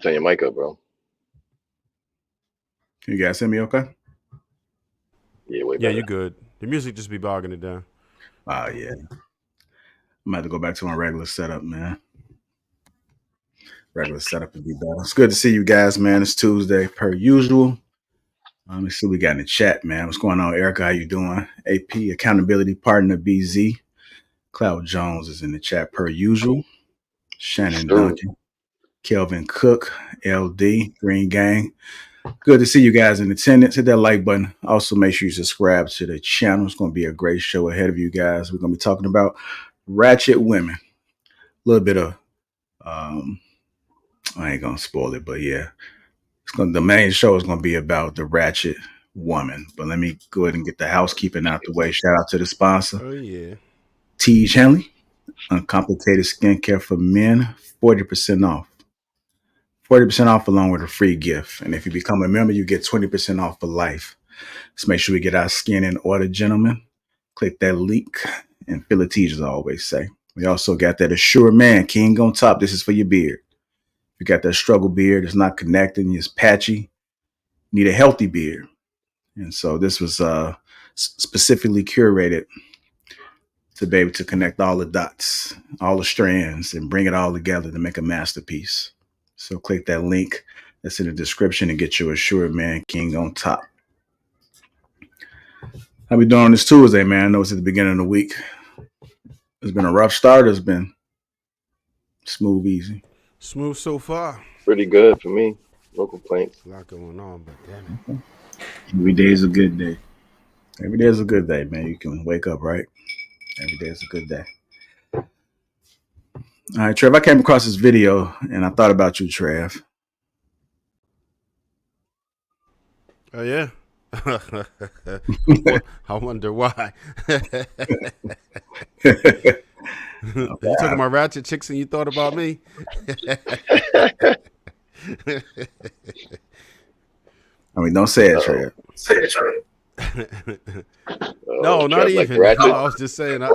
Turn your mic up, bro. Can you guys hear me okay? Yeah, way better. Yeah, you're good. The music just be bogging it down. Yeah. I'm about to go back to my regular setup, man. Regular setup would be better. It's good to see you guys, man. It's Tuesday, per usual. Let me see what we got in the chat, man. What's going on, Erica? How you doing? AP, accountability partner, BZ. Cloud Jones is in the chat, per usual. Shannon Duncan. Kelvin Cook, LD, Green Gang. Good to see you guys in attendance. Hit that like button. Also, make sure you subscribe to the channel. It's going to be a great show ahead of you guys. We're going to be talking about Ratchet women. A little bit of, I ain't going to spoil it, but yeah. The main show is going to be about the Ratchet woman. But let me go ahead and get the housekeeping out the way. Shout out to the sponsor. Oh, yeah. T. Hanley, uncomplicated skincare for men, 40% off. 40% off along with a free gift. And if you become a member, you get 20% off for life. Let's make sure we get our skin in order, gentlemen. Click that link and feel it, as I always say. We also got that Assure Man King on top. This is for your beard. If you got that struggle beard, it's not connecting, it's patchy. You need a healthy beard. And so this was specifically curated to be able to connect all the dots, all the strands, and bring it all together to make a masterpiece. So click that link that's in the description and get your Assured Man King on top. How we doing this Tuesday, man? I know it's at the beginning of the week. It's been a rough start. It's been smooth, easy. Smooth so far. Pretty good for me. No complaints. A lot going on, but damn it. Every day is a good day. Every day is a good day, man. You can wake up, right? Every day is a good day. All right, Trev, I came across this video and I thought about you, Trev. Oh, yeah? I wonder why. You talking about Ratchet chicks and you thought about me? I mean, don't say it, Trev. Say it, Trev. No, not even. Like I was just saying, I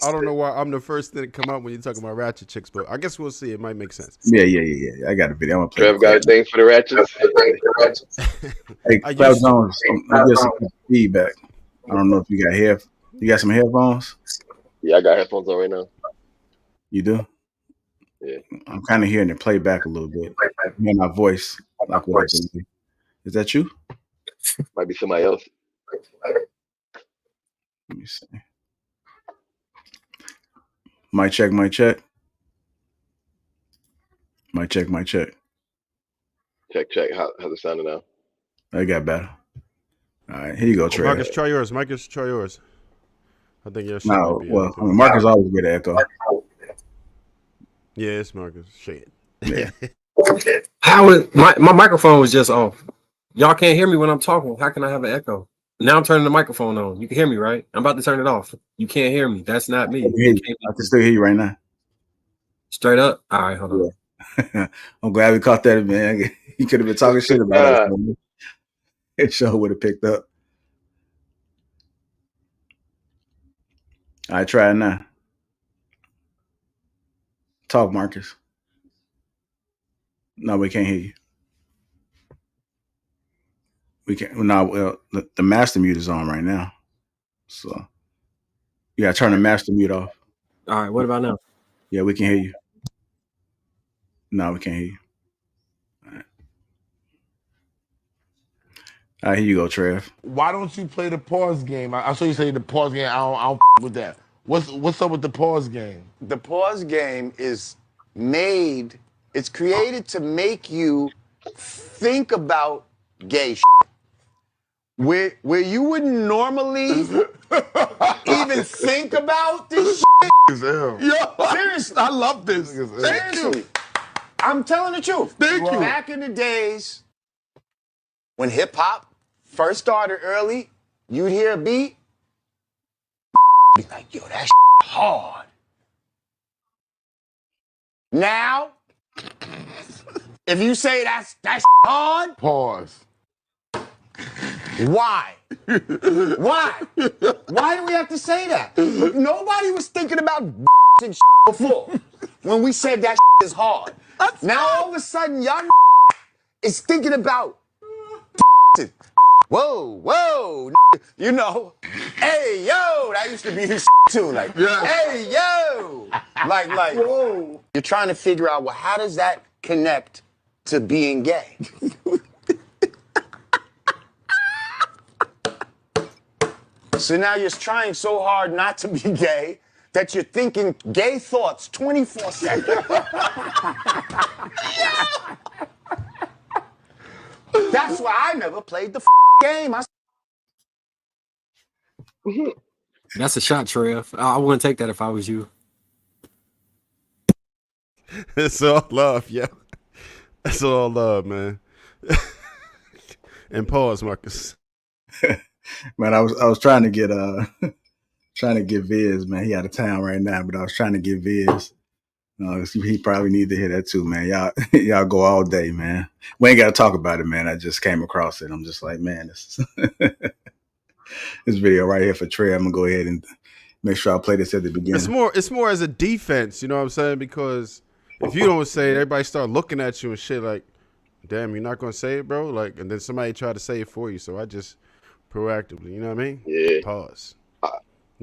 don't know why I'm the first thing to come out when you're talking about Ratchet chicks, but I guess we'll see. It might make sense. Yeah. I got a video. I'm gonna play Trev got a thing for the Ratchets. Hey, Cloud Jones, I'm get some feedback. I don't know if you got some headphones? Yeah, I got headphones on right now. You do? Yeah. I'm kind of hearing it play back a little bit. I'm hearing my voice. Like what is that you? Might be somebody else. Let me see. Mic check. Mic check. Check. How's it sounding now? That got better. All right, here you go, Trey. Marcus, try yours. I think yours. No, well, Marcus always get an echo. Yeah, it's Marcus. Shit. Yeah. How was my microphone was just off. Y'all can't hear me when I'm talking. How can I have an echo? Now I'm turning the microphone on. You can hear me, right? I'm about to turn it off. You can't hear me. That's not me. I can still hear you right now. Straight up? All right, hold on. Yeah. I'm glad we caught that, man. You could have been talking shit about us, man. It sure would have picked up. All right, try it now. Talk, Marcus. No, we can't hear you. We can't. No, well, the master mute is on right now. So you gotta turn the master mute off. All right, what about now? Yeah, we can hear you. No, we can't hear you. All right, here you go, Trev. Why don't you play the pause game? I saw you say the pause game. I don't with that. What's up with the pause game? The pause game is made, it's created to make you think about gay shit. Where you wouldn't normally even think about this shit. Yo, Seriously. I love this. Seriously. I'm telling the truth. Thank you. Back in the days when hip hop first started early, you'd hear a beat, be like, yo, that shit hard. Now, if you say that's hard, Pause. why? Why? Why do we have to say that? Nobody was thinking about and before when we said that is hard. Now all of a sudden, y'all is thinking about whoa, you know, hey yo, that used to be his too, like, hey yo, like, whoa. You're trying to figure out, well, how does that connect to being gay? So now you're trying so hard not to be gay that you're thinking gay thoughts 24/7. That's why I never played the game. That's a shot, Trev. I wouldn't take that if I was you. It's all love, yeah. It's all love, man. And pause, Marcus. Man, I was trying to get Viz, man. He out of town right now, but I was trying to get Viz. He probably need to hear that too, man. Y'all go all day, man. We ain't got to talk about it, man. I just came across it. I'm just like, man, this video right here for Trey. I'm gonna go ahead and make sure I play this at the beginning. It's more as a defense, you know what I'm saying? Because if you don't say it, everybody start looking at you and shit like, damn, you're not gonna say it, bro? Like, and then somebody try to say it for you. So I just proactively, you know what I mean? Yeah. Pause.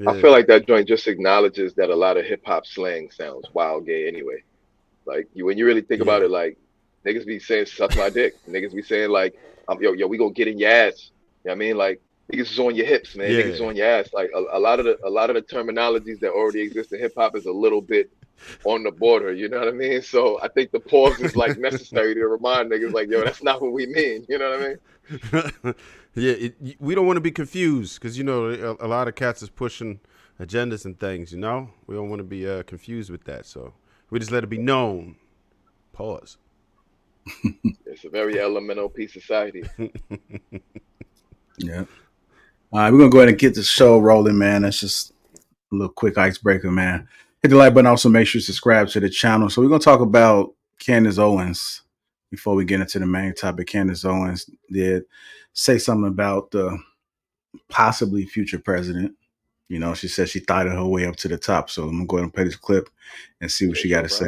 I feel like that joint just acknowledges that a lot of hip hop slang sounds wild gay anyway. Like when you really think about it, like niggas be saying suck my dick. Niggas be saying like, yo, we gonna get in your ass. You know what I mean? Like niggas is on your hips, man. Niggas is on your ass. Like a lot of the terminologies that already exist in hip hop is a little bit on the border, you know what I mean? So I think the pause is like necessary to remind niggas like, yo, that's not what we mean. You know what I mean? Yeah, we don't want to be confused because, you know, a lot of cats is pushing agendas and things, you know? We don't want to be confused with that. So we just let it be known. Pause. It's a very elemental piece of society. Yeah. All right, we're going to go ahead and get the show rolling, man. That's just a little quick icebreaker, man. Hit the like button. Also, make sure you subscribe to the channel. So we're going to talk about Candace Owens before we get into the main topic. Candace Owens did say something about the possibly future president. You know, she said she thought her way up to the top. So I'm going to go ahead and play this clip and see what she got to say.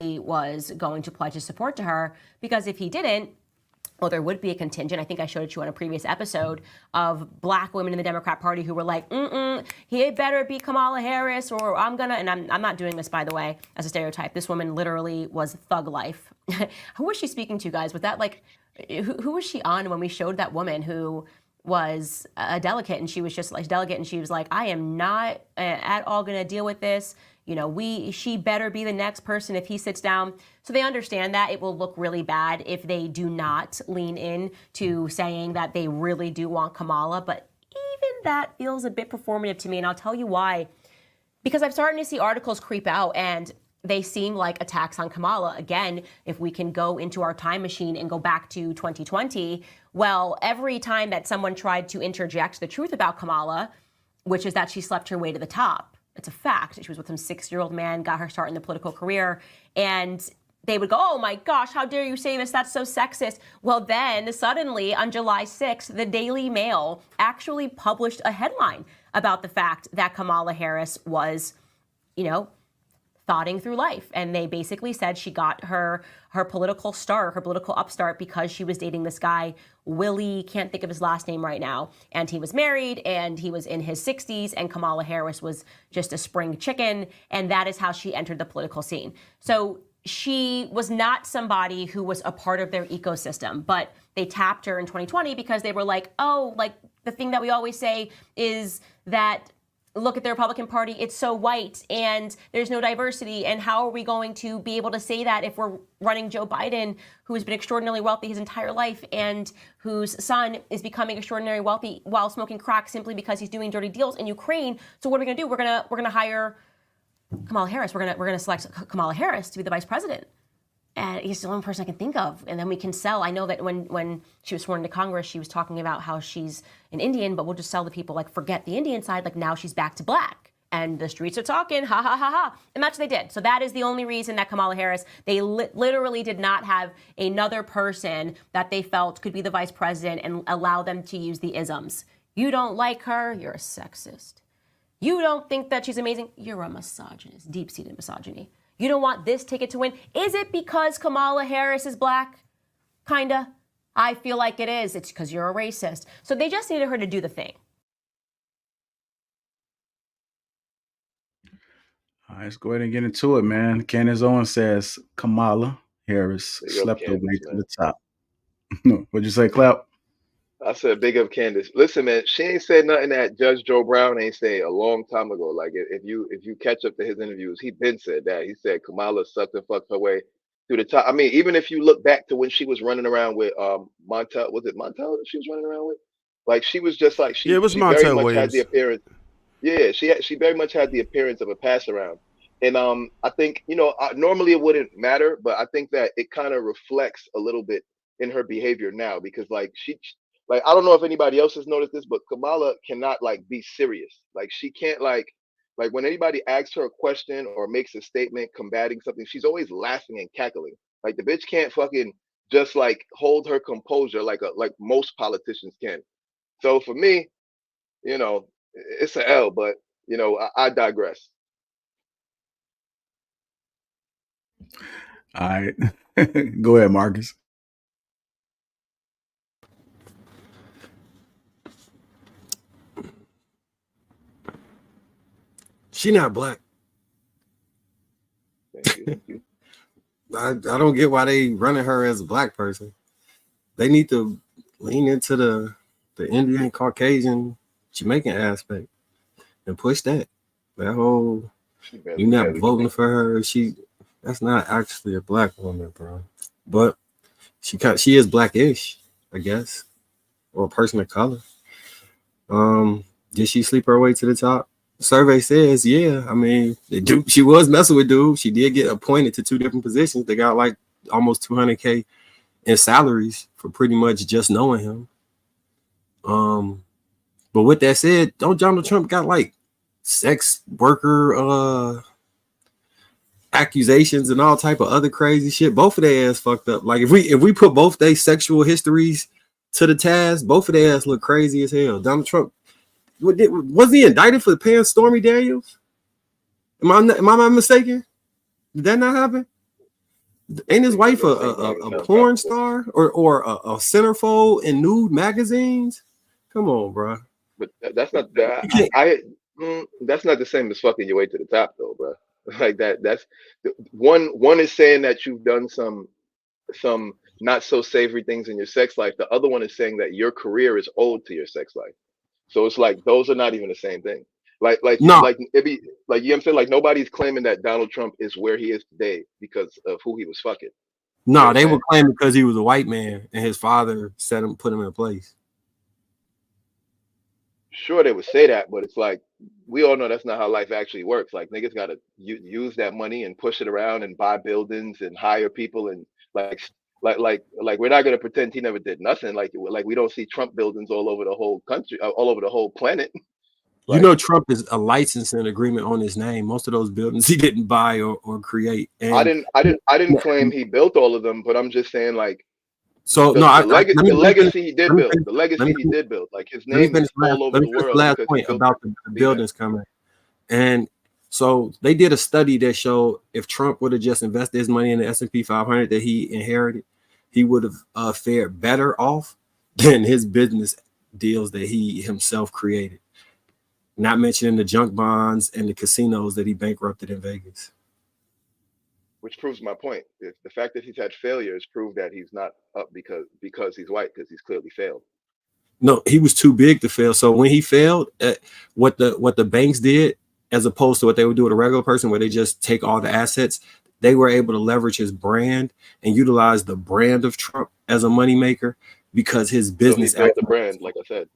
He was going to pledge his support to her because if he didn't, well, there would be a contingent. I think I showed it to you on a previous episode of black women in the Democrat Party who were like, he better be Kamala Harris or I'm gonna, and I'm not doing this, by the way, as a stereotype. This woman literally was thug life. Who was she speaking to, guys? With that, like, who was she on when we showed that woman who was a delegate and she was just like delegate and she was like, I am not at all gonna deal with this. You know, she better be the next person if he sits down. So they understand that it will look really bad if they do not lean in to saying that they really do want Kamala. But even that feels a bit performative to me. And I'll tell you why. Because I'm starting to see articles creep out. And they seem like attacks on Kamala. Again, if we can go into our time machine and go back to 2020, well, every time that someone tried to interject the truth about Kamala, which is that she slept her way to the top, it's a fact. She was with some 6-year-old man, got her start in the political career, and they would go, oh my gosh, how dare you say this? That's so sexist. Well, then suddenly on July 6th, the Daily Mail actually published a headline about the fact that Kamala Harris was, thoughting through life. And they basically said she got her political start, her political upstart, because she was dating this guy, Willie, can't think of his last name right now. And he was married and he was in his 60s, and Kamala Harris was just a spring chicken. And that is how she entered the political scene. So she was not somebody who was a part of their ecosystem, but they tapped her in 2020 because they were like, oh, like the thing that we always say is that look at the Republican Party, it's so white and there's no diversity. And how are we going to be able to say that if we're running Joe Biden, who's been extraordinarily wealthy his entire life and whose son is becoming extraordinarily wealthy while smoking crack simply because he's doing dirty deals in Ukraine? So what are we going to do? We're going to hire Kamala Harris. We're going to select Kamala Harris to be the vice president. And he's the only person I can think of. And then we can sell. I know that when she was sworn into Congress, she was talking about how she's an Indian, but we'll just sell the people, like, forget the Indian side. Like, now she's back to black. And the streets are talking, ha, ha, ha, ha. And that's what they did. So that is the only reason that Kamala Harris, they literally did not have another person that they felt could be the vice president and allow them to use the isms. You don't like her, you're a sexist. You don't think that she's amazing, you're a misogynist, deep-seated misogyny. You don't want this ticket to win. Is it because Kamala Harris is black? Kinda. I feel like it is. It's because you're a racist. So they just needed her to do the thing. All right, let's go ahead and get into it, man. Candace Owens says Kamala Harris slept her way to the top. What'd you say, Clap? I said, big up Candace. Listen, man, she ain't said nothing that Judge Joe Brown ain't say a long time ago. Like, if you catch up to his interviews, he been said that. He said Kamala sucked and fucked her way to the top. I mean, even if you look back to when she was running around with Montel, was it Montel that she was running around with? Like, she was just like Yeah, it was she Montel very much Williams. had the appearance. Yeah, she very much had the appearance of a pass around. And I think, normally it wouldn't matter, but I think that it kind of reflects a little bit in her behavior now, because like I don't know if anybody else has noticed this, but Kamala cannot like be serious. Like, she can't like when anybody asks her a question or makes a statement combating something, she's always laughing and cackling. Like, the bitch can't fucking just like hold her composure like most politicians can. So for me, it's an L, but I digress. All right. Go ahead, Marcus. She not black. Thank you. I don't get why they running her as a black person. They need to lean into the Indian, Caucasian, Jamaican aspect and push that. That whole you're not voting for her. That's not actually a black woman, bro. But she is blackish, I guess, or a person of color. Did she sleep her way to the top? The survey says, yeah. I mean, she was messing with dude. She did get appointed to 2 different positions. They got like almost $200K in salaries for pretty much just knowing him. But with that said, don't Donald Trump got like sex worker accusations and all type of other crazy shit? Both of their ass fucked up. Like, if we put both their sexual histories to the task, both of their ass look crazy as hell. Donald Trump, was he indicted for paying Stormy Daniels? Am I not mistaken? Did that not happen? Ain't his wife a porn star or a centerfold in nude magazines? Come on, bro. But that's not that's not the same as fucking your way to the top, though, bro. Like that's one is saying that you've done some not so savory things in your sex life. The other one is saying that your career is owed to your sex life. So it's like those are not even the same thing. No. Like it be like, you know what I'm saying? Like, nobody's claiming that Donald Trump is where he is today because of who he was fucking. No, they were claiming because he was a white man and his father put him in place. Sure, they would say that, but it's like we all know that's not how life actually works. Like niggas gotta use that money and push it around and buy buildings and hire people and like we're not gonna pretend he never did nothing. Like we don't see Trump buildings all over the whole country, all over the whole planet. You Like know, Trump is a licensing agreement on his name. Most of those buildings he didn't buy or create. I And didn't I didn't I didn't claim he built all of them, but I'm just saying like so no, the legacy he did let me build, finish, the let me legacy he finish, did build. Like his name is all over let me the finish the world last because he point built about the these things. buildings coming. And so they did a study that showed if Trump would have just invested his money in the S&P 500 that he inherited, he would have fared better off than his business deals that he himself created. Not mentioning the junk bonds and the casinos that he bankrupted in Vegas. Which proves my point. The fact that he's had failures prove that he's not up because he's white, because he's clearly failed. No, he was too big to fail. So when he failed, what the banks did, as opposed to what they would do with a regular person, where they just take all the assets, they were able to leverage his brand and utilize the brand of Trump as a moneymaker because his So he business. built the brand, like I said.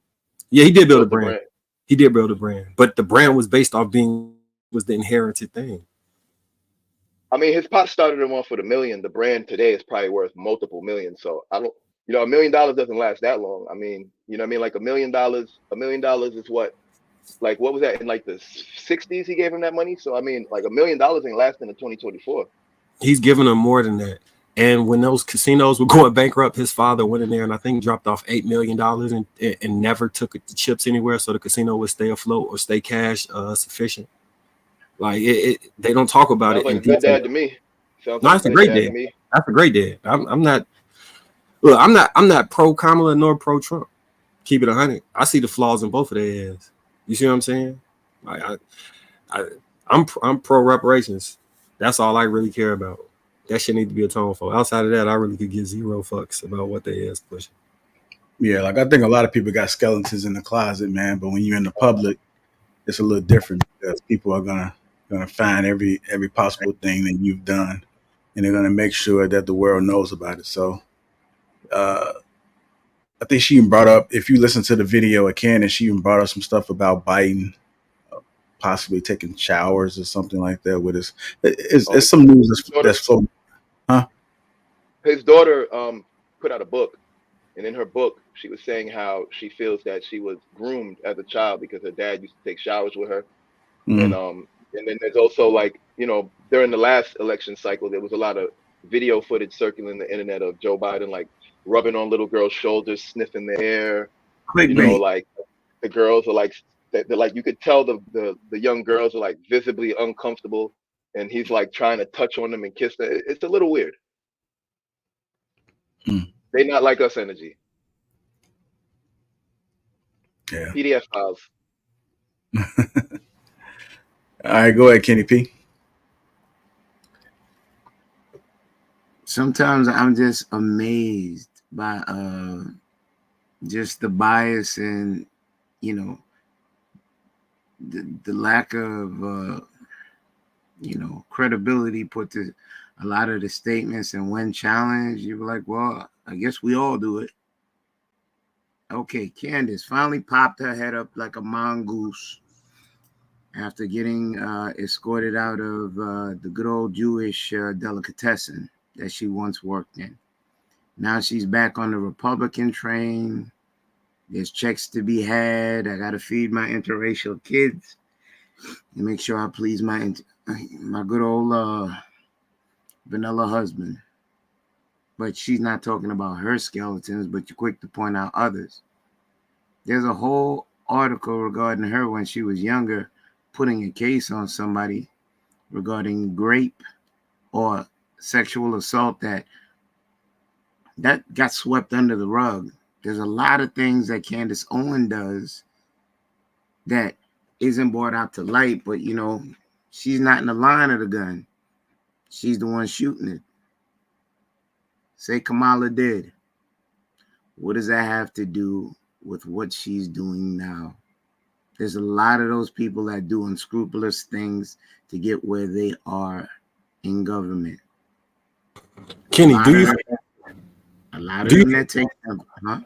Yeah, he did He build a built the brand. brand. He did build a brand, but the brand was based off was the inherited thing. I mean, his pot started him off with $1 million. The brand today is probably worth multiple millions. So I don't, $1 million doesn't last that long. I mean, you know what I mean? Like $1 million is what? Like what was that in like the 60s? He gave him that money. So I mean, like $1 million ain't lasting in 2024. He's giving them more than that. And when those casinos were going bankrupt, his father went in there and I think dropped off $8 million and never took the chips anywhere, so the casino would stay afloat or stay cash sufficient. Like they don't talk about Sounds it like in a good detail. dad to me. Sounds No, like a that's a good great dad dad. to me. That's a great dad. I'm not. Look, I'm not pro Kamala nor pro Trump. Keep it 100. I see the flaws in both of their ass. You see what I'm saying? Like I'm pro reparations. That's all I really care about. That shit need to be atoned for. Outside of that, I really could give zero fucks about what they ass pushing. Yeah, like I think a lot of people got skeletons in the closet, man. But when you're in the public, it's a little different because people are gonna find every possible thing that you've done, and they're gonna make sure that the world knows about it. So, I think she even brought up, if you listen to the video again, and she even brought up some stuff about Biden possibly taking showers or something like that with us. It's some news that's floating. Huh? His daughter put out a book, and in her book, she was saying how she feels that she was groomed as a child because her dad used to take showers with her. Mm. And then there's also like, during the last election cycle, there was a lot of video footage circulating the internet of Joe Biden like rubbing on little girls' shoulders, sniffing their hair. Clickbait. Like the girls are like they're like, you could tell the young girls are like visibly uncomfortable, and he's like trying to touch on them and kiss them. It's a little weird. Mm. They not like us energy. Yeah. PDF files. All right, go ahead, Kenny P. Sometimes I'm just amazed by just the bias and the lack of credibility put to a lot of the statements. And when challenged, you were like, well, I guess we all do it. Okay, Candace finally popped her head up like a mongoose after getting escorted out of the good old Jewish delicatessen that she once worked in. Now she's back on the Republican train. There's checks to be had. I got to feed my interracial kids and make sure I please my good old vanilla husband. But she's not talking about her skeletons, but you're quick to point out others. There's a whole article regarding her when she was younger, putting a case on somebody regarding rape or sexual assault that got swept under the rug. There's a lot of things that Candace Owen does that isn't brought out to light, but she's not in the line of the gun. She's the one shooting it. Say Kamala did. What does that have to do with what she's doing now? There's a lot of those people that do unscrupulous things to get where they are in government. Kenny, do you a lot of them that take them, huh?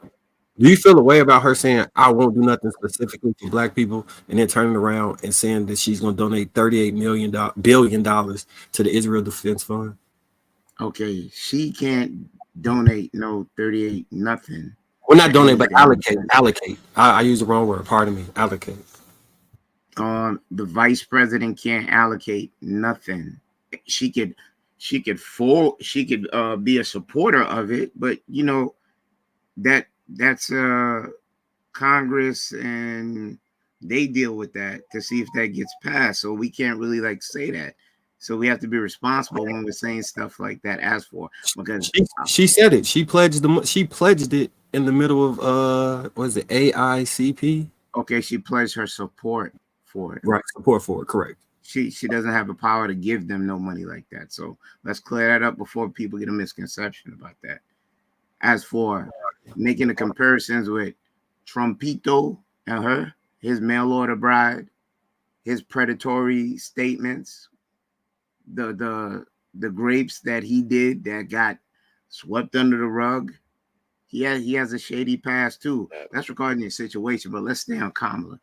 Do you feel a way about her saying I won't do nothing specifically for black people, and then turning around and saying that she's going to donate $38 billion to the Israel Defense Fund? Okay, she can't donate no 38 nothing. Well, not donate, but allocate. Allocate. I use the wrong word. Pardon me. Allocate. The vice president can't allocate nothing. She could be a supporter of it, but you know that's Congress, and they deal with that to see if that gets passed. So we can't really like say that. So we have to be responsible when we're saying stuff like that. As for because she said it. She pledged it in the middle of what is it, AICP? Okay, she pledged her support for it. Right, support for it. Correct. She doesn't have the power to give them no money like that. So let's clear that up before people get a misconception about that. As for making the comparisons with Trumpito and her, his mail order bride, his predatory statements, the grapes that he did that got swept under the rug. He has a shady past too. That's regarding the situation, but let's stay on Kamala.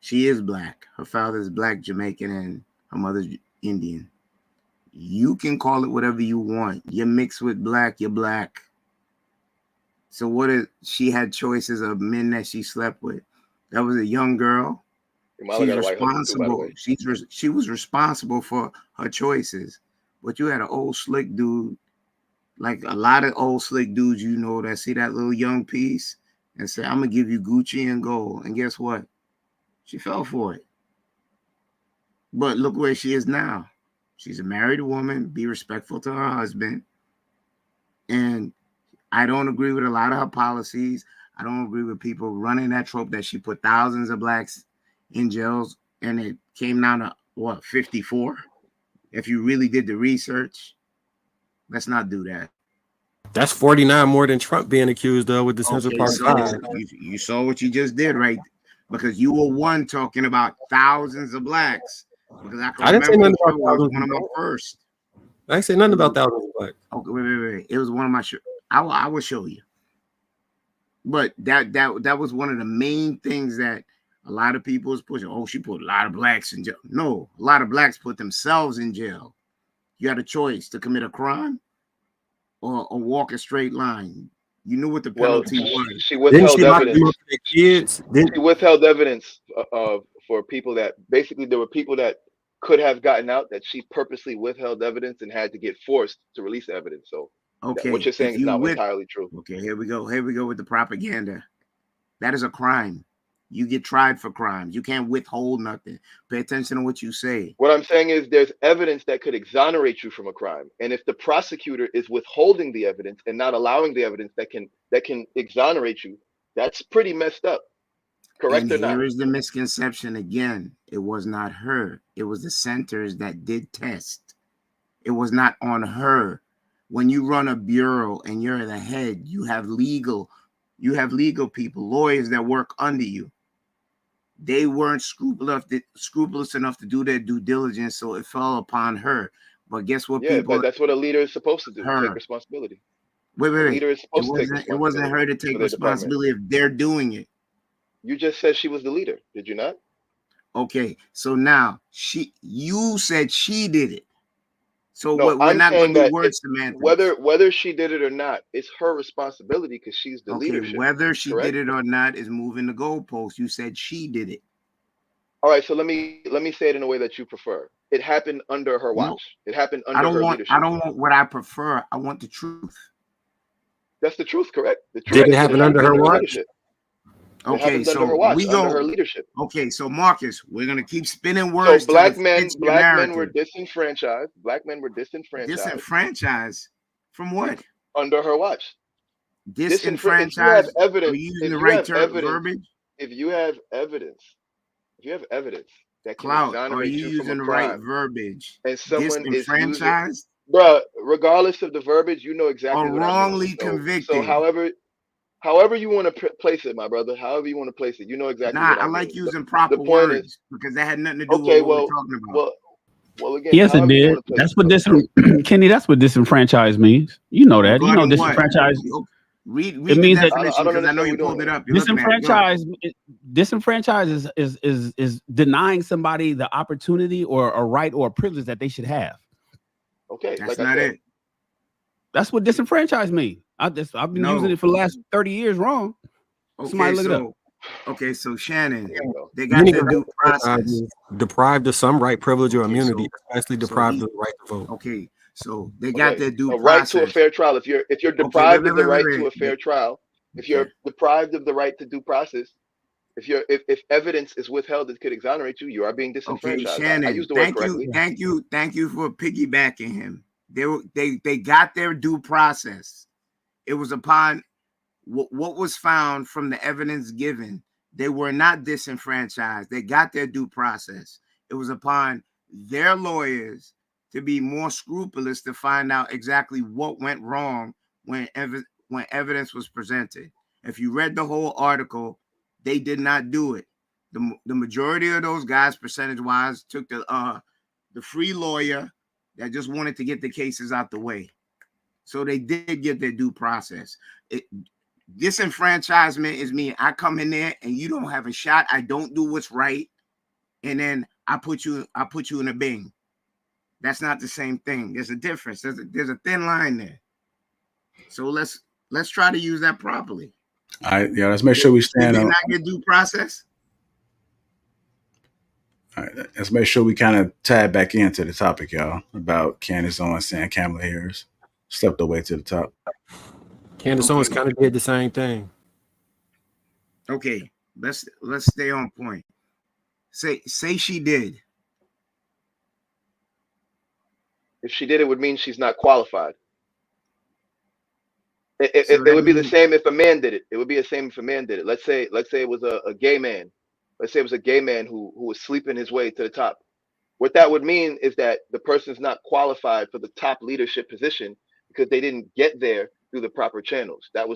She is black. Her father is black, Jamaican, and her mother's Indian. You can call it whatever you want. You're mixed with black, you're black. So what if she had choices of men that she slept with? That was a young girl. She's responsible. She was responsible for her choices. But you had an old slick dude, like a lot of old slick dudes, you know, that see that little young piece and say, I'm gonna give you Gucci and gold. And guess what? She fell for it. But look where she is now. She's a married woman. Be respectful to her husband. And I don't agree with a lot of her policies. I don't agree with people running that trope that she put thousands of blacks in jails and it came down to what, 54? If you really did the research, let's not do that. That's 49 more than Trump being accused of with the Central Park. So you saw what you just did, right? Because you were one talking about thousands of blacks. Because I didn't say nothing about thousands. One of my first. I didn't say nothing about thousands of blacks. Okay, wait. It was one of my. I will show you. But that was one of the main things that a lot of people was pushing. Oh, she put a lot of blacks in jail. No, a lot of blacks put themselves in jail. You had a choice to commit a crime or walk a straight line. You knew what the penalty was. She withheld evidence. She withheld evidence for people that basically there were people that could have gotten out that she purposely withheld evidence and had to get forced to release evidence. So okay, what you're saying is not entirely true. Okay, here we go with the propaganda. That is a crime. You get tried for crimes. You can't withhold nothing. Pay attention to what you say. What I'm saying is there's evidence that could exonerate you from a crime. And if the prosecutor is withholding the evidence and not allowing the evidence that can exonerate you, that's pretty messed up. Correct and or not? Here is the misconception again. It was not her. It was the centers that did test. It was not on her. When you run a bureau and you're the head, you have legal people, lawyers that work under you. They weren't scrupulous enough to do their due diligence, so it fell upon her. But guess what? Yeah, but that's what a leader is supposed to do. Take responsibility. Wait. A leader is supposed to take responsibility. It wasn't her to take responsibility if they're doing it. You just said she was the leader, did you not? Okay, so now you said she did it. So no, we're not going to do word semantics. Whether she did it or not, it's her responsibility because she's the leadership. Whether she did it or not is moving the goalpost. You said she did it. All right, so let me say it in a way that you prefer. It happened under her watch. No, it happened under her leadership. I don't want what I prefer. I want the truth. That's the truth, correct? The truth. Did it happen under her watch? Okay, so we go under her leadership. Okay, so Marcus, we're gonna keep spinning words. So black men were disenfranchised. Black men were disenfranchised. Disenfranchised from what? Under her watch. Disenfranchised. If you have evidence, are you using the right term, verbiage? If you have evidence that can Clout, exonerate are you using the right verbiage? And someone is disenfranchised, bro. Regardless of the verbiage, you know exactly. Or wrongly convicted. So however you want to place it, my brother, however you want to place it, you know exactly. Nah, I like using proper words because that had nothing to do with what we're talking about. Well, again, yes, it did. That's what Kenny. That's what disenfranchised means. You know that. You know disenfranchised. Read It the means that definition because I know understand you what we're pulled doing it here. up. You're looking at it. Go. disenfranchise is denying somebody the opportunity or a right or a privilege that they should have. Okay, That's like not I said, it. That's what disenfranchise means. I've been using No. it for the last 30 years wrong. Somebody look it up. Okay, so Shannon, there we go. they got Any their due process. deprived of some right, privilege, or Okay, immunity, so- especially so deprived he- of the right to vote. Okay, so they got Okay, their due a right to a process. fair trial. If you're Okay, deprived of the right wait. to a fair trial, if you're Okay. deprived of the right to due process, if evidence is withheld that could exonerate you, you are being Okay, disenfranchised. I Shannon, used the word correctly. thank you for piggybacking him. They got their due process. It was upon what was found from the evidence given. They were not disenfranchised. They got their due process. It was upon their lawyers to be more scrupulous to find out exactly what went wrong when evidence was presented. If you read the whole article, they did not do it. The majority of those guys, percentage-wise, took the free lawyer that just wanted to get the cases out the way. So they did get their due process. Disenfranchisement is me. I come in there and you don't have a shot. I don't do what's right, and then I put you in a bing. That's not the same thing. There's a difference. There's a thin line there. So let's try to use that properly. All right, yeah, let's make sure we Did stand they on. not get due process? All right, let's make sure we kind of tie back into the topic, y'all, about Candace Owens saying Kamala Harris stepped away to the top. Candace Owens kind of did the same thing. Okay, let's stay on point. Say she did. If she did, it would mean she's not qualified. It So that would be the means- same if a man did it. It would be the same if a man did it. Let's say it was a gay man. Let's say it was a gay man who was sleeping his way to the top. What that would mean is that the person's not qualified for the top leadership position because they didn't get there through the proper channels. That's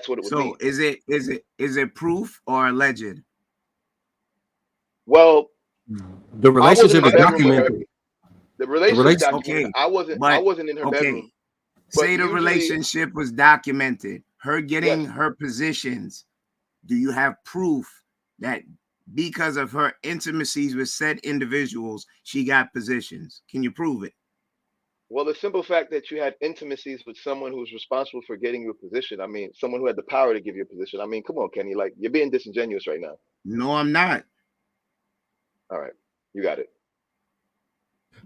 what it would mean. So is it proof or alleged? Well, The relationship is I wasn't in the bedroom with her. documented. The relationship relationship- documented. Okay, I wasn't in her bedroom. But Say the usually- relationship was documented. Her getting Yes. her positions. Do you have proof that because of her intimacies with said individuals, she got positions? Can you prove it? Well, the simple fact that you had intimacies with someone who's responsible for getting you a position, I mean, someone who had the power to give you a position. I mean, come on, Kenny, like you're being disingenuous right now. No, I'm not. All right, you got it.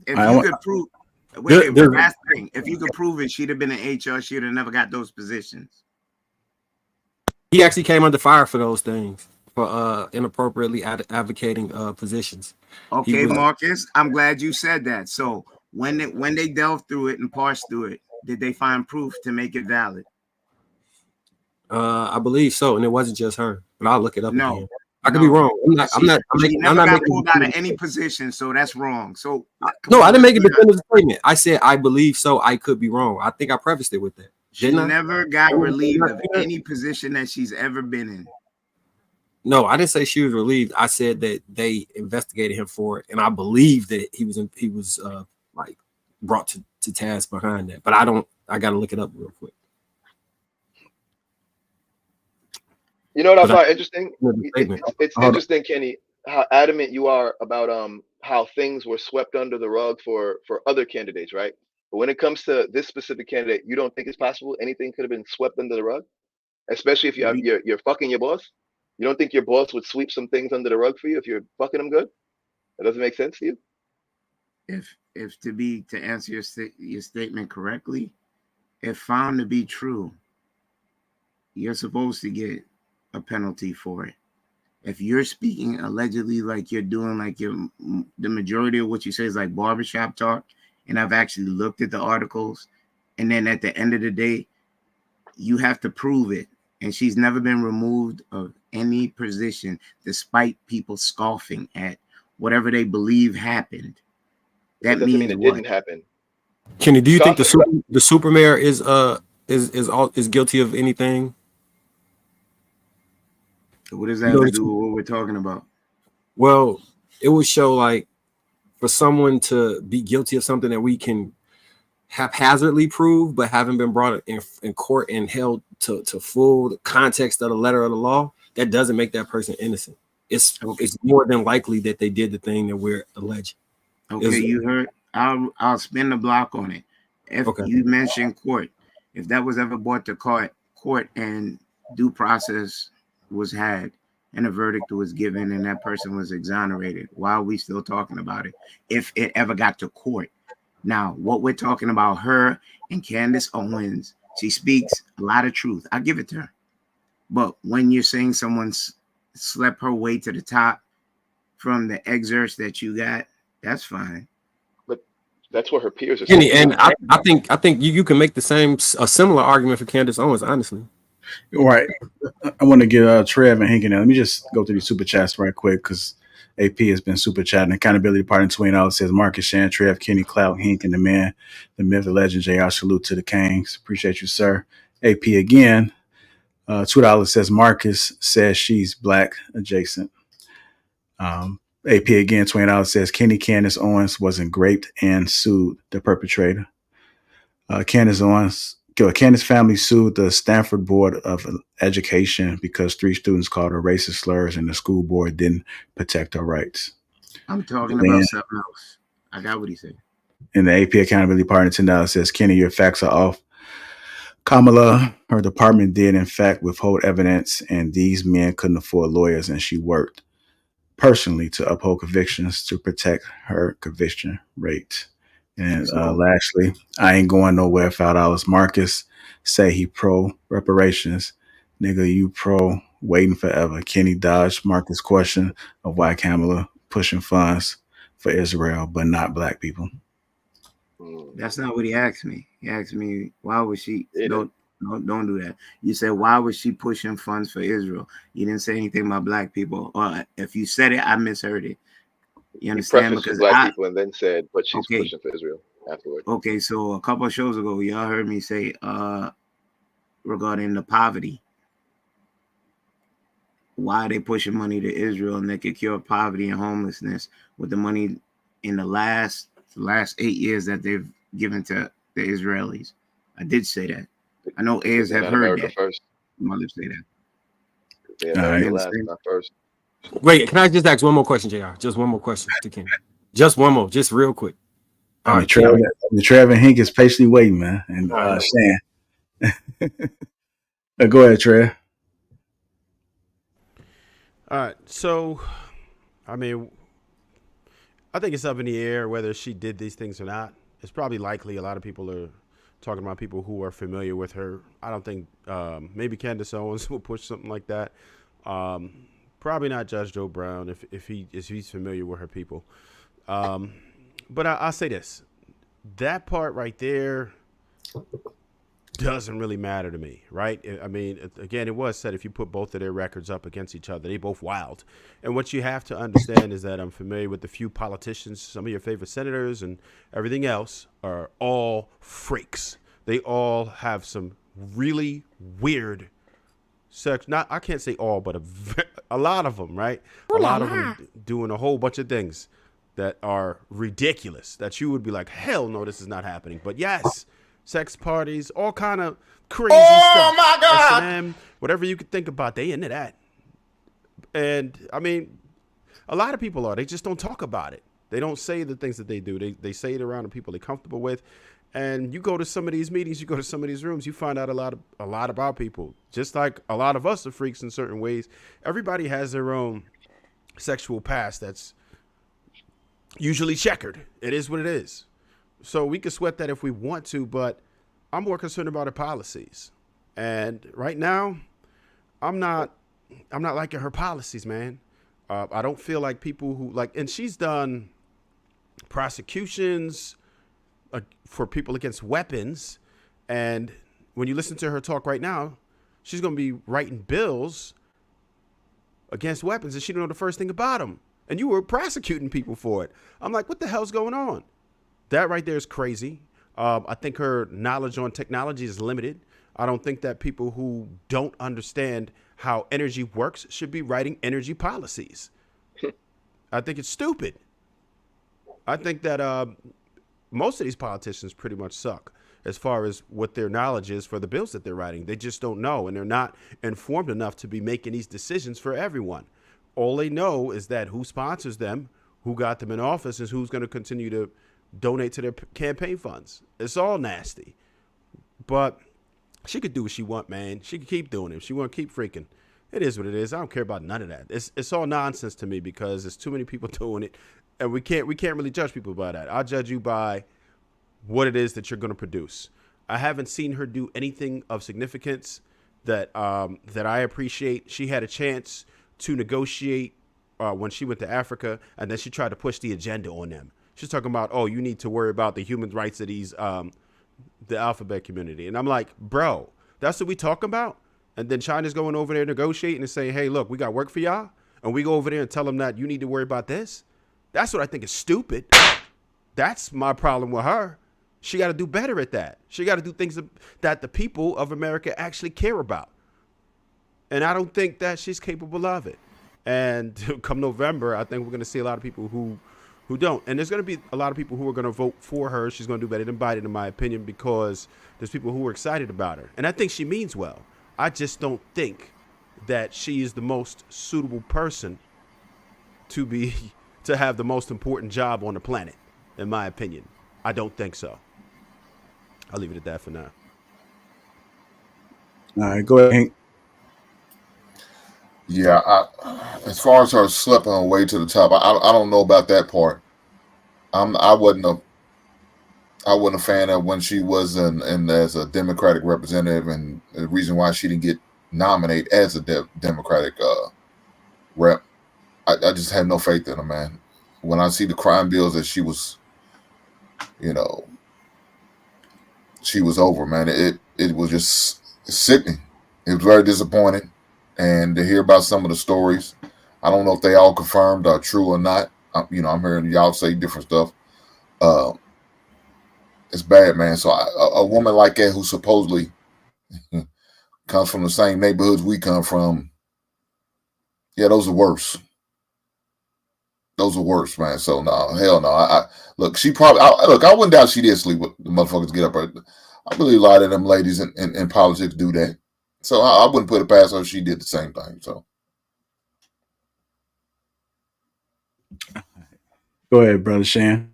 If I you want- could prove, There- last thing, if you could prove it, she'd have been in HR. She would have never got those positions. He actually came under fire for those things, for inappropriately advocating positions. Okay, was- Marcus, I'm glad you said that. So when they delved through it and parsed through it, did they find proof to make it valid? I believe so, and it wasn't just her. But I'll look it up No. again. I could be wrong. She never got making pulled out of definitive any statement. position, so that's wrong. So No, I didn't make a definitive statement. I said I believe so. I could be wrong. I think I prefaced it with that. She Didn't I? never got Oh, relieved not of yet. any position that she's ever been in. No, I didn't say she was relieved. I said that they investigated him for it, and I believe that he was like brought to task behind that. But I got to look it up real quick. You know what I But find interesting? Statement. It's Hold on. interesting, Kenny, how adamant you are about how things were swept under the rug for other candidates, right? But when it comes to this specific candidate, you don't think it's possible anything could have been swept under the rug, especially if you're fucking your boss. You don't think your boss would sweep some things under the rug for you if you're fucking him good? That doesn't make sense to you? If to answer your statement correctly, if found to be true, you're supposed to get a penalty for it. If you're speaking allegedly like you're doing, like the majority of what you say is like barbershop talk, and I've actually looked at the articles, and then at the end of the day, you have to prove it. And she's never been removed of any position, despite people scoffing at whatever they believe happened. That doesn't means mean it what? didn't happen. Kenny, do you think the super mayor is guilty of anything? What does that have to do with what we're talking about? Well, it would show like for someone to be guilty of something that we can haphazardly prove, but haven't been brought in court and held to full the context of the letter of the law, that doesn't make that person innocent. It's more than likely that they did the thing that we're alleging. Okay, you heard. I'll spin the block on it. If you mentioned court, if that was ever brought to court and due process was had and a verdict was given and that person was exonerated, why are we still talking about it? If it ever got to court. Now, what we're talking about, her and Candace Owens, she speaks a lot of truth. I give it to her. But when you're saying someone's slept her way to the top from the excerpts that you got, that's fine. But that's what her peers are saying. And I think you can make a similar argument for Candace Owens, honestly. All right. I want to get Trev and Hank in there. Let me just go through these super chats right quick because AP has been super chatting. Accountability Party $20 says Marcus, Shan, Trev, Kenny, Clout, Hank, and the man, the myth, the legend, JR. Salute to the Kings. Appreciate you, sir. AP again. $2 says Marcus says she's black adjacent. AP again, $20 says Kenny Candace Owens wasn't raped and sued the perpetrator. Candace family sued the Stanford Board of Education because 3 students called her racist slurs and the school board didn't protect her rights. I'm talking about something else. I got what he said. And the AP Accountability Partner $10 says, Kenny, your facts are off. Kamala, her department did in fact withhold evidence, and these men couldn't afford lawyers, and she worked personally to uphold convictions to protect her conviction rate. And lastly, I ain't going nowhere. $5. Marcus say he pro reparations. Nigga, you pro waiting forever. Kenny dodged Marcus' question of why Kamala pushing funds for Israel, but not black people. That's not what he asked me. He asked me, why was she don't do that. You said, why was she pushing funds for Israel? You didn't say anything about black people. Or if you said it, I misheard it. You understand? Because black people and then said, but she's pushing for Israel afterwards. Okay, so a couple of shows ago, y'all heard me say regarding the poverty. Why are they pushing money to Israel and they could cure poverty and homelessness with the money in the last 8 years that they've given to the Israelis? I did say that. I know heirs have heard that. First. Mother say that. Yeah, last, not first. Wait, can I just ask one more question, JR? Just one more question to Kenny. Just one more, just real quick. All right, Trev and Hank is patiently waiting, man. And Shan. Go ahead, Trev. All right, so, I mean, I think it's up in the air whether she did these things or not. It's probably likely a lot of people are talking about people who are familiar with her. I don't think maybe Candace Owens will push something like that. Probably not Judge Joe Brown if he's familiar with her people. But I'll say this. That part right there doesn't really matter to me, right? I mean, again, it was said if you put both of their records up against each other, they both wild. And what you have to understand is that I'm familiar with the few politicians, some of your favorite senators and everything else are all freaks. They all have some really weird sex. Not, I can't say all, but a lot of them, right? A lot of them doing a whole bunch of things that are ridiculous that you would be like, hell no, this is not happening. But yes, sex parties, all kind of crazy stuff. Oh my God. S&M, whatever you could think about, they into that. And I mean, a lot of people are. They just don't talk about it. They don't say the things that they do. They say it around the people they're comfortable with. And you go to some of these meetings, you go to some of these rooms, you find out a lot about people. Just like a lot of us are freaks in certain ways. Everybody has their own sexual past that's usually checkered. It is what it is. So we can sweat that if we want to, but I'm more concerned about her policies. And right now, I'm not liking her policies, man. I don't feel like people who like, and she's done prosecutions for people against weapons. And when you listen to her talk right now, she's going to be writing bills against weapons, and she don't know the first thing about them. And you were prosecuting people for it. I'm like, what the hell's going on? That right there is crazy. I think her knowledge on technology is limited. I don't think that people who don't understand how energy works should be writing energy policies. I think it's stupid. I think that most of these politicians pretty much suck. as far as what their knowledge is for the bills that they're writing. They just don't know, and they're not informed enough to be making these decisions for everyone. All they know is that who sponsors them, who got them in office, is who's going to continue to donate to their campaign funds. It's all nasty. But she could do what she want, man. She could keep doing it. If she want to keep freaking. It is what it is. I don't care about none of that. It's all nonsense to me because there's too many people doing it, and we can't really judge people by that. I'll judge you by what it is that you're going to produce. I haven't seen her do anything of significance that I appreciate. She had a chance to negotiate when she went to Africa, and then she tried to push the agenda on them. She's talking about, oh, you need to worry about the human rights of these the alphabet community. And I'm like, bro, that's what we talking about? And then China's going over there negotiating and saying, hey, look, we got work for y'all. And we go over there and tell them that you need to worry about this. That's what I think is stupid. That's my problem with her. She got to do better at that. She got to do things that the people of America actually care about. And I don't think that she's capable of it. And come November, I think we're going to see a lot of people who don't. And there's going to be a lot of people who are going to vote for her. She's going to do better than Biden, in my opinion, because there's people who are excited about her. And I think she means well. I just don't think that she is the most suitable person to have the most important job on the planet, in my opinion. I don't think so. I'll leave it at that for now. All right, go ahead, Hank. Yeah, as far as her slipping her way to the top, I don't know about that part. I wasn't a fan of when she was in as a Democratic representative, and the reason why she didn't get nominated as a Democratic rep. I just had no faith in her, man. When I see the crime bills that she was over, man, it was just sickening. It was very disappointing. And to hear about some of the stories, I don't know if they all confirmed are true or not. I'm hearing y'all say different stuff. It's bad, man. So a woman like that who supposedly comes from the same neighborhoods we come from, yeah, those are worse. Those are worse, man. So no, hell no. I look, she probably I wouldn't doubt she did sleep with the motherfuckers get up. I believe a lot of them ladies in politics do that. So I wouldn't put it past her if she did the same thing. So Go ahead, brother Shan.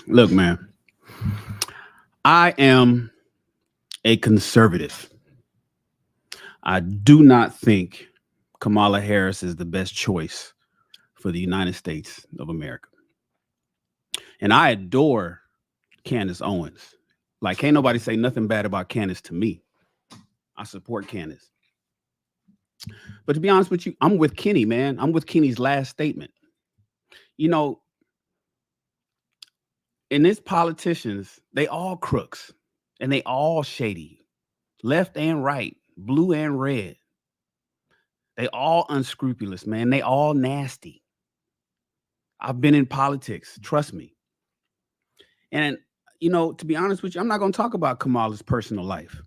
Look, man, I am a conservative. I do not think Kamala Harris is the best choice for the United States of America. And I adore Candace Owens. Like, can't nobody say nothing bad about Candace to me. I support Candace. But to be honest with you, I'm with Kenny, man. I'm with Kenny's last statement. In this politicians, they all crooks and they all shady, left and right, blue and red. They all unscrupulous, man. They all nasty. I've been in politics, trust me. And, to be honest with you, I'm not going to talk about Kamala's personal life.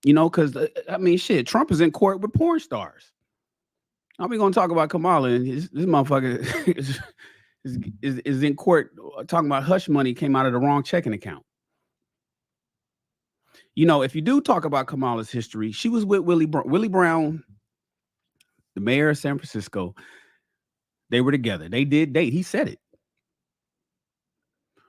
Because, shit, Trump is in court with porn stars. Are we going to talk about Kamala? And this motherfucker is in court talking about hush money came out of the wrong checking account. If you do talk about Kamala's history, she was with Willie Brown, the mayor of San Francisco. They were together. They did date. He said it.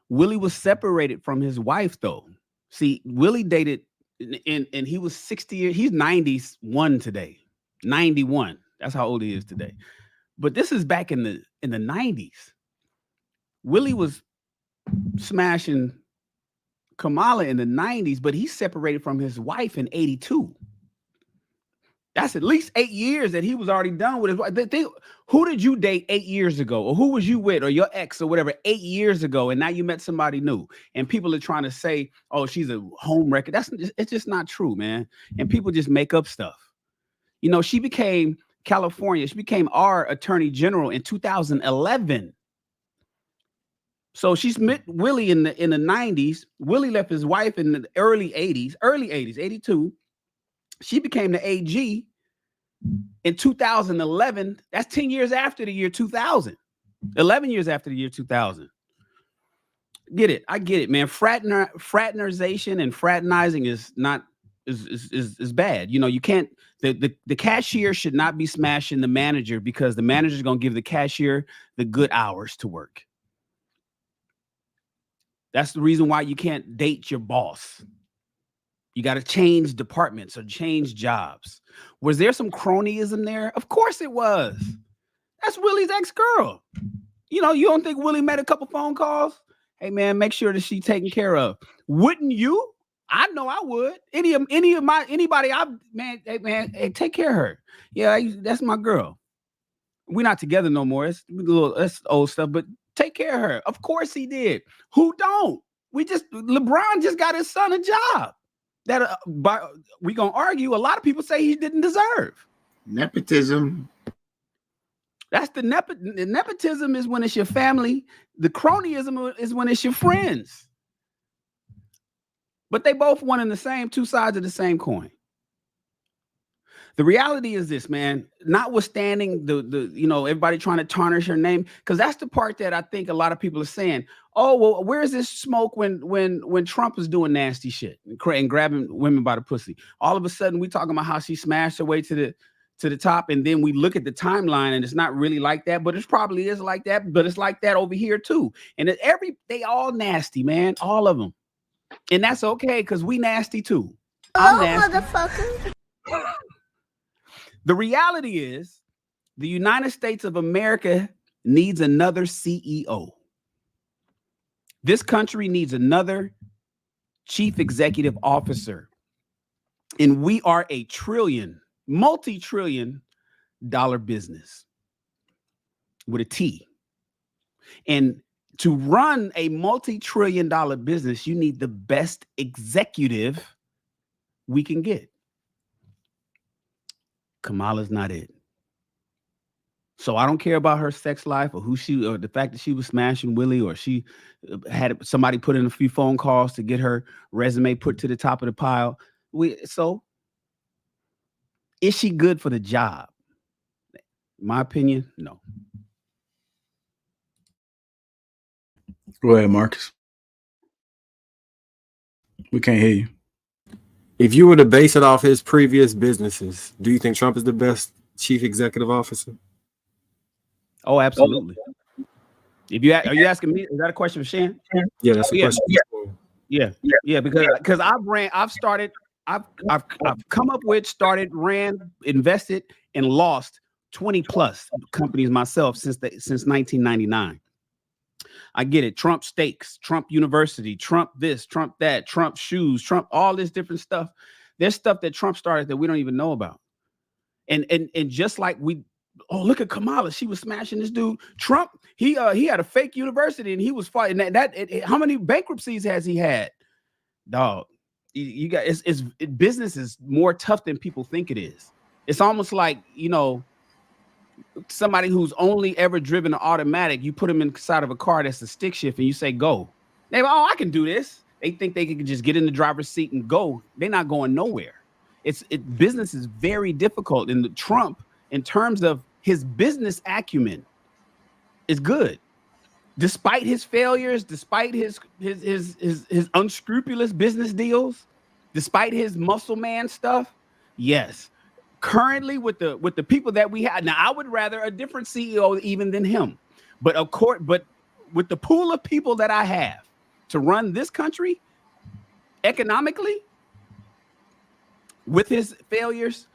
Willie was separated from his wife, though. See, Willie dated, and he was 60 years. He's 91 today. 91. That's how old he is today. But this is back in the 90s. Willie was smashing Kamala in the 90s, but he separated from his wife in 82. That's at least 8 years that he was already done with his wife. Who did you date 8 years ago? Or who was you with, or your ex or whatever, 8 years ago, and now you met somebody new? And people are trying to say, oh, she's a home wrecker. It's just not true, man. And people just make up stuff. She became our attorney general in 2011. So she's met Willie in the 90s. Willie left his wife in the early 80s, 82. She became the AG In 2011, that's 10 years after the year 2000. 11 years after the year 2000. Get it? I get it, man. Fraternization and fraternizing is not is bad. You know, you can't. The cashier should not be smashing the manager because the manager is going to give the cashier the good hours to work. That's the reason why you can't date your boss. You got to change departments or change jobs. Was there some cronyism there? Of course it was. That's Willie's ex-girl. You know, you don't think Willie made a couple phone calls? Hey man, make sure that she's taken care of. Wouldn't you? I know I would. Anybody, hey, take care of her. Yeah, that's my girl. We're not together no more. That's old stuff, but take care of her. Of course he did. Who don't? LeBron just got his son a job that we gonna argue. A lot of people say he didn't deserve. Nepotism. That's the nepotism is when it's your family. The cronyism is when it's your friends. But they both one and the same, two sides of the same coin. The reality is this, man, notwithstanding the everybody trying to tarnish her name, because that's the part that I think a lot of people are saying, oh, well, where's this smoke when Trump was doing nasty shit and grabbing women by the pussy? All of a sudden, we talking about how she smashed her way to the top, and then we look at the timeline and it's not really like that, but it probably is like that, but it's like that over here too. And they all nasty, man, all of them. And that's okay, because we nasty too. I'm nasty. Motherfucker. The reality is the United States of America needs another CEO. This country needs another chief executive officer. And we are a multi-trillion dollar business with a T. And to run a multi-trillion dollar business, you need the best executive we can get. Kamala's not it. So I don't care about her sex life or or the fact that she was smashing Willie, or she had somebody put in a few phone calls to get her resume put to the top of the pile. So is she good for the job? My opinion, no. Go ahead, Marcus. We can't hear you. If you were to base it off his previous businesses, do you think Trump is the best chief executive officer? Oh, absolutely. Are you asking me? Is that a question for Shan? Yeah, that's a question. Yeah. Because I've come up with, ran, invested, and lost 20 plus companies myself since 1999. I get it. Trump Steaks, Trump University, Trump this, Trump that, Trump shoes, Trump, all this different stuff. There's stuff that Trump started that we don't even know about. And just like look at Kamala. She was smashing this dude. Trump, he had a fake university and he was fighting how many bankruptcies has he had? Dog, you got business is more tough than people think it is. It's almost like, somebody who's only ever driven an automatic, you put them inside of a car that's a stick shift and you say, go. They're like, oh, I can do this. They think they can just get in the driver's seat and go. They're not going nowhere. Business is very difficult. And Trump, in terms of his business acumen, is good. Despite his failures, despite his unscrupulous business deals, despite his muscle man stuff, yes. Currently, with the people that we have now, I would rather a different CEO even than him. But with the pool of people that I have to run this country economically, with his failures,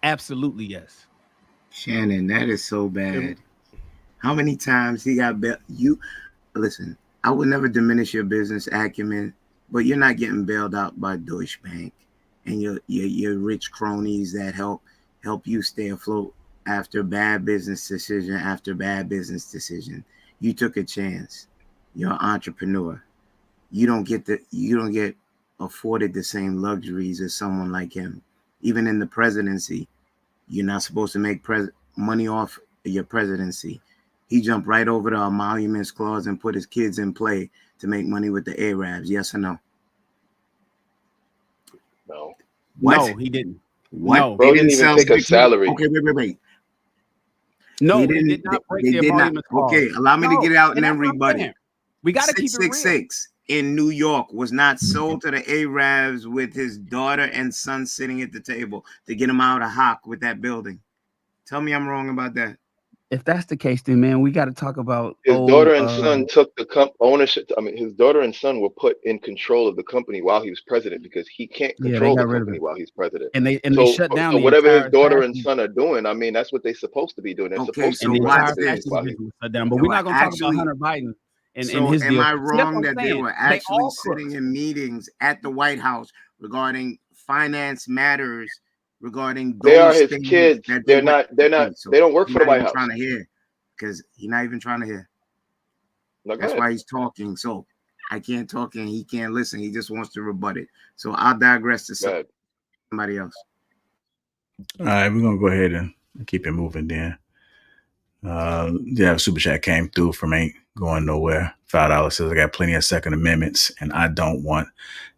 absolutely yes. Shannon, that is so bad. How many times he got listen, I would never diminish your business acumen, but you're not getting bailed out by Deutsche Bank and your rich cronies that help you stay afloat after bad business decision after bad business decision. You took a chance. You're an entrepreneur. You don't get afforded the same luxuries as someone like him. Even in the presidency, you're not supposed to make money off your presidency. He jumped right over the emoluments clause and put his kids in play to make money with the Arabs. Yes or no? No. What? No, he didn't. What? No. Bro They didn't didn't even sell take a 600. salary. Okay, wait. No, They he didn't. did not break They the did not. emoluments clause. Okay, allow me to No, get out and and then that's what I'm rebut saying. it. We got to keep it real. 666 in New York was not sold to the Arabs with his daughter and son sitting at the table to get him out of hock with that building. Tell me I'm wrong about that. If that's the case, then man, we got to talk about His daughter and son took the ownership. I mean, his daughter and son were put in control of the company while he was president because he can't yeah, they control the got rid of company it, while he's president. and they So, shut down so the whatever his entire daughter and fashion, son are doing, I mean, that's what they're supposed to be doing. They're Okay, supposed to so and be the running watch entire the business this. fashion while he. division was shut down. But They we're were not going to talk about actually. Hunter Biden and So his am deal. I See, that's wrong what I'm that they saying. were They actually all sitting crooks. in meetings at the White House regarding finance matters, regarding They are those his things kids. that they They're went? not. They're not. Okay, so They don't work he's for the not White even trying House. to hear because he's not even trying to hear. No, go That's ahead. why he's talking. So I can't talk and he can't listen. He just wants to rebut it. So I'll digress to Go ahead. somebody else. All right, we're gonna go ahead and keep it moving then. Yeah, super chat came through from ain't going nowhere. $5 says I got plenty of Second Amendments, and I don't want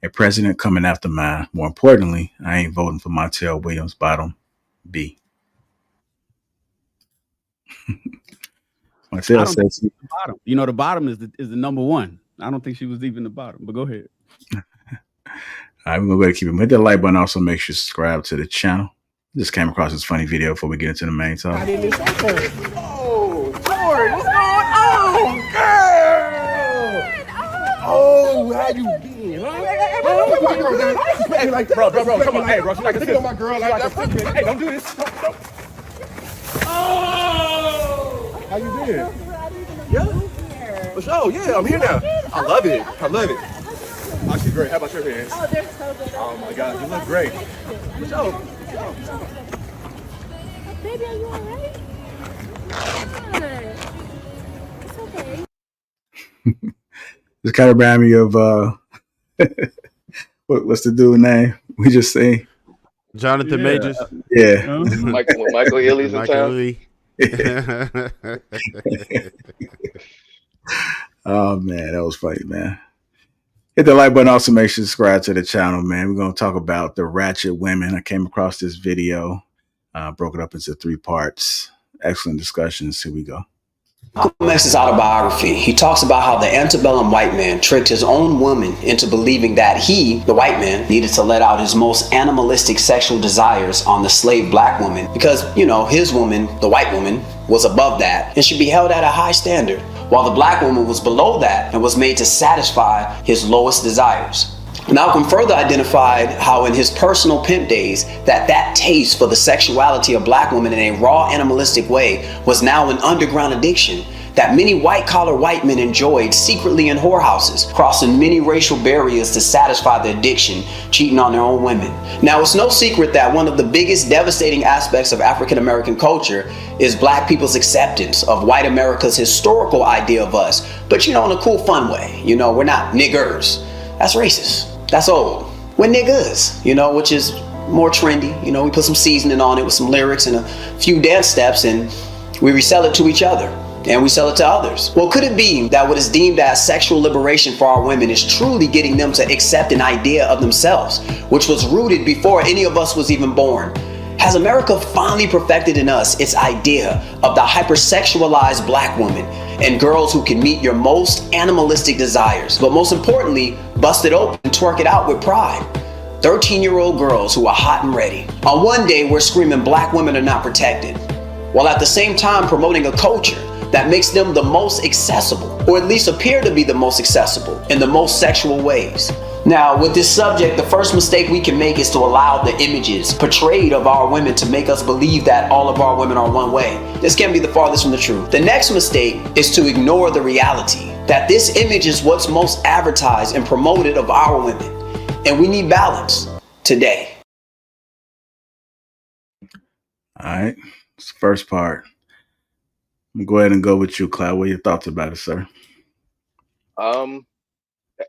a president coming after mine. More importantly, I ain't voting for Montel Williams. Bottom B. I Montel don't think says, she's the bottom. You know, the bottom is the number one. I don't think she was even the bottom. But go ahead. all right, we're gonna go ahead and keep it. Hit that like button. Also, make sure you subscribe to the channel. Just came across this funny video before we get into the main topic. Oh, George, what's going on, girl? Oh, how you been? Huh? My girl, man. Why you play me like that? Bro, come on. Hey, bro, she's like a on my girl like that. Hey, don't do this. Oh! How you been? Yeah? For sure, yeah, I'm here now. I love it. Oh, she's great. How about your hands? Oh, they're so good. Oh, my God, you look great. For sure. Baby, are you all right? It's okay. This kind of remind me of what's the dude name? We just say Jonathan Majors. yeah. Michael Ealy's in Michael town. Lee. Oh man, that was funny, man. Hit the like button. Also, make sure to subscribe to the channel, man. We're gonna talk about the Ratchet women. I came across this video, broke it up into 3 parts. Excellent discussions. Here we go. Malcolm X's autobiography, he talks about how the antebellum white man tricked his own woman into believing that he, the white man, needed to let out his most animalistic sexual desires on the slave black woman because, you know, his woman, the white woman, was above that and should be held at a high standard, while the black woman was below that and was made to satisfy his lowest desires. Malcolm further identified how in his personal pimp days that taste for the sexuality of black women in a raw animalistic way was now an underground addiction that many white-collar white men enjoyed secretly in whorehouses, crossing many racial barriers to satisfy the addiction, cheating on their own women. Now, it's no secret that one of the biggest devastating aspects of African American culture is black people's acceptance of white America's historical idea of us, but you know, in a cool, fun way. You know, we're not niggers. That's racist. That's old. We're niggas, you know, which is more trendy. You know, we put some seasoning on it with some lyrics and a few dance steps and we resell it to each other and we sell it to others. Well, could it be that what is deemed as sexual liberation for our women is truly getting them to accept an idea of themselves, which was rooted before any of us was even born? Has America finally perfected in us its idea of the hypersexualized black woman and girls who can meet your most animalistic desires, but most importantly, bust it open and twerk it out with pride? 13-year-old girls who are hot and ready. On one day, we're screaming black women are not protected, while at the same time promoting a culture that makes them the most accessible, or at least appear to be the most accessible in the most sexual ways. Now, with this subject, the first mistake we can make is to allow the images portrayed of our women to make us believe that all of our women are one way. This can be the farthest from the truth. The next mistake is to ignore the reality that this image is what's most advertised and promoted of our women. And we need balance today. All right, it's the first part. I'm gonna go ahead and go with you, Cloud. What are your thoughts about it, sir?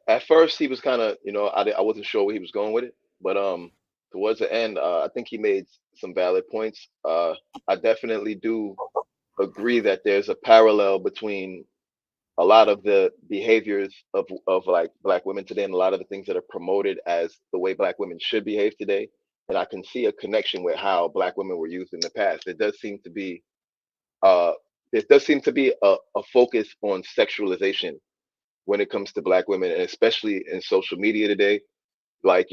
At first he was kind of, I wasn't sure where he was going with it, but towards the end, I think he made some valid points. I definitely do agree that there's a parallel between a lot of the behaviors of like black women today and a lot of the things that are promoted as the way black women should behave today and I can see a connection with how Black women were used in the past. Uh, there does seem to be a focus on sexualization when it comes to Black women, and especially in social media today. Like,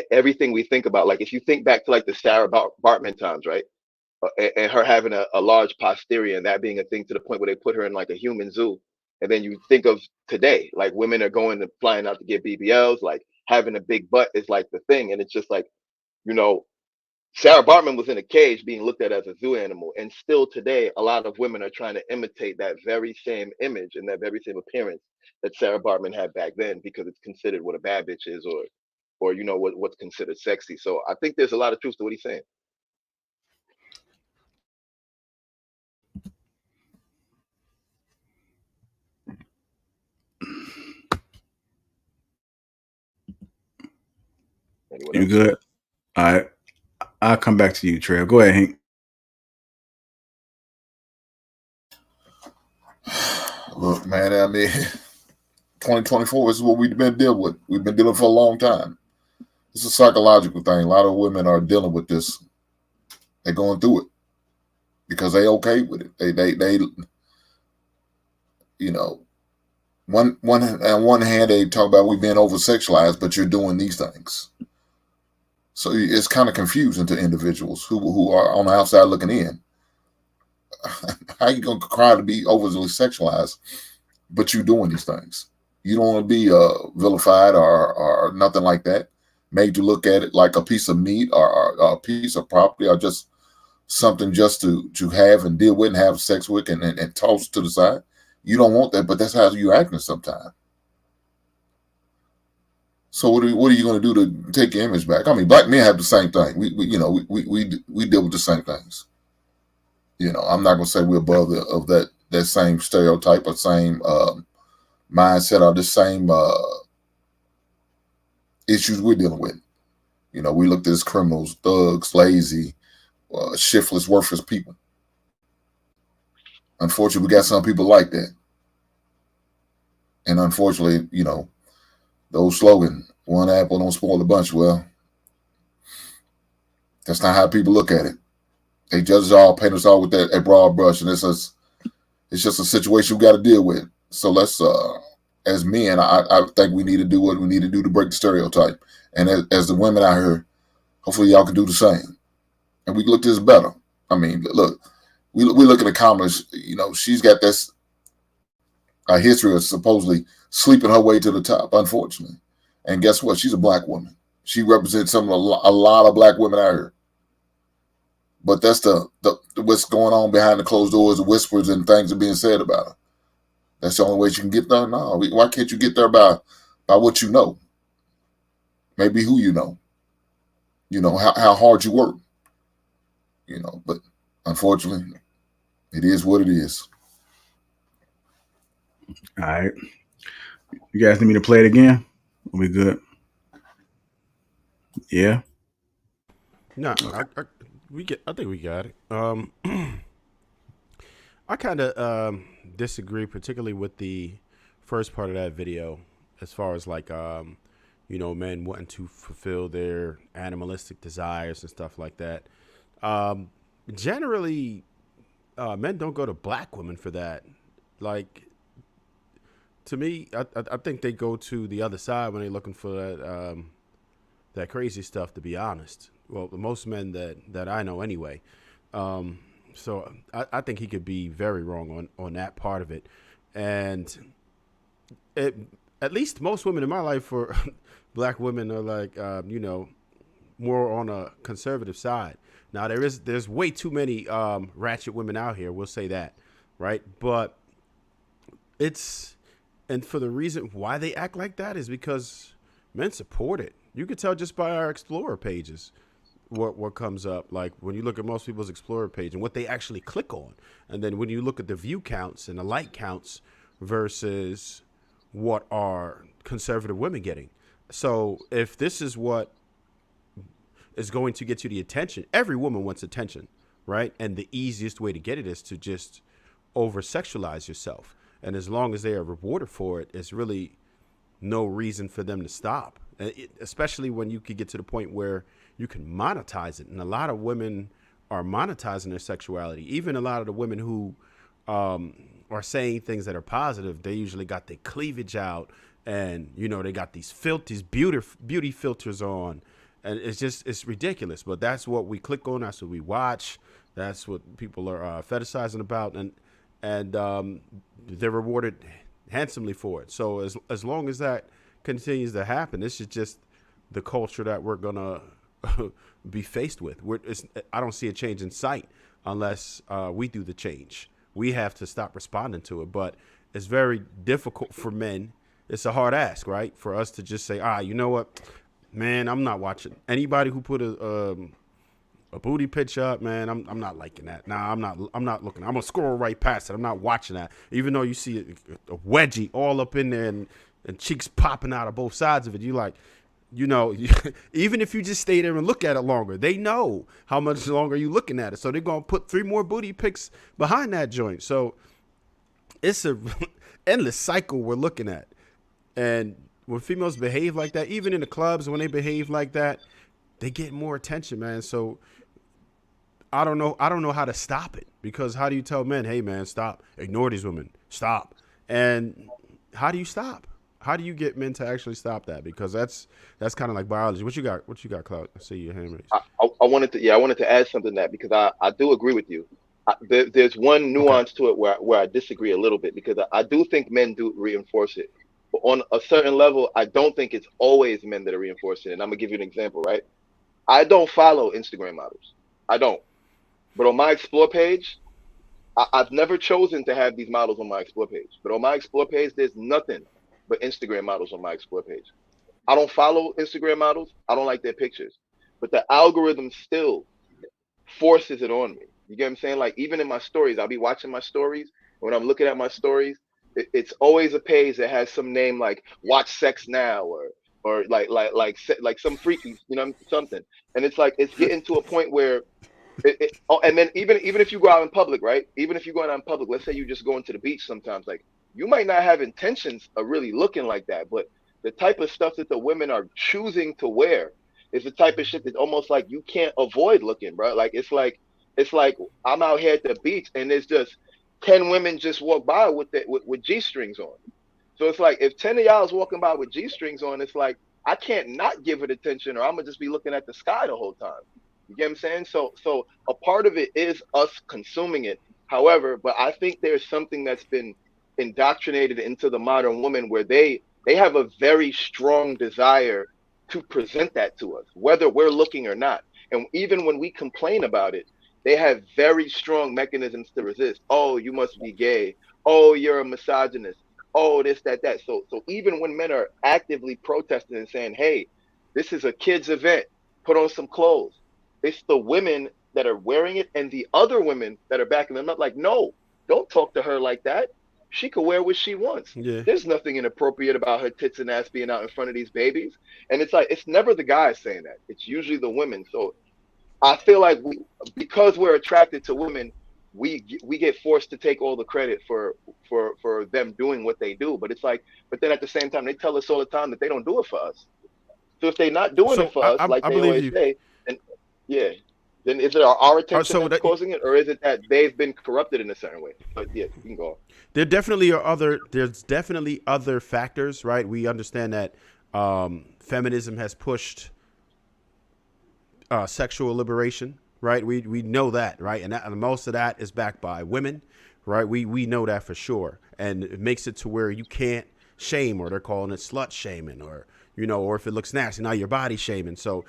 everything we think about, like if you think back to like the Sarah Bartman times, right? And her having a large posterior and that being a thing to the point where they put her in like a human zoo. And then you think of today, like women are going to flying out to get BBLs, like having a big butt is like the thing. And it's just like, you know, Sarah Bartman was in a cage being looked at as a zoo animal. And still today, a lot of women are trying to imitate that very same image and that very same appearance that Sarah Bartman had back then because it's considered what a bad bitch is, or what's considered sexy. So I think there's a lot of truth to what he's saying. Anyone You else? good? All right. I'll come back to you, Trail. Go ahead, Hank. Look, man, I mean, 2024 is what we've been dealing with. We've been dealing for a long time. It's a psychological thing. A lot of women are dealing with this. They're going through it because they okay with it. They you know, on one hand, they talk about we being over sexualized, but you're doing these things. So it's kind of confusing to individuals who are on the outside looking in. How you gonna cry to be overly sexualized, but you doing these things? You don't want to be vilified or nothing like that. Made to look at it like a piece of meat or a piece of property or just something just to have and deal with and have sex with and toss to the side. You don't want that, but that's how you're acting sometimes. So what are you going to do to take your image back? I mean, Black men have the same thing. We deal with the same things. I'm not going to say we're above that same stereotype or same mindset or the same issues we're dealing with. We looked at as criminals, thugs, lazy, shiftless, worthless people. Unfortunately, we got some people like that. And unfortunately, the old slogan, one apple don't spoil the bunch. Well, that's not how people look at it. They judge us all, paint us all with that broad brush, and it's just a situation we got to deal with. So let's, as men, I think we need to do what we need to do to break the stereotype. And as the women out here, hopefully y'all can do the same. And we can look at this better. I mean, look, we look at the comments. She's got this a history of supposedly sleeping her way to the top, unfortunately. And guess what? She's a Black woman. She represents a lot of Black women out here. But that's the what's going on behind the closed doors, the whispers and things are being said about her. That's the only way she can get there. No, why can't you get there by what you know? Maybe who you know. How hard you work. But unfortunately, it is what it is. All right. You guys need me to play it again? Are we good? Yeah. No, Okay. I think we got it. I kind of disagree, particularly with the first part of that video, as far as like men wanting to fulfill their animalistic desires and stuff like that. Generally, men don't go to Black women for that. Like, to me, I think they go to the other side when they're looking for that crazy stuff, to be honest. Well, most men that I know anyway. So I think he could be very wrong on that part of it. And at least most women in my life for Black women are like, more on a conservative side. Now, there's way too many ratchet women out here. We'll say that, right? But and for the reason why they act like that is because men support it. You could tell just by our Explorer pages what comes up. Like when you look at most people's Explorer page and what they actually click on. And then when you look at the view counts and the like counts versus what are conservative women getting. So if this is what is going to get you the attention, every woman wants attention, right? And the easiest way to get it is to just over-sexualize yourself. And as long as they are rewarded for it, it's really no reason for them to stop. especially when you could get to the point where you can monetize it. And a lot of women are monetizing their sexuality. Even a lot of the women who are saying things that are positive, they usually got their cleavage out, and they got these beauty filters on, and it's ridiculous. But that's what we click on. That's what we watch. That's what people are fetishizing about, and they're rewarded handsomely for it. So as long as that continues to happen, this is just the culture that we're gonna be faced with. I don't see a change in sight unless we do the change. We have to stop responding to it, but it's very difficult for men. It's a hard ask, right? For us to just say, you know what, man, I'm not watching anybody who put a booty pitch up, man. I'm not liking that. Nah, I'm not looking. I'm gonna scroll right past it. I'm not watching that. Even though you see a wedgie all up in there and cheeks popping out of both sides of it, you like, even if you just stay there and look at it longer, they know how much longer you looking at it. So they're gonna put 3 more booty pics behind that joint. So it's a endless cycle we're looking at. And when females behave like that, even in the clubs, when they behave like that, they get more attention, man. So I don't know how to stop it, because how do you tell men, hey man, stop, ignore these women, stop? And how do you stop? How do you get men to actually stop that? Because that's kind of like biology. What you got, Cloud? I see your hand raised. I wanted to add something to that, because I do agree with you. There's one nuance to it where I disagree a little bit, because I do think men do reinforce it. But on a certain level, I don't think it's always men that are reinforcing it. And I'm going to give you an example, right? I don't follow Instagram models. I don't. But on my Explore page, I've never chosen to have these models on my Explore page. But on my Explore page, there's nothing but Instagram models on my Explore page. I don't follow Instagram models. I don't like their pictures. But the algorithm still forces it on me. You get what I'm saying? Like, even in my stories, I'll be watching my stories. When I'm looking at my stories, it's always a page that has some name like "Watch Sex Now" or like some freaky, something. And it's like, it's getting to a point where and then even if you go out in public, right? Even if you go out in public, let's say you just going to the beach sometimes, like, you might not have intentions of really looking like that, but the type of stuff that the women are choosing to wear is the type of shit that almost like you can't avoid looking, bro. Like, it's like I'm out here at the beach and there's just 10 women just walk by with G-strings on. So it's like, if 10 of y'all is walking by with G-strings on, it's like, I can't not give it attention, or I'm gonna just be looking at the sky the whole time. You get what I'm saying? So a part of it is us consuming it. However, but I think there's something that's been indoctrinated into the modern woman where they have a very strong desire to present that to us, whether we're looking or not. And even when we complain about it, they have very strong mechanisms to resist. Oh, you must be gay. Oh, you're a misogynist. Oh, this, that. So even when men are actively protesting and saying, hey, this is a kid's event, put on some clothes, it's the women that are wearing it and the other women that are backing them up like, no, don't talk to her like that. She could wear what she wants. Yeah. There's nothing inappropriate about her tits and ass being out in front of these babies. And it's like, it's never the guys saying that. It's usually the women. So I feel like because we're attracted to women, we get forced to take all the credit for them doing what they do. But it's like, but then at the same time, they tell us all the time that they don't do it for us. So if they're not doing it for us, like they always say, then yeah, then is it our attention that's causing it, or is it that they've been corrupted in a certain way? But yeah, you can go. There's definitely other factors, right? We understand that feminism has pushed sexual liberation, right? We know that, right? And most of that is backed by women, right? We know that for sure. And it makes it to where you can't shame, or they're calling it slut shaming, or or if it looks nasty, now you're body shaming. So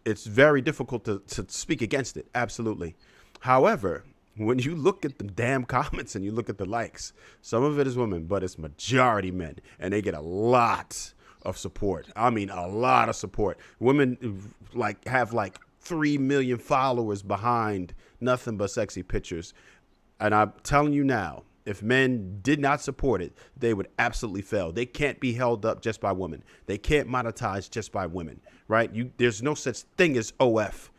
it's very difficult to speak against it. Absolutely. However, when you look at the damn comments and you look at the likes, some of it is women, but it's majority men, and they get a lot of support. I mean, a lot of support. Women have 3 million followers behind nothing but sexy pictures. And I'm telling you now, if men did not support it, they would absolutely fail. They can't be held up just by women. They can't monetize just by women, right? There's no such thing as OF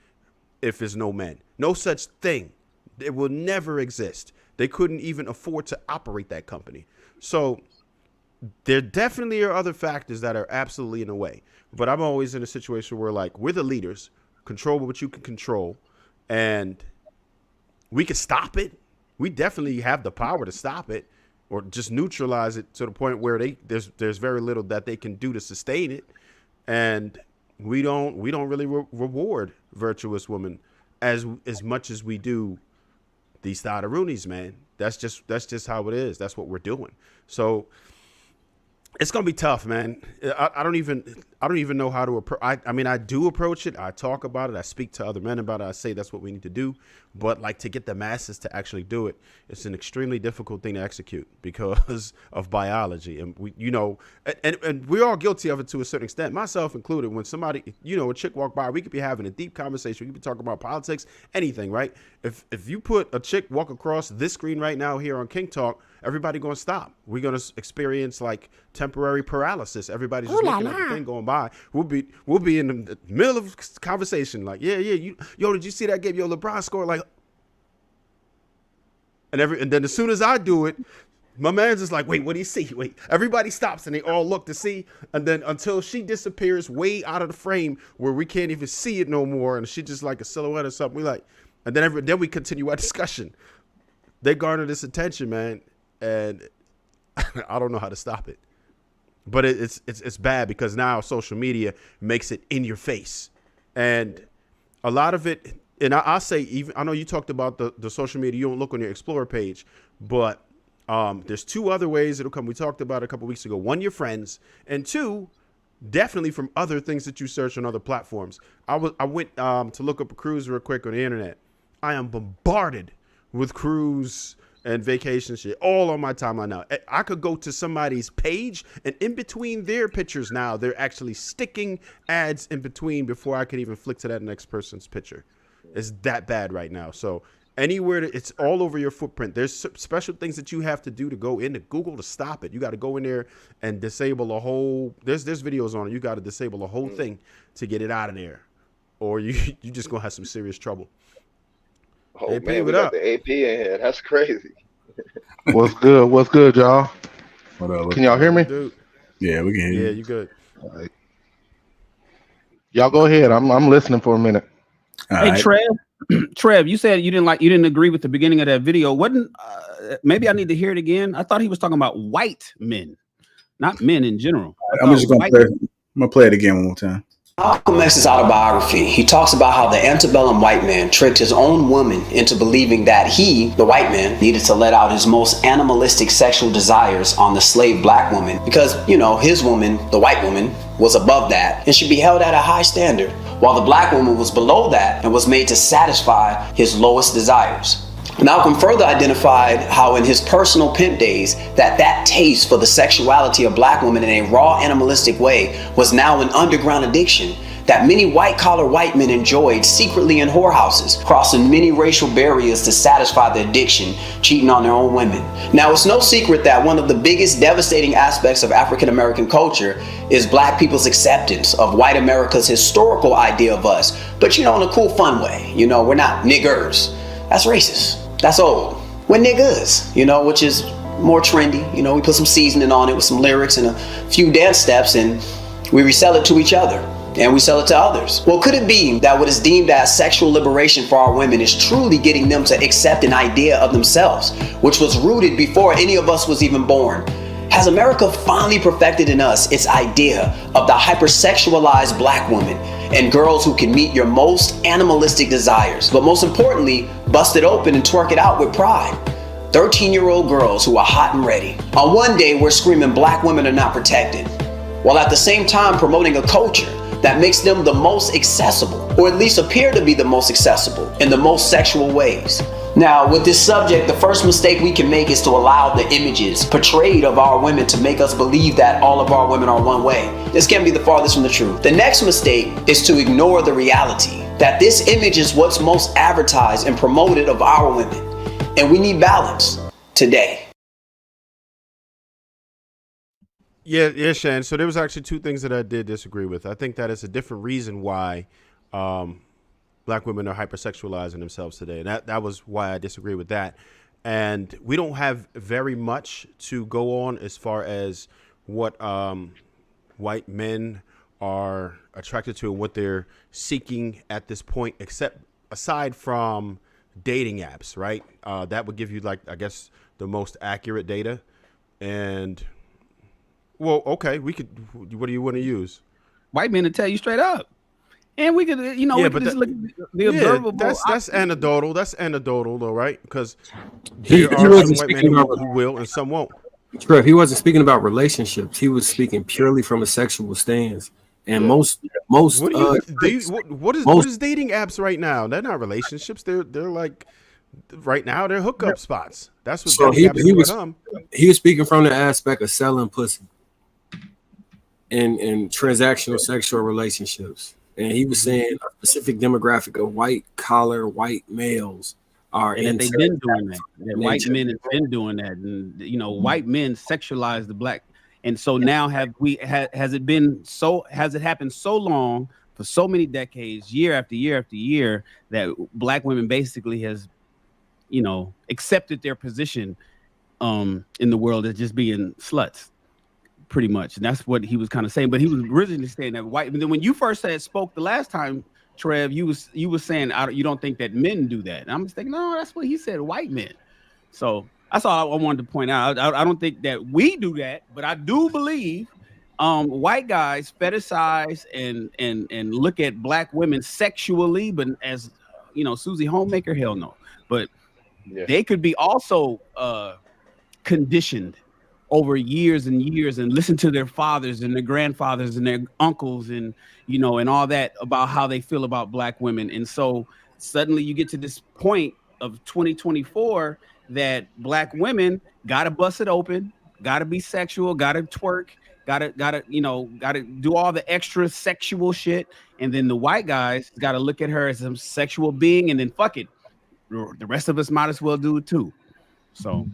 if there's no men. No such thing. It will never exist. They couldn't even afford to operate that company. So there definitely are other factors that are absolutely in the way. But I'm always in a situation where, like, we're the leaders, control what you can control, and we can stop it. We definitely have the power to stop it, or just neutralize it to the point where there's very little that they can do to sustain it, and we don't really reward virtuous women as much as we do these Thadarunis, man. That's just how it is. That's what we're doing. So it's gonna be tough, man. I don't even know how to approach. I mean, I do approach it. I talk about it. I speak to other men about it. I say that's what we need to do. But like, to get the masses to actually do it, it's an extremely difficult thing to execute because of biology. And we, and we're all guilty of it to a certain extent, myself included. When somebody, a chick walk by, we could be having a deep conversation. We could be talking about politics, anything, right? If you put a chick walk across this screen right now here on King Talk, everybody gonna stop. We're gonna experience like temporary paralysis. Everybody's just looking at the thing going by. We'll be in the middle of conversation, like, yeah, did you see that game? Yo, LeBron scored like, and then as soon as I do it, my man's just like, wait, what do you see? Wait, everybody stops and they all look to see, and then until she disappears way out of the frame where we can't even see it no more, and she just like a silhouette or something. We like, and then we continue our discussion. They garner this attention, man, and I don't know how to stop it. But it's bad because now social media makes it in your face, and a lot of it. And I say, even I know you talked about the social media. You don't look on your Explorer page, but there's two other ways it'll come. We talked about it a couple weeks ago. One, your friends, and two, definitely from other things that you search on other platforms. I went to look up a cruise real quick on the internet. I am bombarded with cruise and vacation shit all on my timeline now. I could go to somebody's page, and in between their pictures now, they're actually sticking ads in between before I could even flick to that next person's picture. It's that bad right now. So anywhere it's all over your footprint. There's special things that you have to do to go into Google to stop it. You got to go in there and disable a whole. There's videos on it. You got to disable a whole thing to get it out of there, or you just gonna have some serious trouble. Oh man, we got the AP in here. That's crazy. What's good? What's good, y'all? Can y'all hear me? Dude. Yeah, we can hear you. Yeah, you good. All right. Y'all go ahead. I'm listening for a minute. Hey, Trev, you said you didn't agree with the beginning of that video. Wasn't maybe I need to hear it again? I thought he was talking about white men, not men in general. I'm gonna play it again one more time. Malcolm X's autobiography, he talks about how the antebellum white man tricked his own woman into believing that he, the white man, needed to let out his most animalistic sexual desires on the slave black woman because, his woman, the white woman, was above that and should be held at a high standard, while the black woman was below that and was made to satisfy his lowest desires. Malcolm further identified how in his personal pimp days that taste for the sexuality of black women in a raw animalistic way was now an underground addiction that many white-collar white men enjoyed secretly in whorehouses, crossing many racial barriers to satisfy the addiction, cheating on their own women. Now, it's no secret that one of the biggest devastating aspects of African-American culture is black people's acceptance of white America's historical idea of us, but in a cool, fun way. We're not niggers. That's racist. That's old. We're niggas, which is more trendy. We put some seasoning on it with some lyrics and a few dance steps, and we resell it to each other. And we sell it to others. Well, could it be that what is deemed as sexual liberation for our women is truly getting them to accept an idea of themselves, which was rooted before any of us was even born? Has America finally perfected in us its idea of the hypersexualized black woman and girls who can meet your most animalistic desires, but most importantly, bust it open and twerk it out with pride? 13-year-old girls who are hot and ready. On one day, we're screaming black women are not protected, while at the same time promoting a culture that makes them the most accessible, or at least appear to be the most accessible in the most sexual ways. Now, with this subject, the first mistake we can make is to allow the images portrayed of our women to make us believe that all of our women are one way. This can be the farthest from the truth. The next mistake is to ignore the reality that this image is what's most advertised and promoted of our women, and we need balance today. Yeah, Shan. So there was actually two things that I did disagree with. I think that is a different reason why black women are hypersexualizing themselves today. And that was why I disagree with that. And we don't have very much to go on as far as what white men are attracted to and what they're seeking at this point, except aside from dating apps, right? That would give you, like, I guess, the most accurate data. And well, okay, we could. What do you want to use? White men to tell you straight up, and we could, we could just look at the observable. That's anecdotal. That's anecdotal, though, right? Because he there are some wasn't white men speaking about who will and some won't. Trev, he wasn't speaking about relationships. He was speaking purely from a sexual stance. And most What is dating apps right now? They're not relationships. They're like right now they're hookup spots. That's what so dating apps he was become. he was speaking from the aspect of selling pussy and transactional sexual relationships. And he was saying a specific demographic of white collar white males are and they've been doing that. White men have been doing that, and white men sexualize the black. And so now has it happened so long for so many decades, year after year after year, that black women basically has, accepted their position in the world as just being sluts, pretty much. And that's what he was kind of saying. But he was originally saying that white. And then when you first spoke the last time, Trev, you was saying you don't think that men do that. And I'm just thinking, no, that's what he said, white men. So that's all I wanted to point out. I don't think that we do that, but I do believe white guys fetishize and look at black women sexually, but as Susie Homemaker, hell no. But they could be also conditioned over years and years and listen to their fathers and their grandfathers and their uncles and and all that about how they feel about black women. And so suddenly you get to this point of 2024 that black women gotta bust it open, gotta be sexual, gotta twerk, gotta do all the extra sexual shit, and then the white guys gotta look at her as a sexual being, and then fuck it, the rest of us might as well do it too. So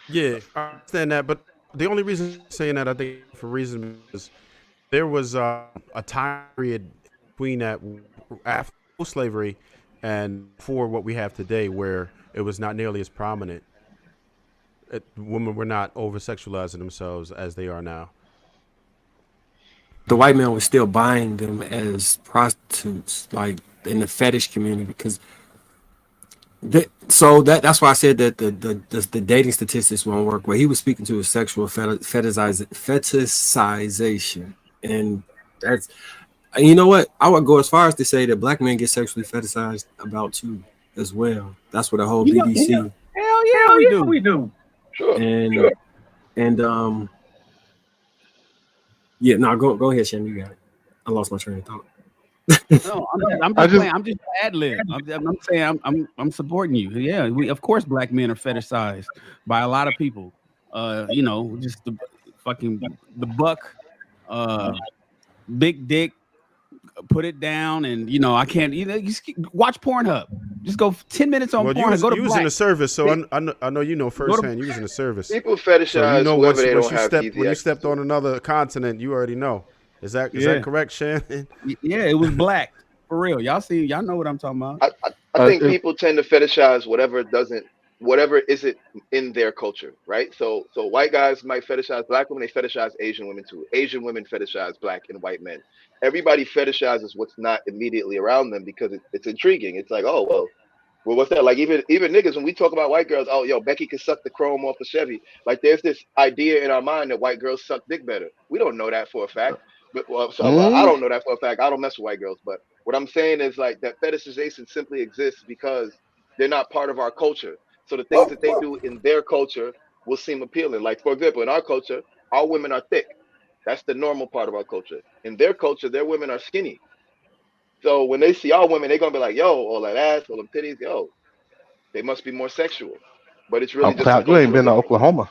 yeah, I understand that, but the only reason I'm saying that, I think, for reason is there was a time period between that after slavery and for what we have today where it was not nearly as prominent. Women were not over sexualizing themselves as they are now. The white man was still buying them as prostitutes, like in the fetish community, because that's why I said that the dating statistics won't work. Where he was speaking to a sexual fetishization, and that's, you know what, I would go as far as to say that black men get sexually fetishized about too as well. That's what the whole BBC. Hell yeah, we do. Sure. Yeah, no, go ahead, Shannon. You got it. I lost my train of thought. No, I'm just playing. I'm just ad lib. I'm saying I'm supporting you. Yeah, of course black men are fetishized by a lot of people. Just the buck, big dick, put it down, and I can't. Just watch Pornhub. Just go 10 minutes on Pornhub. You was in the service, so I know firsthand. You was in the service. People fetishize whoever they don't have when you stepped on another continent, you already know. Is that correct, Shannon? Yeah, it was black for real. Y'all know what I'm talking about. I think people tend to fetishize whatever isn't in their culture, right? So white guys might fetishize black women. They fetishize Asian women too. Asian women fetishize black and white men. Everybody fetishizes what's not immediately around them because it's intriguing. It's like, oh well, what's that? Like even niggas, when we talk about white girls, oh yo, Becky can suck the chrome off the Chevy. Like there's this idea in our mind that white girls suck dick better. We don't know that for a fact. But I don't know that for a fact. I don't mess with white girls. But what I'm saying is like that fetishization simply exists because they're not part of our culture. So the things that they do in their culture will seem appealing. Like, for example, in our culture, our women are thick. That's the normal part of our culture. In their culture, their women are skinny. So when they see our women, they're going to be like, yo, all that ass, all them titties, yo, they must be more sexual. But it's really just... You ain't been to Oklahoma.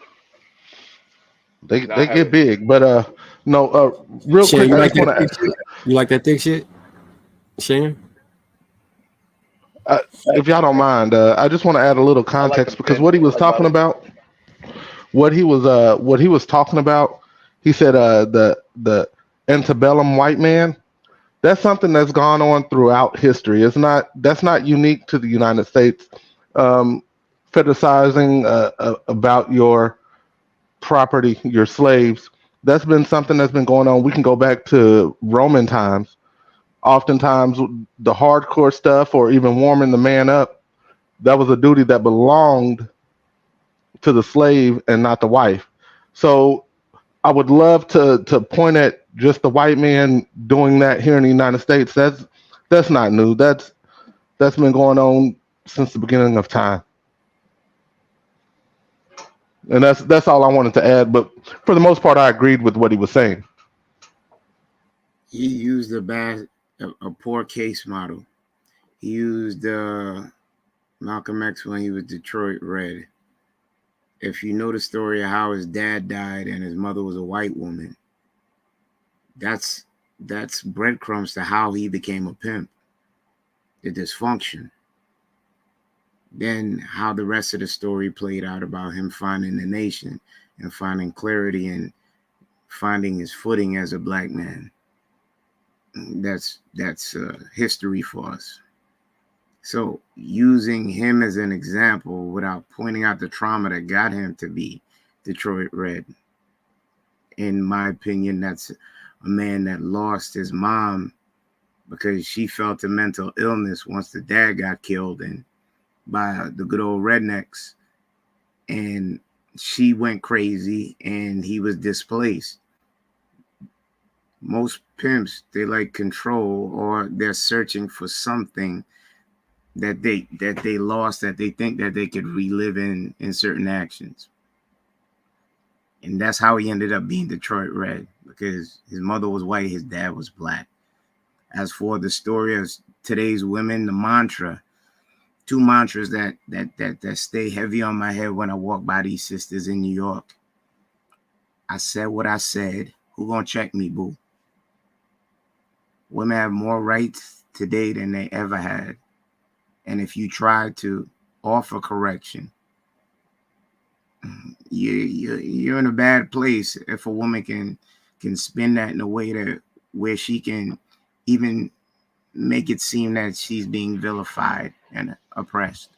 They get big, but real Shane, quick, I just want to ask you like that thick shit, Shane? If y'all don't mind, I just want to add a little context because what he was talking about, he said the antebellum white man. That's something that's gone on throughout history. That's not unique to the United States. Fetishizing about your property, your slaves, That's been something that's been going on. We can go back to Roman times. Oftentimes, the hardcore stuff, or even warming the man up, that was a duty that belonged to the slave and not the wife. So I would love to point at just the white man doing that here in the United States. That's not new. That's been going on since the beginning of time. And that's all I wanted to add. But for the most part, I agreed with what he was saying. He used a poor case model. He used Malcolm X when he was Detroit Red. If you know the story of how his dad died and his mother was a white woman, that's breadcrumbs to how he became a pimp. The dysfunction. Then how the rest of the story played out about him finding the nation and finding clarity and finding his footing as a black man. That's history for us. So using him as an example without pointing out the trauma that got him to be Detroit Red, in my opinion, that's a man that lost his mom because she felt a mental illness once the dad got killed and by the good old rednecks, and she went crazy and he was displaced. Most pimps, they like control, or they're searching for something that they lost, that they think that they could relive in certain actions. And that's how he ended up being Detroit Red, because his mother was white, his dad was black. As for the story of today's women, the mantra, two mantras that stay heavy on my head when I walk by these sisters in New York. I said what I said. Who gonna check me, boo? Women have more rights today than they ever had. And if you try to offer correction, you're in a bad place if a woman can spin that in a way that where she can even make it seem that she's being vilified and oppressed.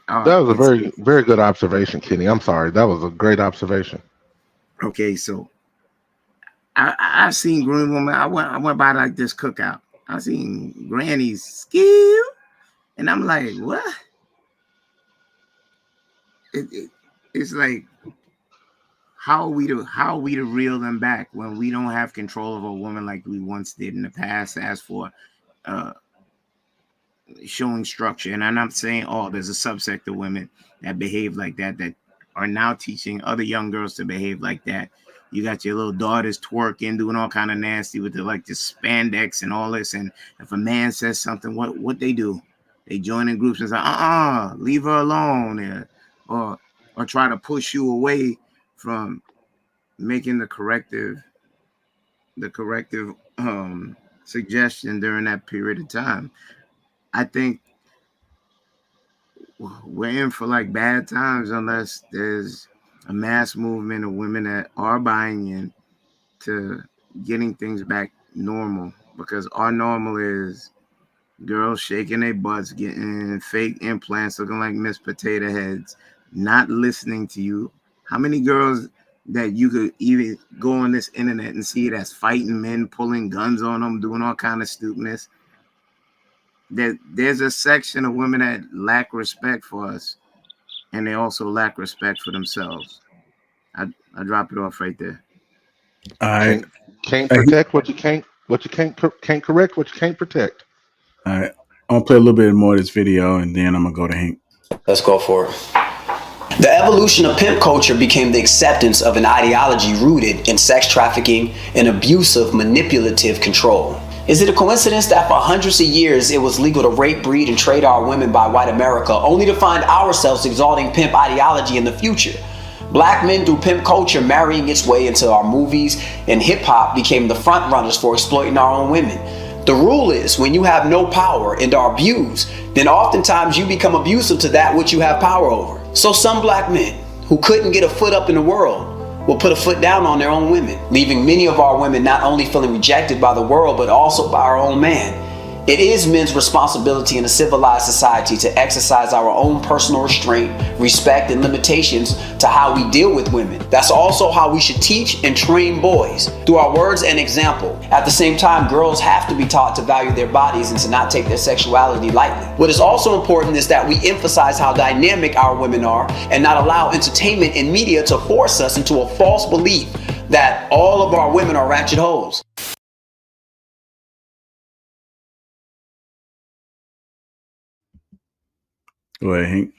That was a very, very good observation, Kenny. I'm sorry. That was a great observation. Okay, so I've seen grown women. I went by like this cookout. I seen grannies skill, and I'm like, what? It's like, how are we to reel them back when we don't have control of a woman like we once did in the past? As for showing structure, and I'm not saying there's a subsect of women that behave like that are now teaching other young girls to behave like that. You got your little daughters twerking, doing all kind of nasty with the spandex and all this. And if a man says something, what they do? They join in groups and say, leave her alone, or try to push you away from making the corrective suggestion during that period of time. I think we're in for like bad times unless there's a mass movement of women that are buying in to getting things back normal, because our normal is girls shaking their butts, getting fake implants, looking like Miss Potato Heads, not listening to you. How many girls that you could even go on this internet and see that's fighting men, pulling guns on them, doing all kind of stupidness? There's a section of women that lack respect for us, and they also lack respect for themselves. I drop it off right there. All right. Can't protect what you can't correct what you can't protect. All right. I'm gonna play a little bit more of this video, and then I'm gonna go to Hank. Let's go for it. The evolution of pimp culture became the acceptance of an ideology rooted in sex trafficking and abusive, manipulative control. Is it a coincidence that for hundreds of years it was legal to rape, breed, and trade our women by white America, only to find ourselves exalting pimp ideology in the future? Black men through pimp culture marrying its way into our movies, and hip-hop became the front runners for exploiting our own women. The rule is, when you have no power and are abused, then oftentimes you become abusive to that which you have power over. So some black men who couldn't get a foot up in the world will put a foot down on their own women, leaving many of our women not only feeling rejected by the world, but also by our own man. It is men's responsibility in a civilized society to exercise our own personal restraint, respect, and limitations to how we deal with women. That's also how we should teach and train boys, through our words and example. At the same time, girls have to be taught to value their bodies and to not take their sexuality lightly. What is also important is that we emphasize how dynamic our women are and not allow entertainment and media to force us into a false belief that all of our women are ratchet hoes. Go ahead, Hank.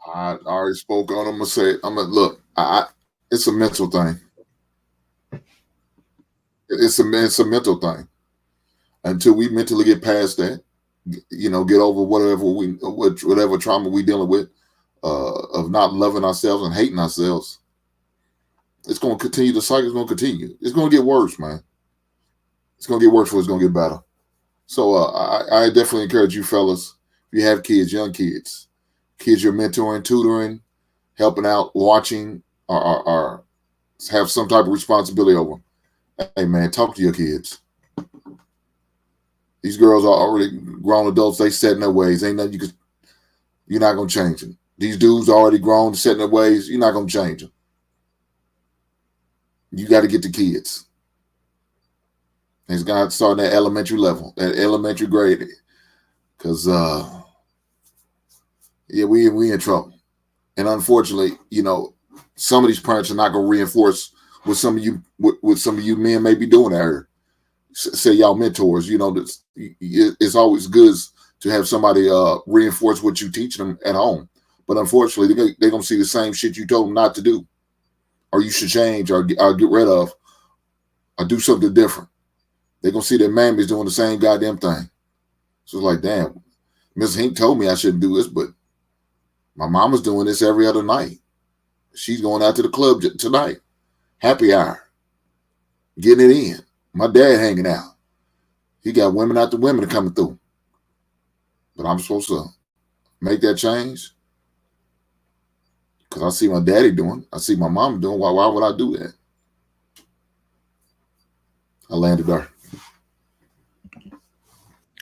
I already spoke on. I'm gonna say. Look. It's a mental thing. It's a mental thing. Until we mentally get past that, get over whatever trauma we dealing with, of not loving ourselves and hating ourselves. It's going to continue. The cycle is going to continue. It's going to get worse, man. It's going to get worse before it's going to get better. So I definitely encourage you fellas, if you have kids, young kids you're mentoring, tutoring, helping out, watching, or have some type of responsibility over. Hey, man, talk to your kids. These girls are already grown adults. They set in their ways. Ain't nothing you're not going to change them. These dudes are already grown, set in their ways. You're not going to change them. You got to get the kids. It's got to start at that elementary level, that elementary grade. Because, we in trouble. And unfortunately, some of these parents are not going to reinforce what some of you men may be doing out here. Say y'all mentors, it's always good to have somebody reinforce what you teach them at home. But unfortunately, they're going to see the same shit you told them not to do, or you should change, or get rid of, or do something different. They're going to see their mammies doing the same goddamn thing. So it's like, damn, Miss Hink told me I shouldn't do this, but my mama's doing this every other night. She's going out to the club tonight. Happy hour. Getting it in. My dad hanging out. He got women after women coming through. But I'm supposed to make that change? Because I see my daddy doing. I see my mom doing. Why would I do that? I landed there.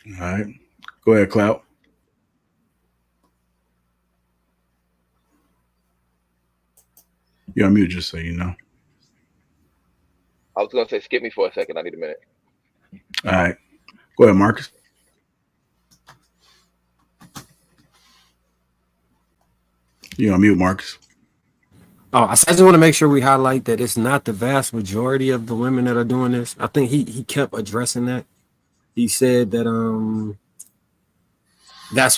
All right. Go ahead, Cloud. You're on mute, just so you know. I was going to say, skip me for a second. I need a minute. All right. Go ahead, Marcus. You're on mute, Marcus. Oh, I just want to make sure we highlight that it's not the vast majority of the women that are doing this. I think he kept addressing that. He said that that's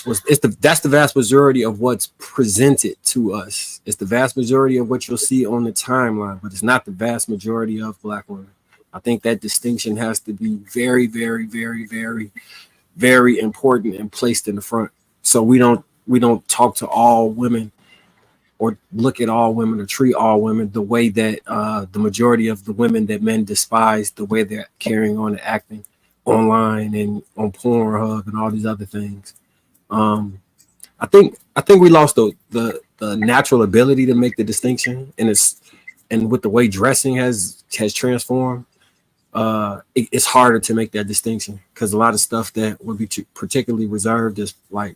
the vast majority of what's presented to us. It's the vast majority of what you'll see on the timeline, but it's not the vast majority of Black women. I think that distinction has to be very, very, very, very, very important and placed in the front. So we don't talk to all women or look at all women or treat all women the way that the majority of the women that men despise, the way they're carrying on and acting online and on Pornhub and all these other things. I think we lost the natural ability to make the distinction, and with the way dressing has transformed, it's harder to make that distinction because a lot of stuff that would be particularly reserved is like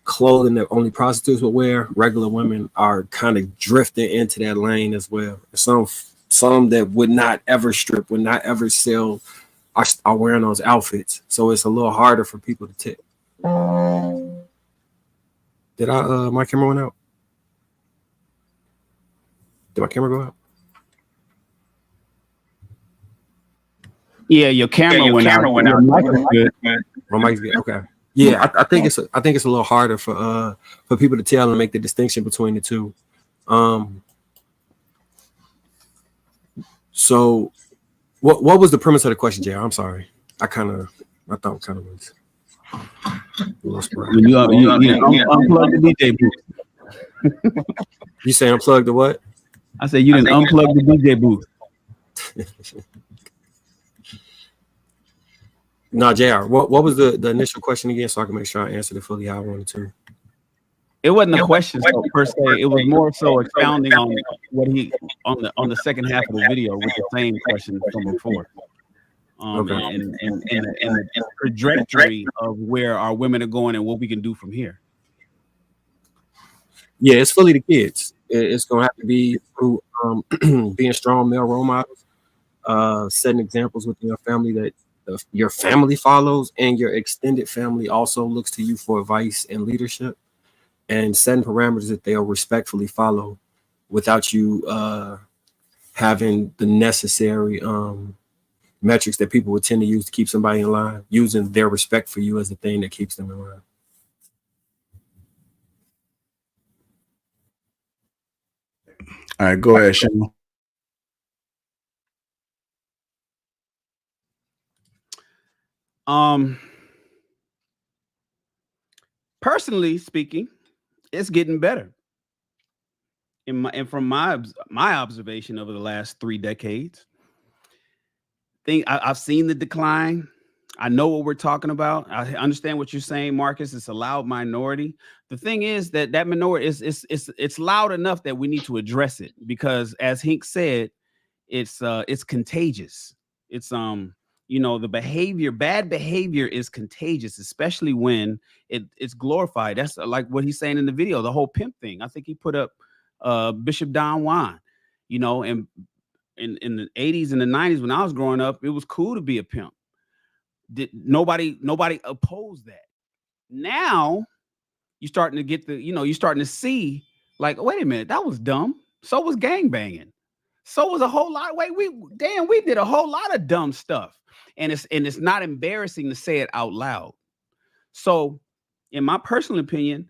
clothing that only prostitutes would wear. Regular women are kind of drifting into that lane as well. Some that would not ever strip, would not ever sell, are wearing those outfits. So it's a little harder for people to tip. Did my camera went out? Did my camera go out? Yeah, your camera went out. Your mic is good. My mic's good. Okay. Yeah, I think it's a little harder for people to tell and make the distinction between the two. So what was the premise of the question, JR? I'm sorry. I thought kind of was. You unplug the DJ booth. You say unplug the what? I said you didn't unplug the DJ booth. No, JR, what was the initial question again, so I can make sure I answered it fully how I wanted to? It wasn't a question per se. It was more so expounding on what he on the second half of the video with the same question from before. Okay. and the trajectory of where our women are going and what we can do from here. Yeah, it's fully the kids. It's gonna have to be through being strong male role models, setting examples within your family that your family follows, and your extended family also looks to you for advice and leadership, and setting parameters that they'll respectfully follow without you having the necessary metrics that people would tend to use to keep somebody in line, using their respect for you as the thing that keeps them in line. All right, go ahead, Shane. Personally speaking, it's getting better. From my observation over the last 3 decades, I've seen the decline. I know what we're talking about. I understand what you're saying, Marcus. It's a loud minority. The thing is that minority it's loud enough that we need to address it, because, as Hink said, it's contagious. It's the bad behavior is contagious, especially when it's glorified. That's like what he's saying in the video, the whole pimp thing. I think he put up Bishop Don Juan, and in the 80s and the 90s when I was growing up, it was cool to be a pimp. Nobody opposed that. Now you're starting to get you're starting to see, like, wait a minute, that was dumb. So was gangbanging. So was a whole lot. We did a whole lot of dumb stuff. And it's not embarrassing to say it out loud. So, in my personal opinion,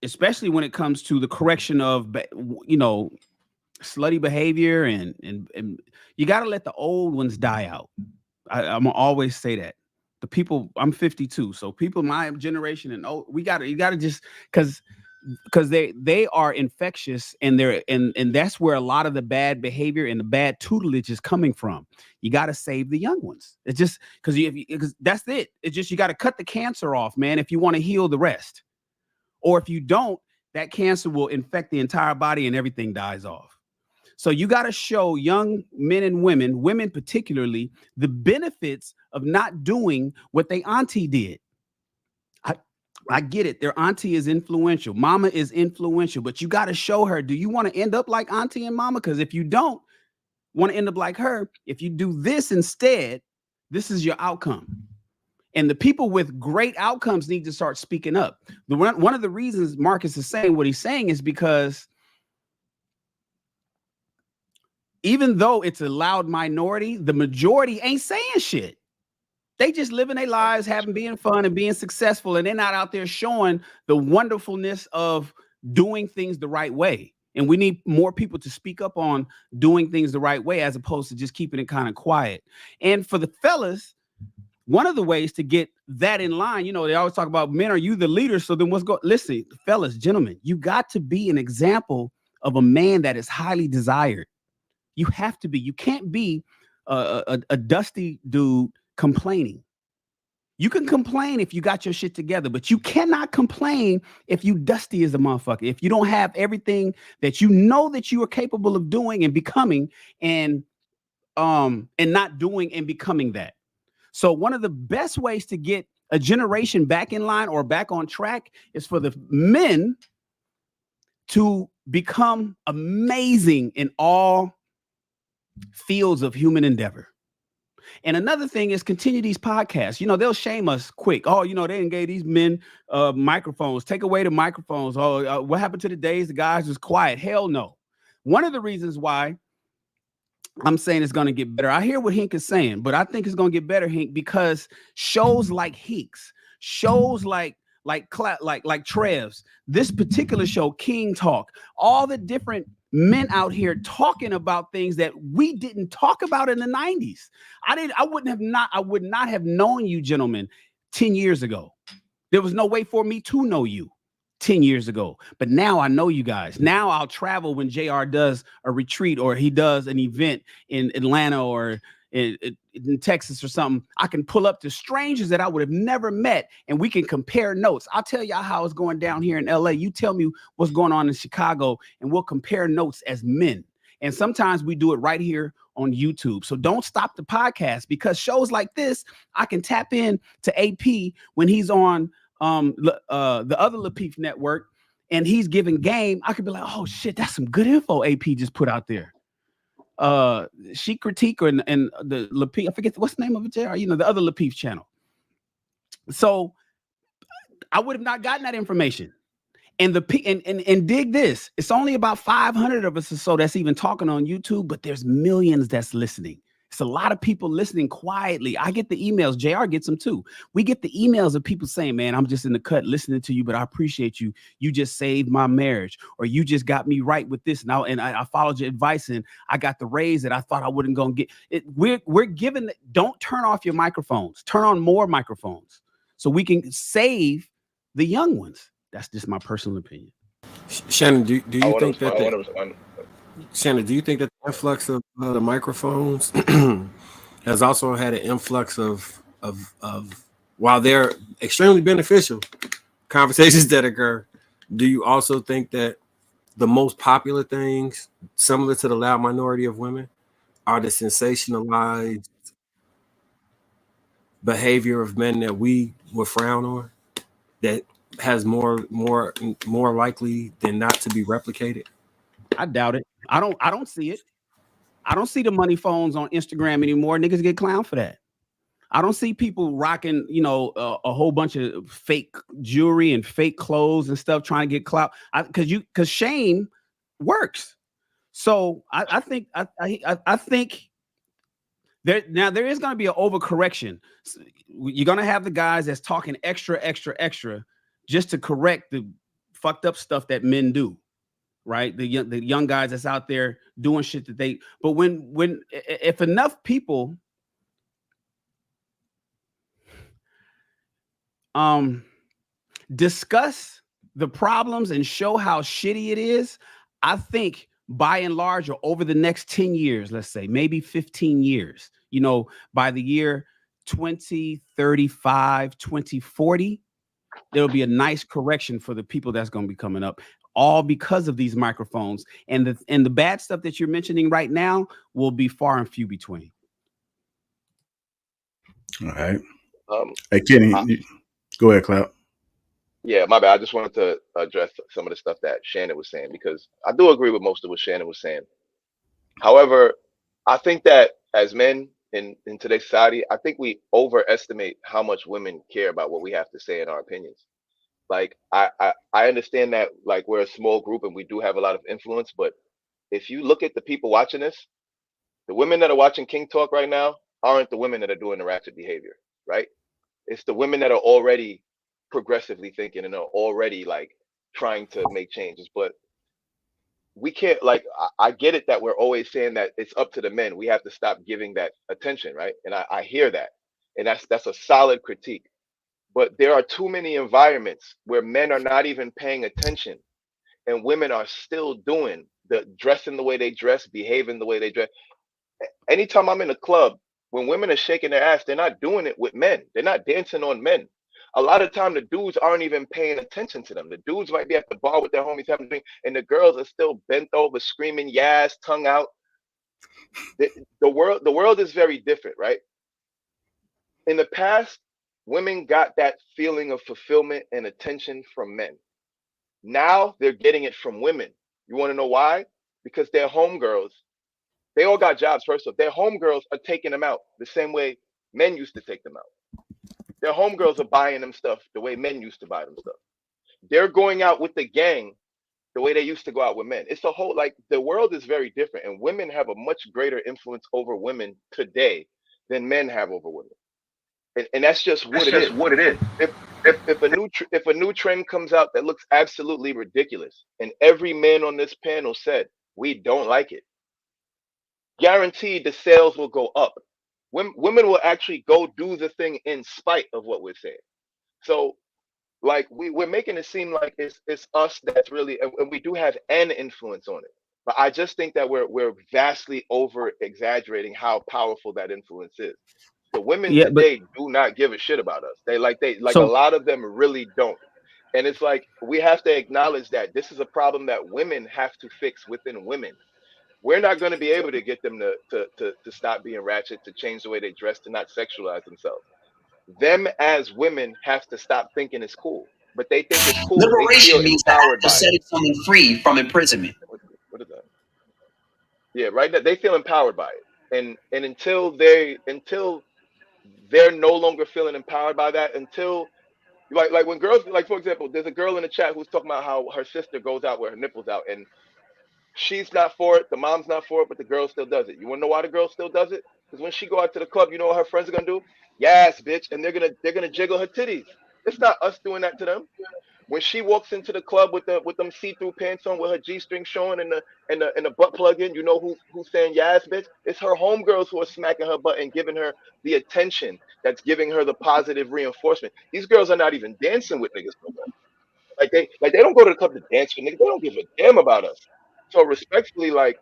especially when it comes to the correction of slutty behavior, and you got to let the old ones die out. I'm gonna always say that. The people, I'm 52, so people my generation and old, you gotta just because they are infectious, and that's where a lot of the bad behavior and the bad tutelage is coming from. You got to save the young ones. It's just because that's it. It's just, you got to cut the cancer off, man, if you want to heal the rest. Or if you don't, that cancer will infect the entire body and everything dies off. So you got to show young men and women particularly, the benefits of not doing what they auntie did. I get it. Their auntie is influential. Mama is influential, but you got to show her, do you want to end up like auntie and mama? Because if you don't want to end up like her, if you do this instead, this is your outcome. And the people with great outcomes need to start speaking up. One of the reasons Marcus is saying what he's saying is because even though it's a loud minority, the majority ain't saying shit. They just living their lives, being fun and being successful, and they're not out there showing the wonderfulness of doing things the right way. And we need more people to speak up on doing things the right way, as opposed to just keeping it kind of quiet. And for the fellas, one of the ways to get that in line, they always talk about, men, are you the leader? So then listen, fellas, gentlemen, you got to be an example of a man that is highly desired. You have to be. You can't be a dusty dude complaining. You can complain if you got your shit together, but you cannot complain if you dusty as a motherfucker. If you don't have everything that you know that you are capable of doing and becoming, and not doing and becoming that. So one of the best ways to get a generation back in line or back on track is for the men to become amazing in all fields of human endeavor. And another thing is continue these podcasts. They'll shame us quick. Oh, they didn't give these men microphones. Take away the microphones. Oh, what happened to the days the guys was quiet? Hell no. One of the reasons why I'm saying it's going to get better, I hear what Hink is saying, but I think it's going to get better, Hink, because shows like Hink's, shows like Trev's, this particular show, King Talk, all the different men out here talking about things that we didn't talk about in the 90s. I would not have known you gentlemen 10 years ago. There was no way for me to know you 10 years ago. But now I know you guys. Now I'll travel when JR does a retreat or he does an event in Atlanta or in Texas or something. I can pull up to strangers that I would have never met and we can compare notes. I'll tell y'all how it's going down here in LA. You tell me what's going on in Chicago and we'll compare notes as men. And sometimes we do it right here on YouTube. So don't stop the podcast, because shows like this, I can tap in to AP when he's on the other Lapeef Network and he's giving game. I could be like, oh shit, that's some good info AP just put out there. She critique and the Lapeef, I forget what's the name of it, JR, the other Lapeef channel. So I would have not gotten that information. And dig this, it's only about 500 of us or so that's even talking on YouTube, but there's millions that's listening. It's a lot of people listening quietly. I get the emails. JR gets them too. We get the emails of people saying, man, I'm just in the cut listening to you, but I appreciate you. You just saved my marriage, or you just got me right with this. Now, and I followed your advice and I got the raise that I thought I wasn't going to get. We're given, don't turn off your microphones. Turn on more microphones so we can save the young ones. That's just my personal opinion. Shannon, do you think that Shannon, do you think that the influx of the microphones has also had an influx of while they're extremely beneficial conversations that occur, do you also think that the most popular things, similar to the loud minority of women, are the sensationalized behavior of men that we would frown on, that has more likely than not to be replicated? I doubt it. I don't see it. I don't see the money phones on Instagram anymore. Niggas get clowned for that. I don't see people rocking, a whole bunch of fake jewelry and fake clothes and stuff trying to get clout. Because shame works. So I think there is going to be an overcorrection. You're going to have the guys that's talking extra just to correct the fucked up stuff that men do, right? The young guys that's out there doing shit that they. But if enough people discuss the problems and show how shitty it is, I think by and large, or over the next 10 years, let's say maybe 15 years, by the year 2035, 2040, there'll be a nice correction for the people that's going to be coming up, all because of these microphones. And the bad stuff that you're mentioning right now will be far and few between. All right. Hey, Kenny, go ahead, Cloud. Yeah, my bad. I just wanted to address some of the stuff that Shannon was saying, because I do agree with most of what Shannon was saying. However, I think that as men in today's society, I think we overestimate how much women care about what we have to say in our opinions. Like, I understand that, like, we're a small group and we do have a lot of influence, but if you look at the people watching this, the women that are watching King Talk right now aren't the women that are doing the ratchet behavior, right? It's the women that are already progressively thinking and are already like trying to make changes. But we can't, like, I get it that we're always saying that it's up to the men. We have to stop giving that attention, right? And I hear that. And that's a solid critique. But there are too many environments where men are not even paying attention and women are still doing the dressing the way they dress, behaving the way they dress. Anytime I'm in a club, when women are shaking their ass, they're not doing it with men. They're not dancing on men. A lot of time, the dudes aren't even paying attention to them. The dudes might be at the bar with their homies having a drink, and the girls are still bent over, screaming "Yas," tongue out. The world is very different, right? In the past, women got that feeling of fulfillment and attention from men. Now they're getting it from women. You want to know why? Because their homegirls, they all got jobs. First off, their homegirls are taking them out the same way men used to take them out. Their homegirls are buying them stuff the way men used to buy them stuff. They're going out with the gang the way they used to go out with men. It's a whole, like, the world is very different, and women have a much greater influence over women today than men have over women. And that's just what it is. If a new trend comes out that looks absolutely ridiculous, and every man on this panel said we don't like it, guaranteed the sales will go up. Women will actually go do the thing in spite of what we're saying. So, like, we're making it seem like it's us that's really, and we do have an influence on it. But I just think that we're vastly over exaggerating how powerful that influence is. The women today do not give a shit about us. A lot of them really don't. And it's like, we have to acknowledge that this is a problem that women have to fix within women. We're not going to be able to get them to stop being ratchet, to change the way they dress, to not sexualize themselves. Them as women have to stop thinking it's cool, but they think it's cool. They feel Liberation means the empowered act of by it. setting someone free from imprisonment. What is that? Yeah, right. They feel empowered by it, and until they're no longer feeling empowered by that, until like when girls, like for example, there's a girl in the chat who's talking about how her sister goes out with her nipples out, and she's not for it, the mom's not for it, but the girl still does it. You want to know why the girl still does it? Because when she go out to the club, you know what her friends are gonna do? Yes, bitch, and they're gonna jiggle her titties. It's not us doing that to them. When she walks into the club with them see-through pants on, with her G-string showing and the butt plug in, you know who's saying yes, bitch? It's her homegirls who are smacking her butt and giving her the attention that's giving her the positive reinforcement. These girls are not even dancing with niggas no more. Like they don't go to the club to dance with niggas. They don't give a damn about us. So respectfully, like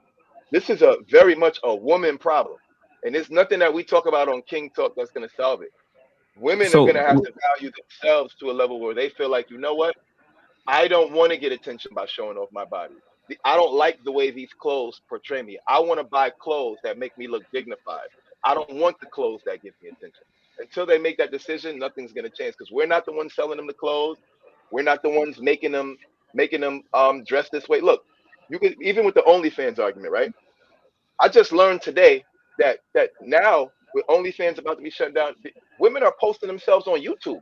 this is a very much a woman problem, and there's nothing that we talk about on King Talk that's gonna solve it. Women are gonna have So to value themselves to a level where they feel like, you know what? I don't want to get attention by showing off my body. I don't like the way these clothes portray me. I want to buy clothes that make me look dignified. I don't want the clothes that give me attention. Until they make that decision, nothing's gonna change because we're not the ones selling them the clothes. We're not the ones making them dress this way. Look, you can even with the OnlyFans argument, right? I just learned today that now with OnlyFans about to be shut down, women are posting themselves on YouTube.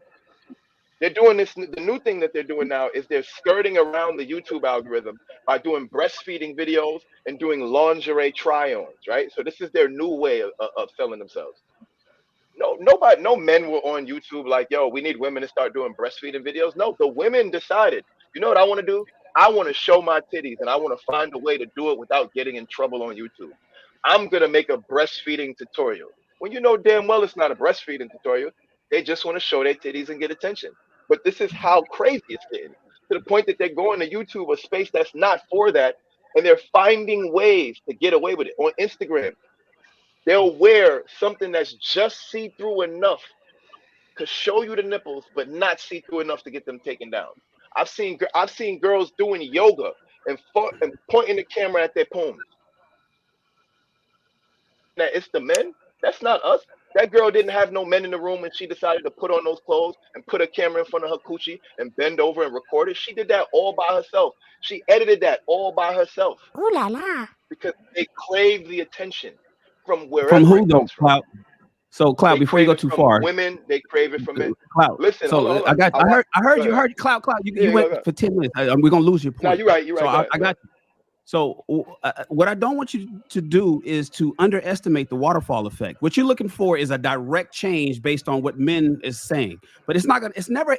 They're doing this. The new thing that they're doing now is they're skirting around the YouTube algorithm by doing breastfeeding videos and doing lingerie try-ons, right? So this is their new way of selling themselves. No men were on YouTube like, yo, we need women to start doing breastfeeding videos. No, the women decided, you know what I want to do? I want to show my titties and I want to find a way to do it without getting in trouble on YouTube. I'm going to make a breastfeeding tutorial. When you know damn well it's not a breastfeeding tutorial, they just want to show their titties and get attention. But this is how crazy it's getting to the point that they're going to YouTube, a space that's not for that, and they're finding ways to get away with it. On Instagram, they'll wear something that's just see through enough to show you the nipples, but not see through enough to get them taken down. I've seen girls doing yoga and pointing the camera at their poems. That it's the men. That's not us. That girl didn't have no men in the room and she decided to put on those clothes and put a camera in front of her coochie and bend over and record it. She did that all by herself. She edited that all by herself. Ooh la la. Because they crave the attention from from wherever who it though, comes from. Clout? So Clout, They before you crave go it too from far, women. They crave it from men. Clout. Listen, So hold on. I got, I heard Go you, ahead. Clout. You Yeah, go went ahead. for 10 minutes. We're gonna lose your No, point. you're right. You're right. So Go ahead, I go ahead. got you. So what I don't want you to do is to underestimate the waterfall effect. What you're looking for is a direct change based on what men is saying, but it's not gonna. It's never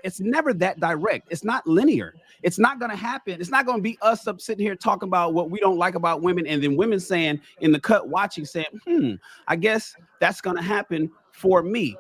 that direct. It's not linear. It's not gonna happen. It's not gonna be us up sitting here talking about what we don't like about women, and then women saying in the cut watching saying, I guess that's gonna happen for me.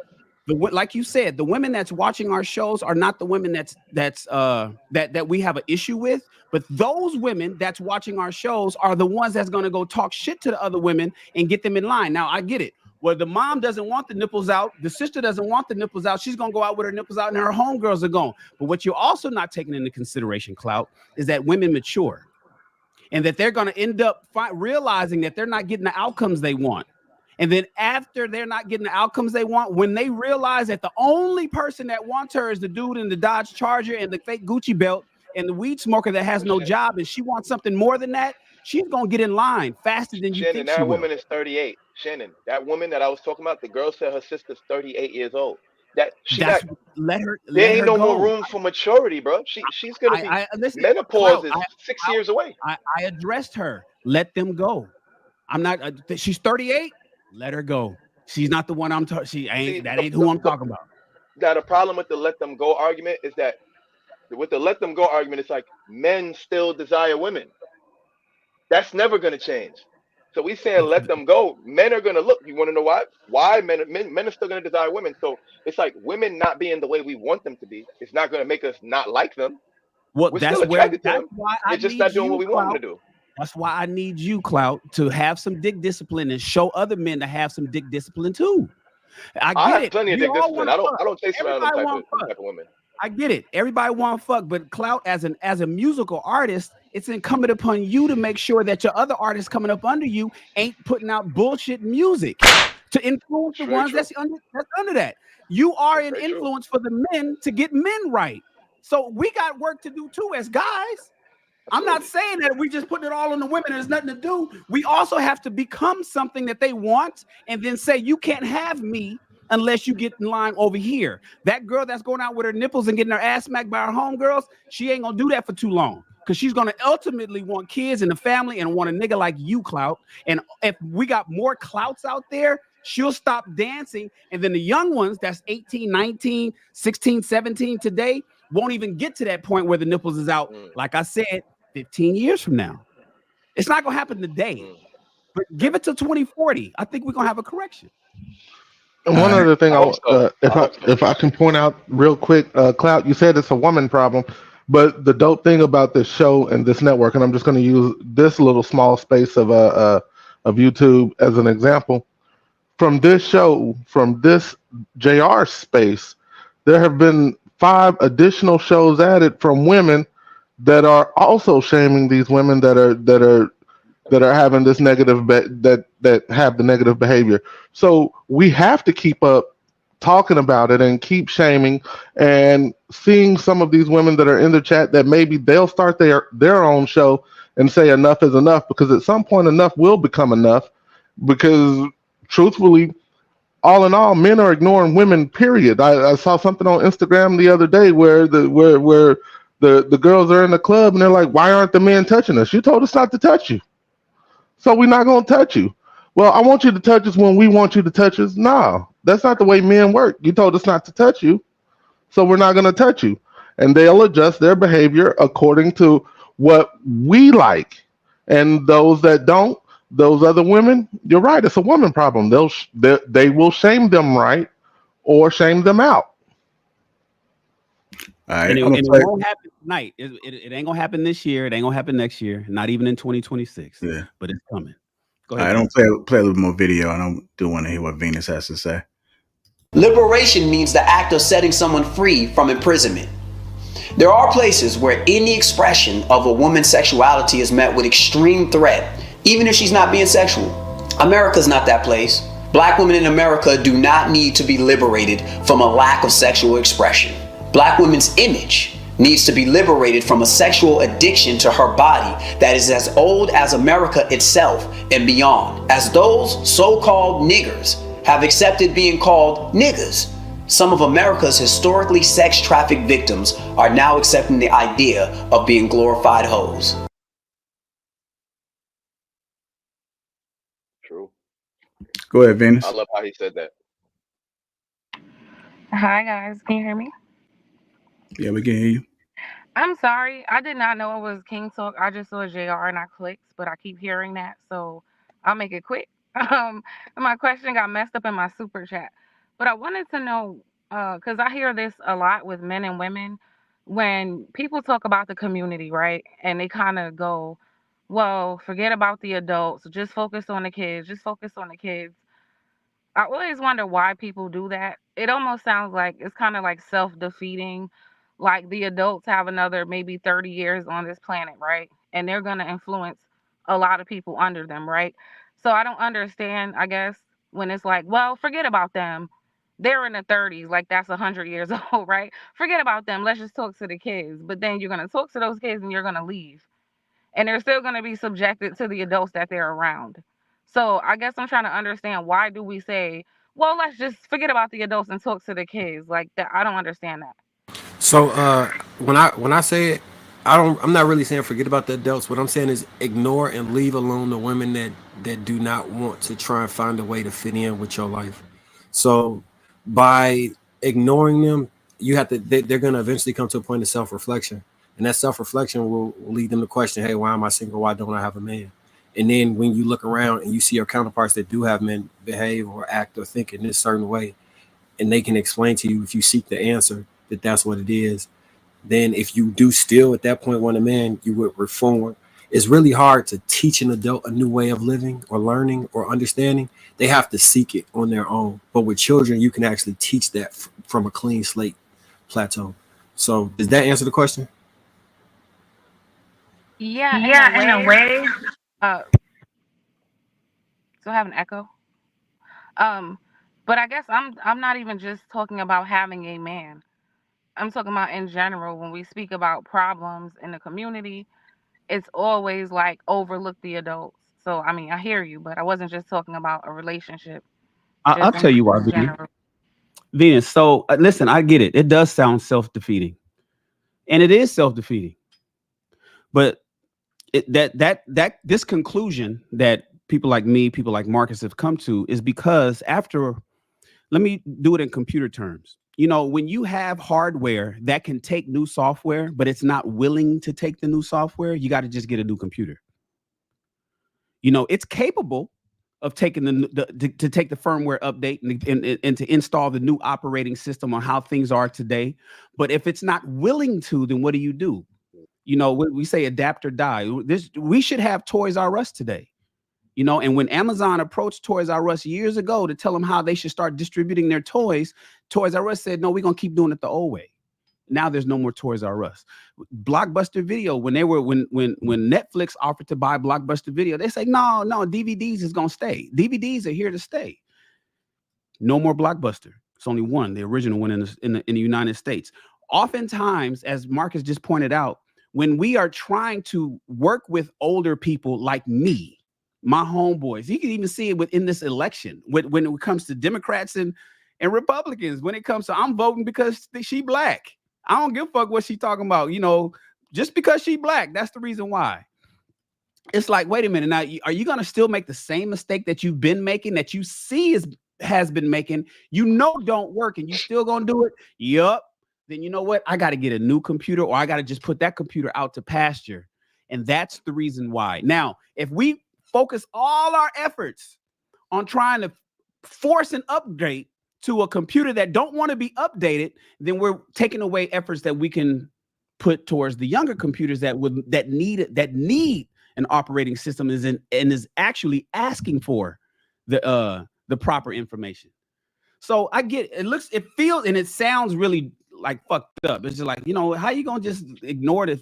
Like you said, the women that's watching our shows are not the women that we have an issue with. But those women that's watching our shows are the ones that's going to go talk shit to the other women and get them in line. Now, I get it. Well, the mom doesn't want the nipples out. The sister doesn't want the nipples out. She's going to go out with her nipples out and her homegirls are going. But what you're also not taking into consideration, Clout, is that women mature and that they're going to end up realizing that they're not getting the outcomes they want. And then after they're not getting the outcomes they want, when they realize that the only person that wants her is the dude in the Dodge Charger and the fake Gucci belt and the weed smoker that has no job, and she wants something more than that, she's gonna get in line faster than you Shannon, think she that will. woman is 38. Shannon, that woman that I was talking about, the girl said her sister's 38 years old. That she That's got. let her There ain't no go. more room for maturity, bro. She's gonna be. Listen, menopause Clout, is 6 years away. I addressed her. Let them go. I'm not. She's 38. Let her go. She's not the one I'm talking. She ain't. That ain't who I'm talking about. Now the problem with the let them go argument is that with the let them go argument, it's like men still desire women. That's never gonna change. So we saying let them go. Men are gonna look. You want to know why? Why men are still gonna desire women. So it's like women not being the way we want them to be. It's not gonna make us not like them. Well, We're that's still attracted to them. why They're just not doing what we want them to do. That's why I need you, Clout, to have some dick discipline and show other men to have some dick discipline too. I have get it. plenty of We dick all discipline. wanna I don't chase around them type of women. I get it. Everybody want fuck, but Clout as a musical artist, it's incumbent upon you to make sure that your other artists coming up under you ain't putting out bullshit music to influence the ones that's under that. You are an influence for the men to get men right. So we got work to do too as guys. I'm not saying that we just putting it all on the women and there's nothing to do. We also have to become something that they want and then say, you can't have me unless you get in line over here. That girl that's going out with her nipples and getting her ass smacked by her homegirls, she ain't gonna do that for too long because she's gonna ultimately want kids and a family and want a nigga like you, Clout. And if we got more Clouts out there, she'll stop dancing. And then the young ones that's 18, 19, 16, 17 today won't even get to that point where the nipples is out. Like I said, 15 years from now. It's not gonna happen today, but give it to 2040. I think we're gonna have a correction. And one other thing, if I can point out real quick, Clout, you said it's a woman problem, but the dope thing about this show and this network, and I'm just going to use this little small space of YouTube as an example. From this show, from this JR space, there have been 5 additional shows added from women that are also shaming these women that are having this negative that have the negative behavior. So we have to keep up talking about it and keep shaming and seeing some of these women that are in the chat that maybe they'll start their own show and say enough is enough, because at some point enough will become enough, because truthfully, all in all, men are ignoring women, period. I saw something on Instagram the other day where the girls are in the club and they're like, why aren't the men touching us? You told us not to touch you, so we're not going to touch you. Well, I want you to touch us when we want you to touch us. No, that's not the way men work. You told us not to touch you, so we're not going to touch you. And they'll adjust their behavior according to what we like. And those that don't, those other women, you're right, it's a woman problem. They will shame them right or shame them out. All right, and it won't happen tonight. It ain't gonna happen this year. It ain't gonna happen next year. Not even in 2026. Yeah, but it's coming. Go ahead. I don't play a little more video. I do want to hear what Venus has to say. Liberation means the act of setting someone free from imprisonment. There are places where any expression of a woman's sexuality is met with extreme threat, even if she's not being sexual. America's not that place. Black women in America do not need to be liberated from a lack of sexual expression. Black women's image needs to be liberated from a sexual addiction to her body that is as old as America itself and beyond. As those so-called niggers have accepted being called niggas, some of America's historically sex trafficked victims are now accepting the idea of being glorified hoes. True. Go ahead, Venus. I love how he said that. Hi guys, can you hear me? Yeah, we can hear you. I'm sorry, I did not know it was King Talk. I just saw JR and I clicked, but I keep hearing that, so I'll make it quick. My question got messed up in my super chat, but I wanted to know, because I hear this a lot with men and women when people talk about the community, right? And they kind of go, well, forget about the adults, just focus on the kids, just focus on the kids. I always wonder why people do that. It almost sounds like it's kind of like self-defeating. Like the adults have another maybe 30 years on this planet, right? And they're going to influence a lot of people under them, right? So I don't understand, I guess, when it's like, well, forget about them. They're in the 30s, like that's 100 years old, right? Forget about them. Let's just talk to the kids. But then you're going to talk to those kids and you're going to leave. And they're still going to be subjected to the adults that they're around. So I guess I'm trying to understand, why do we say, well, let's just forget about the adults and talk to the kids? Like that, I don't understand that. So when I say it, I'm not really saying forget about the adults. What I'm saying is ignore and leave alone the women that do not want to try and find a way to fit in with your life. So by ignoring them, you have to they're going to eventually come to a point of self-reflection, and that self-reflection will lead them to question, hey, why am I single? Why don't I have a man? And then when you look around and you see your counterparts that do have men behave or act or think in this certain way, and they can explain to you, if you seek the answer, that that's what it is, then if you do still at that point want a man, you would reform. It's really hard to teach an adult a new way of living or learning or understanding. They have to seek it on their own. But with children, you can actually teach that from a clean slate plateau. So does that answer the question? Yeah, in a Yeah, in a way. way. Uh, so I have an echo. Um, but I guess I'm not even just talking about having a man. I'm talking about in general when we speak about problems in the community, it's always like overlook the adults. So I mean, I hear you, but I wasn't just talking about a relationship, I'll just tell you why, in Venus. general. Venus. So listen, I get it. It does sound self-defeating, and it is self-defeating. But this conclusion that people like me, people like Marcus have come to is because after, let me do it in computer terms. You know, when you have hardware that can take new software, but it's not willing to take the new software, you got to just get a new computer. You know, it's capable of taking to take the firmware update and to install the new operating system on how things are today. But if it's not willing to, then what do you do? You know, we say adapt or die. We should have Toys R Us today. You know, and when Amazon approached Toys R Us years ago to tell them how they should start distributing their toys, Toys R Us said, no, we're going to keep doing it the old way. Now there's no more Toys R Us. Blockbuster Video, when Netflix offered to buy Blockbuster Video, they say, no, DVDs is going to stay. DVDs are here to stay. No more Blockbuster. It's only one, the original one in the United States. Oftentimes, as Marcus just pointed out, when we are trying to work with older people like me, my homeboys, you can even see it within this election when it comes to Democrats and Republicans. When it comes to, I'm voting because she black. I don't give a fuck what she talking about. You know, just because she black, that's the reason why. It's like, wait a minute. Now, are you going to still make the same mistake that you've been making, that you see has been making, you know, don't work, and you still going to do it? Yup. Then you know what? I got to get a new computer, or I got to just put that computer out to pasture. And that's the reason why. Now, if we focus all our efforts on trying to force an upgrade to a computer that don't want to be updated, then we're taking away efforts that we can put towards the younger computers that need an operating system and is actually asking for the proper information. So I get it, it feels and it sounds really like fucked up. It's just like, you know, how you gonna just ignore the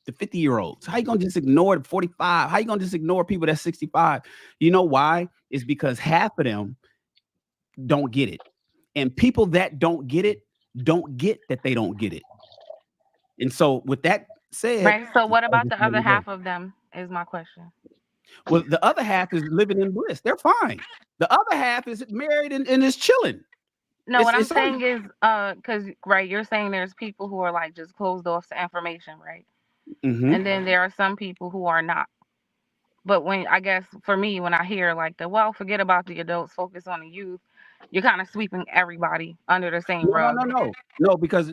50-year-olds? How you gonna just ignore the 45? How you gonna just ignore people that's 65? You know why? It's because half of them don't get it. And people that don't get it don't get that they don't get it. And so with that said, Right. So what about the other half of them is my question. Well, the other half is living in bliss. They're fine. The other half is married and is chilling. No, what I'm saying is, because right, you're saying there's people who are like just closed off to information, right? Mm-hmm. And then there are some people who are not. But when I guess for me, when I hear like forget about the adults, focus on the youth, you're kind of sweeping everybody under the same rug. No, because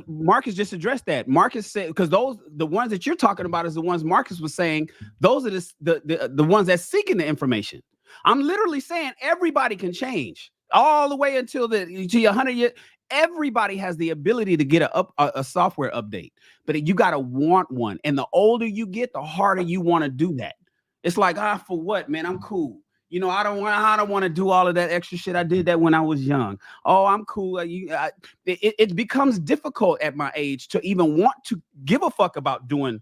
Marcus just addressed that. Marcus said, because the ones that you're talking about is the ones Marcus was saying, those are the ones that's seeking the information. I'm literally saying everybody can change all the way until to 100 years. Everybody has the ability to get a software update, but you got to want one. And the older you get, the harder you want to do that. It's like, for what, man? I'm cool. You know, I don't want to do all of that extra shit. I did that when I was young. Oh, I'm cool. It becomes difficult at my age to even want to give a fuck about doing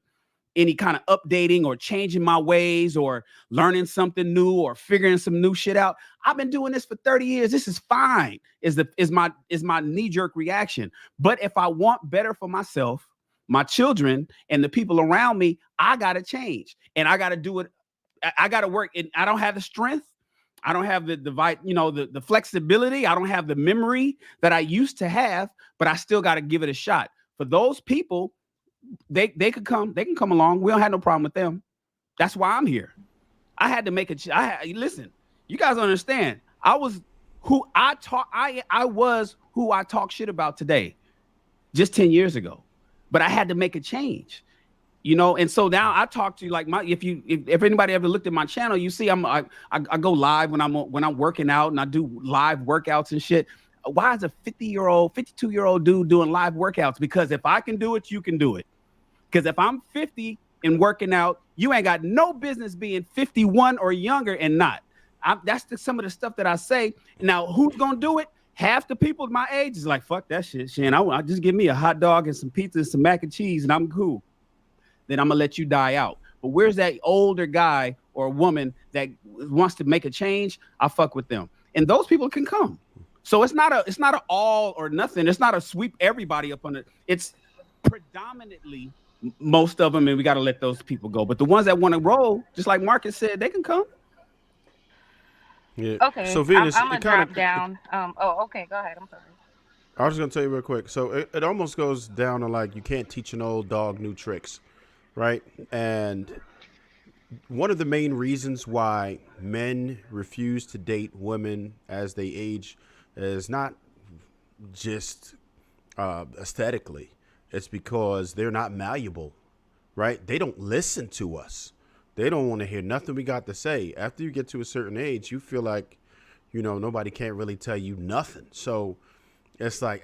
any kind of updating or changing my ways or learning something new or figuring some new shit out. I've been doing this for 30 years. This is fine. Is my knee-jerk reaction. But if I want better for myself, my children, and the people around me, I gotta change. And I gotta do it. I got to work, and I don't have the strength. I don't have the flexibility. I don't have the memory that I used to have, but I still got to give it a shot. For those people, they can come along. We don't have no problem with them. That's why I'm here. I had to make listen, you guys understand. I was who I talk shit about today, just 10 years ago, but I had to make a change. You know, and so now I talk to you like if anybody ever looked at my channel, you see I go live when I'm working out, and I do live workouts and shit. Why is a 52-year-old dude doing live workouts? Because if I can do it, you can do it. Because if I'm 50 and working out, you ain't got no business being 51 or younger and not. That's some of the stuff that I say. Now, who's gonna do it? Half the people my age is like, fuck that shit, Shan. I just give me a hot dog and some pizza and some mac and cheese, and I'm cool. then I'm gonna let you die out. But where's that older guy or woman that wants to make a change? I fuck with them, and those people can come. So it's not a all or nothing. It's not a sweep everybody up on it. It's predominantly most of them, and we got to let those people go. But the ones that want to roll, just like Marcus said, they can come. Yeah. Okay, So Venus, I'm gonna it kind drop of. down. Oh, okay, go ahead. I'm sorry. I was just gonna tell you real quick. So it almost goes down to like you can't teach an old dog new tricks, right? And one of the main reasons why men refuse to date women as they age is not just aesthetically. It's because they're not malleable, right? They don't listen to us. They don't want to hear nothing we got to say. After you get to a certain age, you feel like, nobody can't really tell you nothing. So it's like,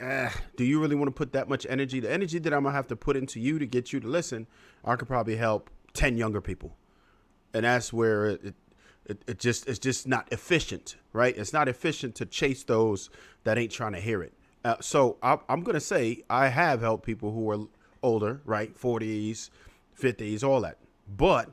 do you really want to put that much energy? The energy that I'm going to have to put into you to get you to listen, I could probably help 10 younger people. And that's where it's just not efficient, right? It's not efficient to chase those that ain't trying to hear it. So I'm going to say I have helped people who are older, right? 40s, 50s, all that. But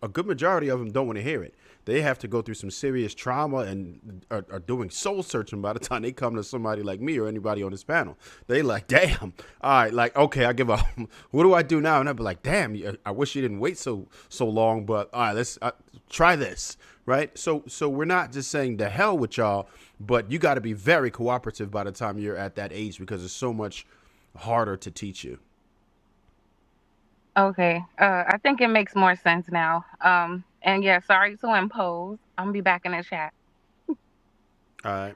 a good majority of them don't want to hear it. They have to go through some serious trauma and are doing soul searching by the time they come to somebody like me or anybody on this panel. They like, damn, all right, like, okay, I give up. What do I do now? And I'd be like, damn, I wish you didn't wait so long, but all right, let's try this, right? So we're not just saying the hell with y'all, but you got to be very cooperative by the time you're at that age because it's so much harder to teach you. Okay, I think it makes more sense now. And yeah, sorry to impose. I'm gonna be back in the chat. All right.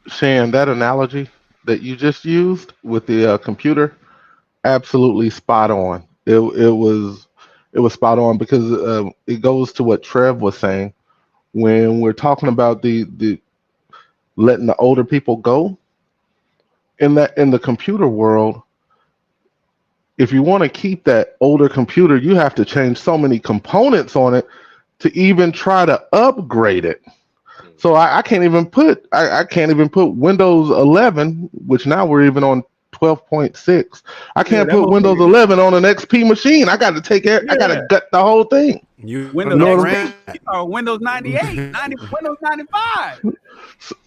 Shan, that analogy that you just used with the computer, absolutely spot on. It was spot on because it goes to what Trev was saying when we're talking about the letting the older people go in the computer world. If you want to keep that older computer, you have to change so many components on it to even try to upgrade it. So I can't even put I can't even put Windows 11, which now we're even on 12.6. I Yeah, can't that put Windows motherfucker. 11 on an XP machine. I got to I got to Yeah. gut the whole thing. You You Windows know what XP, I'm Windows 98, Windows 95.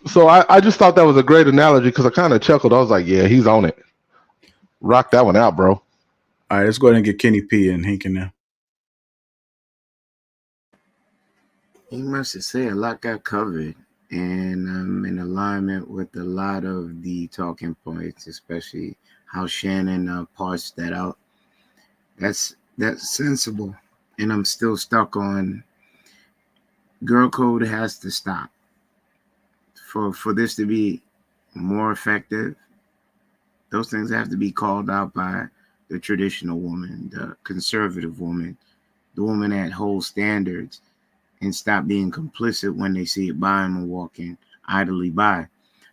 So I just thought that was a great analogy because I kind of chuckled. I was like, yeah, he's on it. Rock that one out, bro. All right, let's go ahead and get Kenny P and Hank in there. He must have said a lot got covered, and I'm in alignment with a lot of the talking points, especially how Shannon parsed that out. That's sensible, and I'm still stuck on girl code has to stop for this to be more effective. Those things have to be called out by the traditional woman, the conservative woman, the woman that holds standards, and stop being complicit when they see it by them and walking idly by.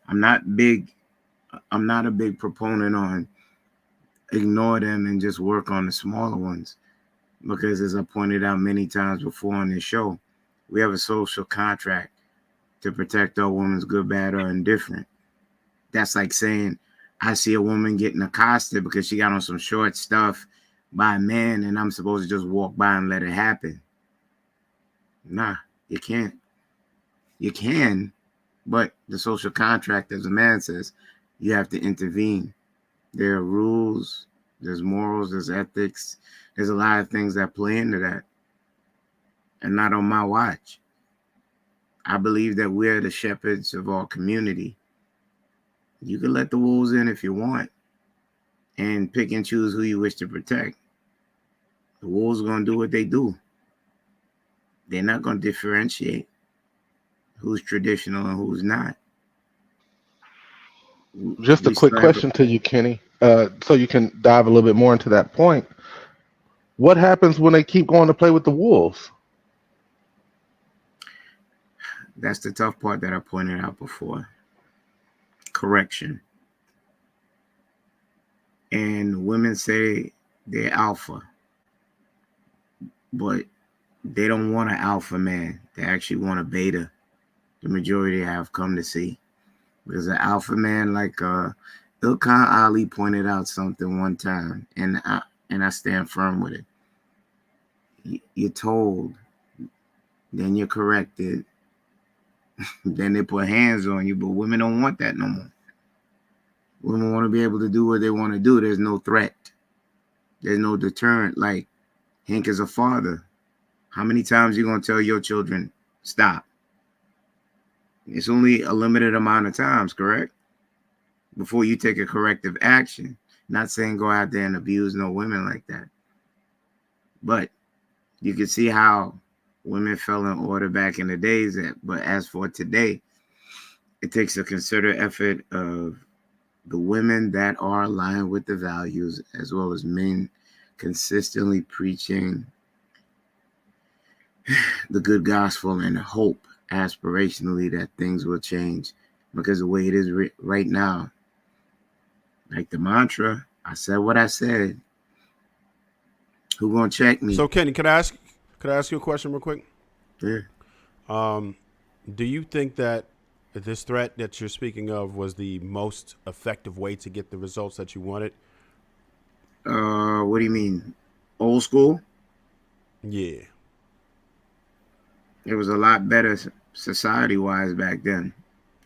I'm not a big proponent on ignore them and just work on the smaller ones. Because as I pointed out many times before on this show, we have a social contract to protect our women's good, bad, or indifferent. That's like saying I see a woman getting accosted because she got on some short stuff by a man and I'm supposed to just walk by and let it happen. Nah, you can't. You can, but the social contract, as a man says, you have to intervene. There are rules, there's morals, there's ethics. There's a lot of things that play into that. And not on my watch. I believe that we're the shepherds of our community. You can let the wolves in if you want and pick and choose who you wish to protect. The wolves are going to do what they do. They're not going to differentiate who's traditional and who's not. Just a We quick still have question to you, Kenny, so you can dive a little bit more into that point. What happens when they keep going to play with the wolves? That's the tough part that I pointed out before. Correction. And women say they're alpha, but they don't want an alpha man. They actually want a beta. The majority have come to see. Because an alpha man like Ilkhan Ali pointed out something one time, and I stand firm with it. You're told, then you're corrected, then they put hands on you, but women don't want that no more. Women want to be able to do what they want to do. There's no threat. There's no deterrent. Like Hank is a father. How many times you gonna tell your children stop? It's only a limited amount of times, correct? Before you take a corrective action. Not saying go out there and abuse no women like that. But you can see how women fell in order back in the days. But as for today, it takes a concerted effort of the women that are aligned with the values, as well as men consistently preaching the good gospel and hope aspirationally that things will change. Because the way it is right now, like the mantra, I said what I said. Who gonna check me? So Kenny, could I ask you a question real quick? Yeah. Do you think that this threat that you're speaking of was the most effective way to get the results that you wanted? What do you mean? Old school? Yeah. It was a lot better society-wise back then,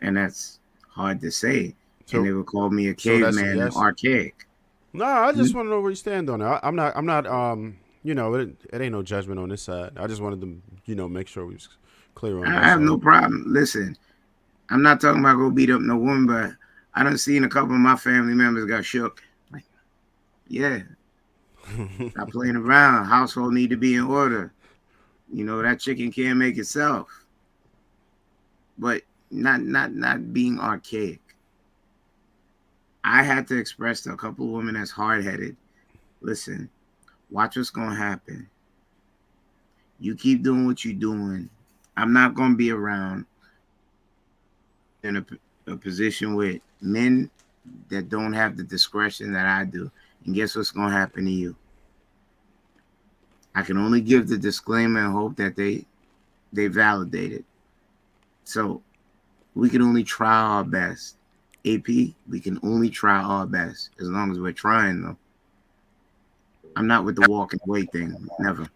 and that's hard to say. So, and they would call me a so that's a caveman and yes? archaic. No, I just want to know where you stand on it. I'm not. You know, it ain't no judgment on this side. I just wanted to, you know, make sure we was clear on that. I have no problem. Listen, I'm not talking about go beat up no woman, but I done seen a couple of my family members got shook. Like, yeah, stop playing around. Household need to be in order. You know, that chicken can't make itself. But not being archaic. I had to express to a couple of women that's hard-headed. Listen, watch what's gonna happen. You keep doing what you're doing. I'm not gonna be around in a position with men that don't have the discretion that I do. And guess what's gonna happen to you? I can only give the disclaimer and hope that they validate it. So we can only try our best. AP, we can only try our best as long as we're trying, though. I'm not with the walking away thing. Never.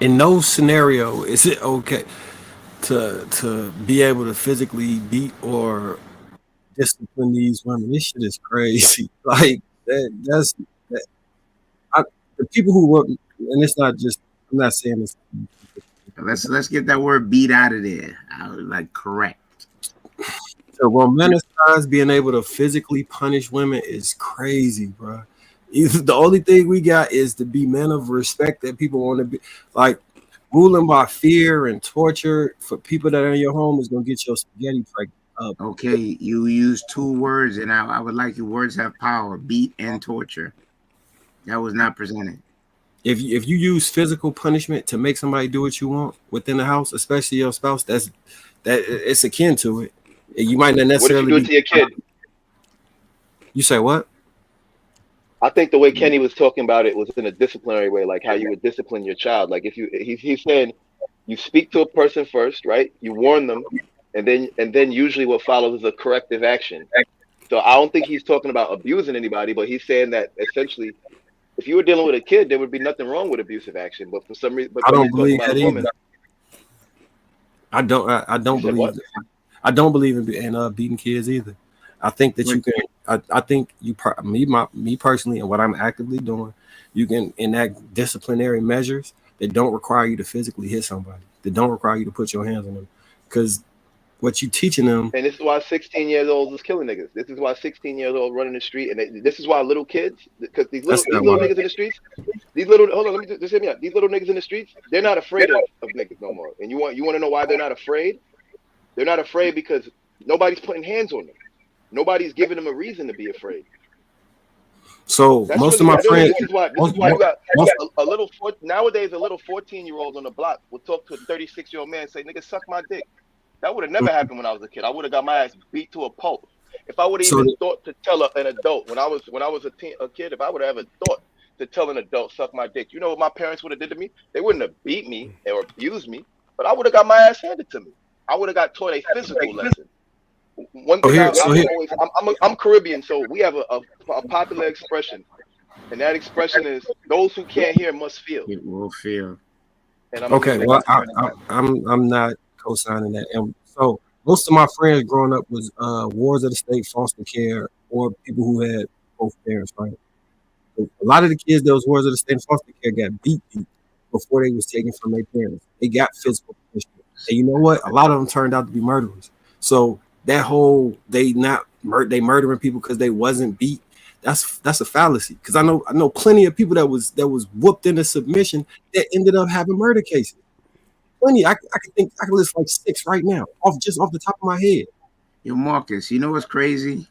In no scenario is it okay to be able to physically beat or discipline these women. This shit is crazy. Like that's the people who work, and it's not just. I'm not saying this. Let's get that word beat out of there. Like correct. To romanticize being able to physically punish women is crazy, bro. The only thing we got is to be men of respect that people want to be. Like ruling by fear and torture for people that are in your home is gonna get your spaghetti pregnant up. Okay, you use two words, and I would like your words have power: beat and torture. That was not presented. If you use physical punishment to make somebody do what you want within the house, especially your spouse, that it's akin to it. You might not necessarily. What if you do it to your kid? You say what? I think the way Kenny was talking about it was in a disciplinary way, like how you would discipline your child. Like if he's saying you speak to a person first, right? You warn them, and then usually what follows is a corrective action. So I don't think he's talking about abusing anybody, but he's saying that essentially, if you were dealing with a kid, there would be nothing wrong with abusive action. But for some reason, I don't believe that either. I don't believe. I don't believe in beating kids either. I think that you can. I think me personally, and what I'm actively doing, you can enact disciplinary measures that don't require you to physically hit somebody. That don't require you to put your hands on them, because what you teaching them. And this is why 16 years old is killing niggas. This is why 16 years old running the street, and this is why little kids, because these little niggas in the streets, hold on, let me just hear me out. These little niggas in the streets, they're not afraid of niggas no more. And you want to know why they're not afraid? They're not afraid because nobody's putting hands on them. Nobody's giving them a reason to be afraid. So that's most of my friends. This is why you got a little nowadays. A little 14-year-old on the block will talk to a 36-year-old man and say, "Nigga, suck my dick." That would have never happened when I was a kid. I would have got my ass beat to a pulp. If I would have even thought to tell an adult when I was a kid, if I would have ever thought to tell an adult suck my dick, you know what my parents would have did to me? They wouldn't have beat me or abused me, but I would have got my ass handed to me. I would have got taught a physical lesson. One So thing here, I've always, I'm Caribbean, so we have a popular expression, and that expression is those who can't hear must feel. It will feel. And I'm gonna okay, leave it well, at that. I'm not co-signing that. And so most of my friends growing up was wards of the state, foster care, or people who had both parents, right? So a lot of the kids that was wards of the state and foster care got beat before they was taken from their parents. They got physical punishment. And you know what? A lot of them turned out to be murderers. So that whole they murdering people because they wasn't beat. That's a fallacy. Because I know plenty of people that was whooped into submission that ended up having murder cases. Plenty. I can list like 6 right now off the top of my head. Yo, Marcus, you know what's crazy?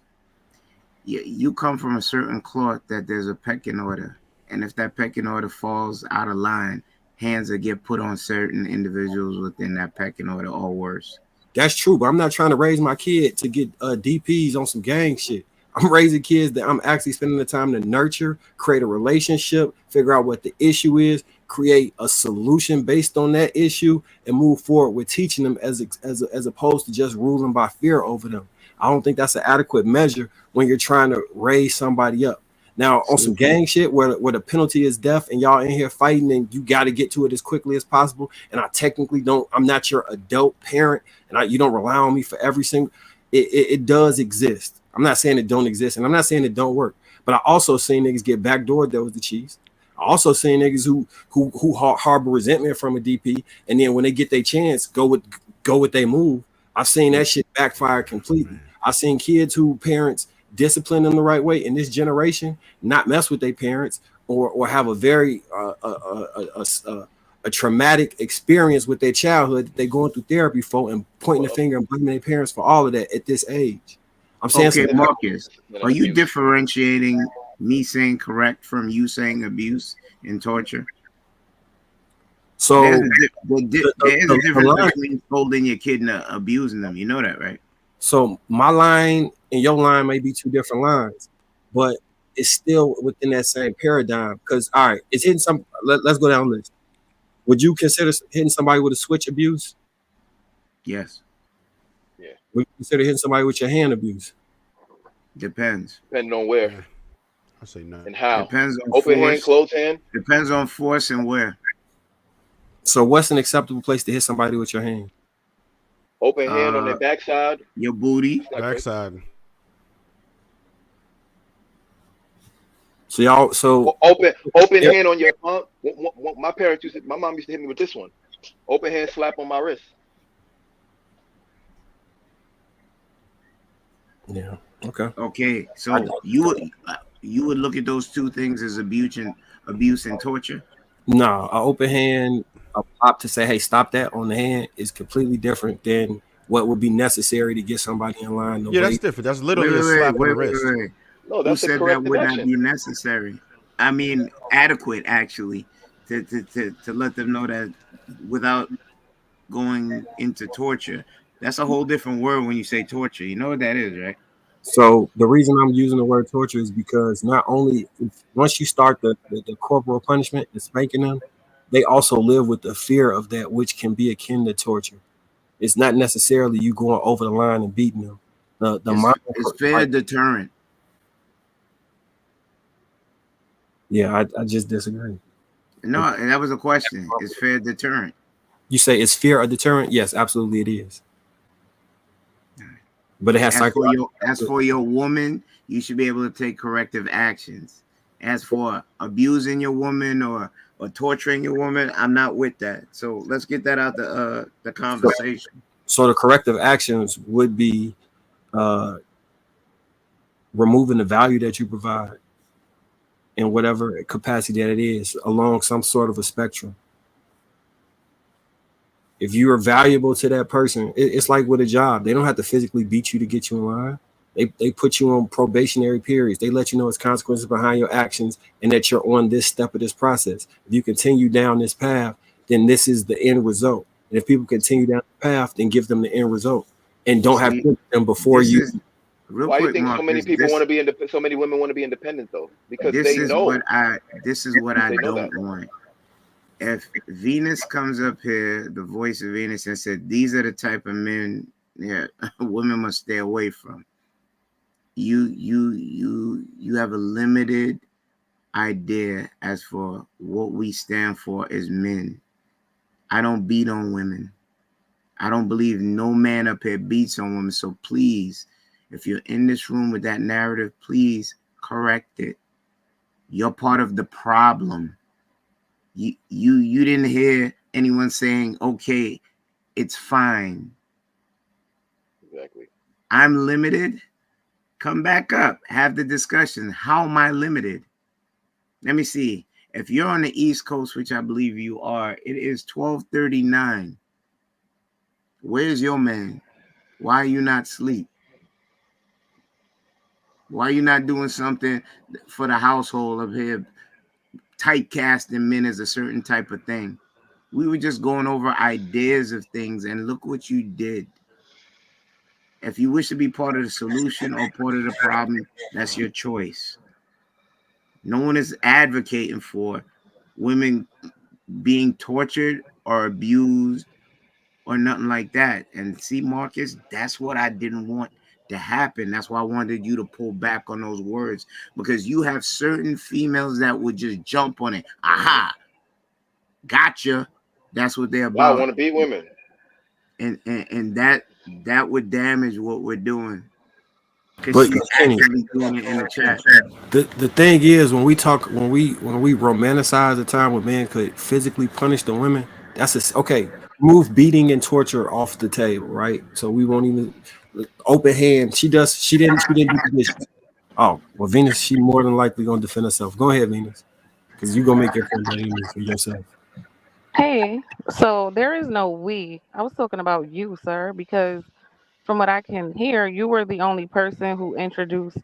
You come from a certain cloth that there's a pecking order. And if that pecking order falls out of line, hands will get put on certain individuals within that pecking order or worse. That's true, but I'm not trying to raise my kid to get DPs on some gang shit. I'm raising kids that I'm actually spending the time to nurture, create a relationship, figure out what the issue is, create a solution based on that issue, and move forward with teaching them as opposed to just ruling by fear over them. I don't think that's an adequate measure when you're trying to raise somebody up. Now, on some gang shit where the penalty is death and y'all in here fighting and you got to get to it as quickly as possible, and I technically I'm not your adult parent, and you don't rely on me for every single, it does exist. I'm not saying it don't exist, and I'm not saying it don't work, but I also seen niggas get backdoored that was the Chiefs. I also seen niggas who harbor resentment from a DP, and then when they get their chance, go with their move. I've seen that shit backfire completely. I've seen kids who parents discipline them the right way in this generation, not mess with their parents or have a very a traumatic experience with their childhood that they're going through therapy for, and pointing the finger and blaming their parents for all of that at this age. I'm saying, okay, Marcus, are you differentiating me saying correct from you saying abuse and torture? So there's a difference between holding your kid and abusing them. You know that, right? So my line and your line may be 2 different lines, but it's still within that same paradigm. Because all right, it's hitting some. Let's go down the list. Would you consider hitting somebody with a switch abuse? Yes. Yeah. Would you consider hitting somebody with your hand abuse? Depends. Depending on where. Yeah. I say no. And how. Depends on open force. hand, closed hand. Depends on force and where. So what's an acceptable place to hit somebody with your hand? Open hand on their backside. Your booty. Backside. So y'all, so open hand on your palm. My mom used to hit me with this one. Open hand slap on my wrist. Yeah. Okay. Okay. So you would look at those 2 things as abuse and torture? No, an open hand, a pop to say, hey, stop that on the hand is completely different than what would be necessary to get somebody in line. Yeah, that's different. That's literally a slap on the wrist. No, that's who said that would not be necessary? I mean, adequate actually to let them know that without going into torture. That's a whole different word when you say torture. You know what that is, right? So the reason I'm using the word torture is because not only once you start the corporal punishment, the spanking them, they also live with the fear of that, which can be akin to torture. It's not necessarily you going over the line and beating them. It's fair deterrent. Yeah, I just disagree. No, and that was a question. It's fair deterrent. You say it's fear a deterrent? Yes, absolutely it is. But it has psychological. As for your woman, you should be able to take corrective actions. As for abusing your woman or torturing your woman, I'm not with that. So let's get that out the conversation. So the corrective actions would be removing the value that you provide in whatever capacity that it is along some sort of a spectrum. If you are valuable to that person, it's like with a job. They don't have to physically beat you to get you in line. They put you on probationary periods. They let you know it's consequences behind your actions and that you're on this step of this process. If you continue down this path, then this is the end result. And if people continue down the path, then give them the end result and don't have to give them before you. Why do you think so many people want to be so many women want to be independent though? Because they know. This is what I don't want. If Venus comes up here, the voice of Venus, and said, these are the type of men yeah, women must stay away from. You have a limited idea as for what we stand for as men. I don't beat on women. I don't believe no man up here beats on women. So please, if you're in this room with that narrative, please correct it. You're part of the problem. You didn't hear anyone saying, okay, it's fine. Exactly. I'm limited. Come back up. Have the discussion. How am I limited? Let me see. If you're on the East Coast, which I believe you are, it is 12:39. Where's your man? Why are you not asleep? Why are you not doing something for the household of here? Typecasting men as a certain type of thing. We were just going over ideas of things, and look what you did. If you wish to be part of the solution or part of the problem, that's your choice. No one is advocating for women being tortured or abused or nothing like that. And see, Marcus, that's what I didn't want to happen. That's why I wanted you to pull back on those words, because you have certain females that would just jump on it. Aha, gotcha. That's what they're Wow, I about. want to beat women. And that would damage what we're doing, because But she's Kenny, actively doing it in the chat. the thing is, when we talk, when we romanticize the time when men could physically punish the women, that's okay. Move beating and torture off the table, right? So we won't even open hand. She does. She didn't do the dishes. Oh well, Venus. She more than likely gonna defend herself. Go ahead, Venus, because you gonna make your point for yourself. Hey, so there is no we. I was talking about you, sir, because from what I can hear, you were the only person who introduced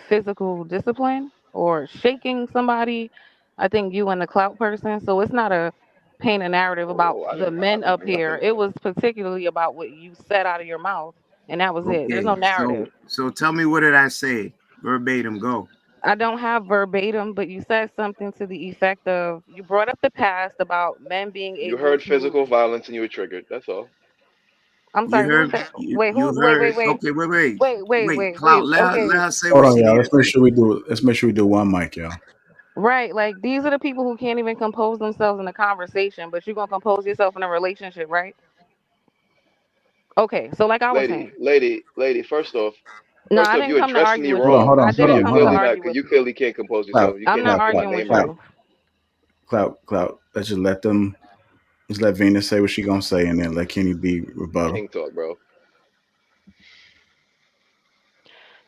physical discipline or shaking somebody. I think you and the clout person. So it's not a paint a narrative about Whoa, the I men didn't up do here. nothing. It was particularly about what you said out of your mouth, and that was it. There's no Okay, narrative. so tell me, what did I say verbatim? Go. I don't have verbatim, but you said something to the effect of you brought up the past about men being You able heard to. physical violence and you were triggered. That's all. I'm You sorry, who was heard that? you Wait, you who? Wait, heard. wait, wait, Okay, wait. wait, wait, Wait, wait, wait. Clout, let Okay, her say Hold what on, she y'all. need Let's to make say. sure we do. Let's make sure we do one mic, y'all. right. Like these are the people who can't even compose themselves in a conversation, but you're gonna compose yourself in a relationship, right? Okay, so like I was Lady, saying, lady, lady, no, first I off, didn't you come to addressed argue me with Hold on, you. wrong. hold I on, hold So didn't on, you're come hold to clearly on. not, argue with you you. clearly can't compose Clout, yourself. You I'm can't not even clout, call clout, my arguing name with right. clout, you. clout, clout. Let's just let them. Just let Venus say what she gonna say, and then let Kenny be rebuttal. King talk, bro.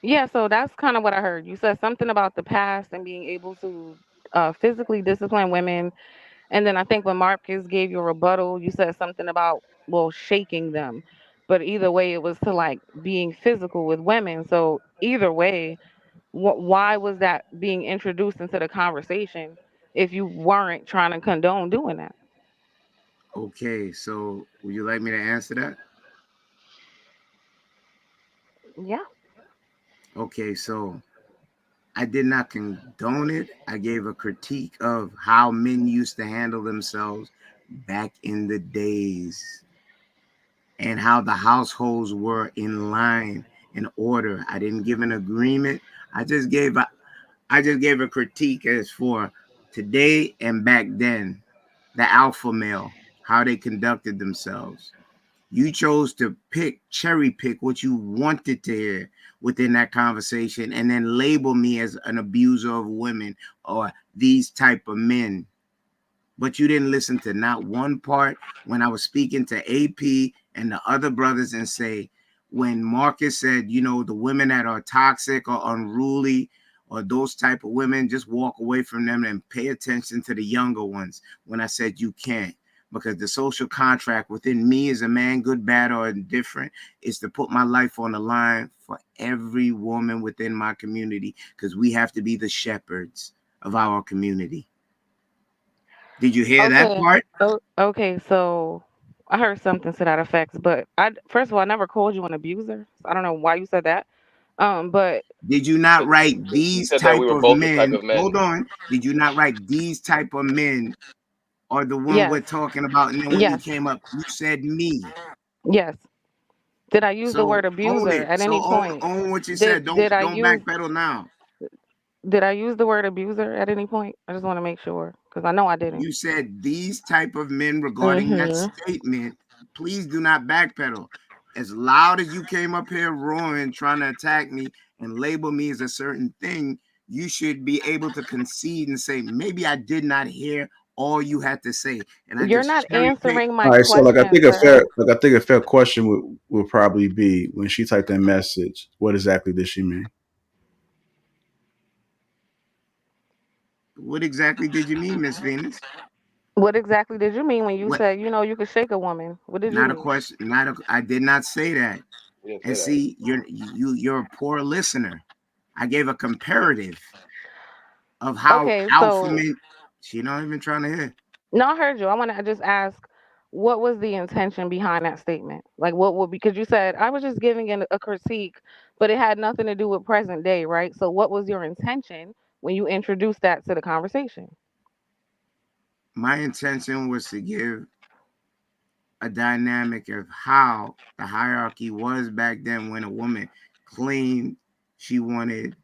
Yeah, so that's kind of what I heard. You said something about the past and being able to physically discipline women. And then I think when Marcus gave you a rebuttal, you said something about, well, shaking them. But either way, it was to like being physical with women. So either way, why was that being introduced into the conversation if you weren't trying to condone doing that? Okay, so would you like me to answer that? Yeah. Okay, so I did not condone it. I gave a critique of how men used to handle themselves back in the days, and how the households were in line, in order. I didn't give an agreement. I just gave a critique as for today and back then, the alpha male, how they conducted themselves. You chose to cherry pick what you wanted to hear within that conversation, and then label me as an abuser of women or these type of men. But you didn't listen to not one part when I was speaking to AP and the other brothers and say, when Marcus said, the women that are toxic or unruly or those type of women, just walk away from them and pay attention to the younger ones. When I said you can't, because the social contract within me as a man, good, bad, or indifferent, is to put my life on the line for every woman within my community, because we have to be the shepherds of our community. Did you hear that Okay. part? Okay. So I heard something to that effect, but I first of all, I never called you an abuser. So I don't know why you said that. But Did you not write He these said that we type were of both the type men? of men. Hold on. Did you not write these type of men are the one yes, we're talking about? And then when you yes, came up, you said me. yes. Did I use the So word own abuser it. at So any point? own what you said. Did I Don't use backpedal now. did I use the word abuser at any point? I just want to make sure because I know I didn't. You said these type of men regarding that Mm-hmm. statement. Please do not backpedal. As loud as you came up here roaring, trying to attack me and label me as a certain thing, you should be able to concede and say, maybe I did not hear all you had to say. And I You're just not cherry picked. answering All my right, so question, sir. I think a fair question would probably be when she typed that message, what exactly did she mean? What exactly did you mean, Miss Venus? What exactly did you mean when you What? said, you could shake a woman? What did you Not a mean? question. I did not say that. He didn't say And that. see, you're a poor listener. I gave a comparative of how Okay, alpha so men. She not even trying to hear. no, I heard you. I want to just ask, what was the intention behind that statement? Like, what would because you said I was just giving it a critique, but it had nothing to do with present day, right? So, what was your intention when you introduced that to the conversation? My intention was to give a dynamic of how the hierarchy was back then when a woman claimed she wanted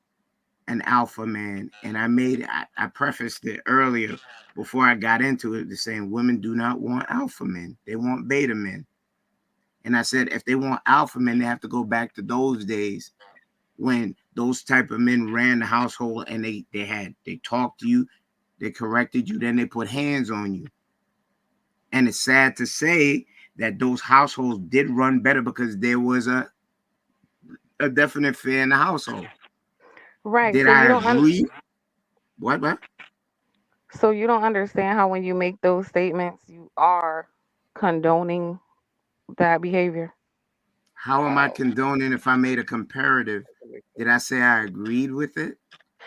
an alpha man. And I prefaced it earlier before I got into it to saying women do not want alpha men. They want beta men. And I said, if they want alpha men, they have to go back to those days when those type of men ran the household and they talked to you, they corrected you, then they put hands on you. And it's sad to say that those households did run better because there was a definite fear in the household. Right. Did So you I don't agree? What? so you don't understand how when you make those statements, you are condoning that behavior. How am I How? condoning if I made a comparative? Did I say I agreed with it?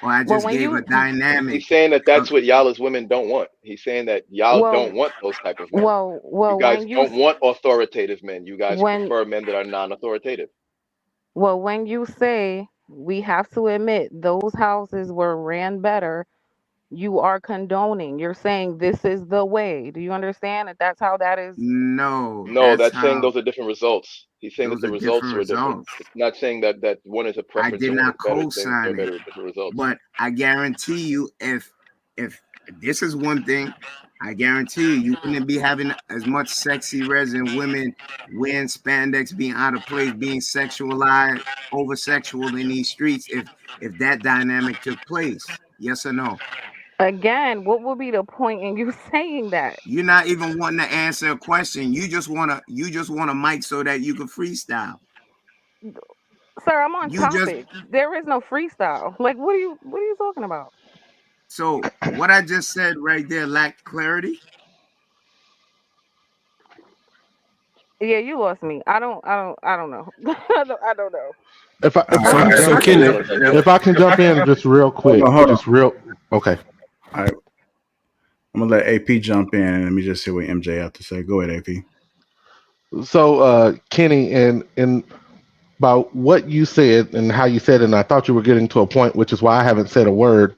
Or I Well, just when gave a you dynamic He's saying that of that's what y'all as women don't want. He's saying that y'all well, don't want those type of men. You well, guys don't want authoritative men. You guys when prefer men that are non-authoritative. when you say we have to admit those houses were ran better, you are condoning. You're saying this is the way. Do you understand that that's how that is? no, No, that's that's saying how those are different results. He's saying that those the are results different are different. results. It's not saying that one is a I preference did or one is not better. It's saying co-sign it. they're different results. But I guarantee you, if this is one thing, I guarantee you wouldn't be having as much sexy resin women wearing spandex, being out of place, being sexualized, over sexual in these streets if that dynamic took place. Yes or no? Again, what would be the point in you saying that? You're not even wanting to answer a question. You just want a mic so that you can freestyle. Sir, I'm on You just topic. There is no freestyle. Like what are you talking about? so what I just said right there lacked clarity. Yeah, you lost me. I don't know. I don't know. If I All if right, I all can right, So jump hold Kenny, on, if I can jump in just real quick, hold on. just real okay. All right, I'm gonna let AP jump in and let me just see what MJ have to say. Go ahead, AP. So Kenny and about what you said and how you said it, and I thought you were getting to a point, which is why I haven't said a word.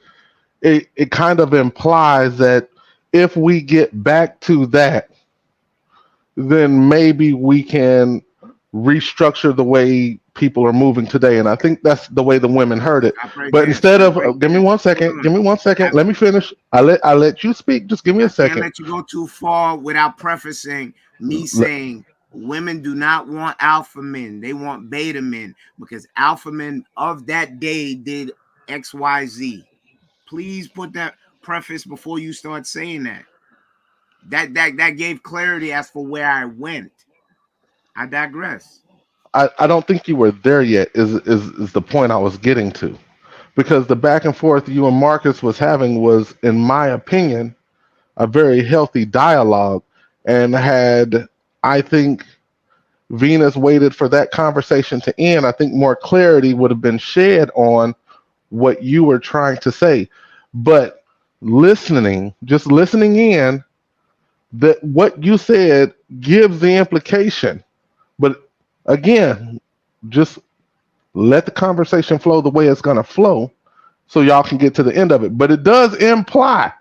It kind of implies that if we get back to that, then maybe we can restructure the way people are moving today. And I think that's the way the women heard it. Stop right But there. instead Stop of right give me there. one Hold second, on. give me one second. Let me finish. I let you speak. Just give me a I can't second. let you go too far without prefacing me Let- saying women do not want alpha men. They want beta men because alpha men of that day did XYZ. Please put that preface before you start saying that. That gave clarity as for where I went. I digress. I don't think you were there yet. Is the point I was getting to? Because the back and forth you and Marcus was having was, in my opinion, a very healthy dialogue, and had I think Venus waited for that conversation to end, I think more clarity would have been shed on what you were trying to say. But just listening in, that what you said gives the implication. But again, just let the conversation flow the way it's going to flow so y'all can get to the end of it. But it does imply,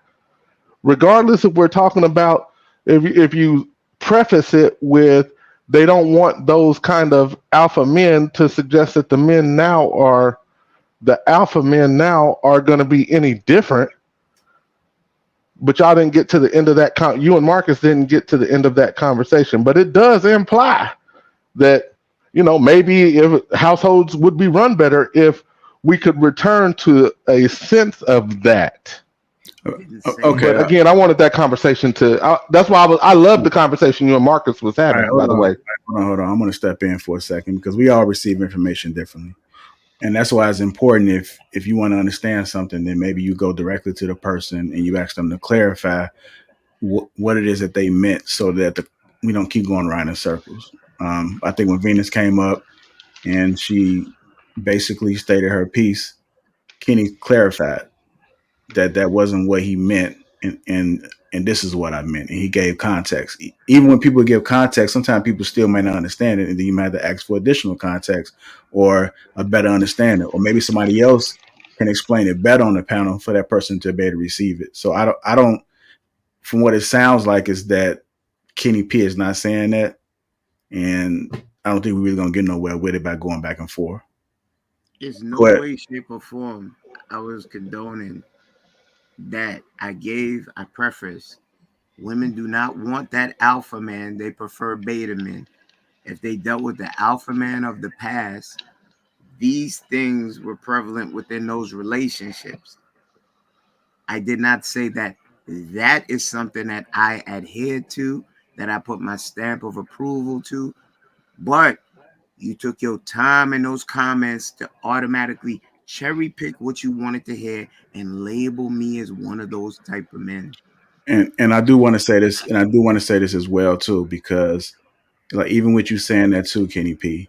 regardless if we're talking about, if you preface it with they don't want those kind of alpha men to suggest that the alpha men now are going to be any different. But y'all didn't get to the end of that. You and Marcus didn't get to the end of that conversation. But it does imply that, maybe if households would be run better if we could return to a sense of that. Okay. But again, I wanted that conversation that's why I love the conversation you and Marcus was having, right, by the way. Hold on. I'm going to step in for a second because we all receive information differently. And that's why it's important if you want to understand something, then maybe you go directly to the person and you ask them to clarify what it is that they meant so that we don't keep going around in circles. I think when Venus came up and she basically stated her piece, Kenny clarified that wasn't what he meant. And this is what I meant. And he gave context. Even when people give context, sometimes people still may not understand it. And then you might have to ask for additional context or a better understanding. Or maybe somebody else can explain it better on the panel for that person to be able to receive it. So I don't from what it sounds like is that Kenny P is not saying that. And I don't think we're really going to get nowhere with it by going back and forth. There's no way, shape, or form I was condoning that. I preface. Women do not want that alpha man. They prefer beta men. If they dealt with the alpha man of the past, these things were prevalent within those relationships. I did not say that is something that I adhere to, that I put my stamp of approval to, but you took your time in those comments to automatically cherry pick what you wanted to hear and label me as one of those type of men. And I do want to say this, as well too, because like even with you saying that too, Kenny P,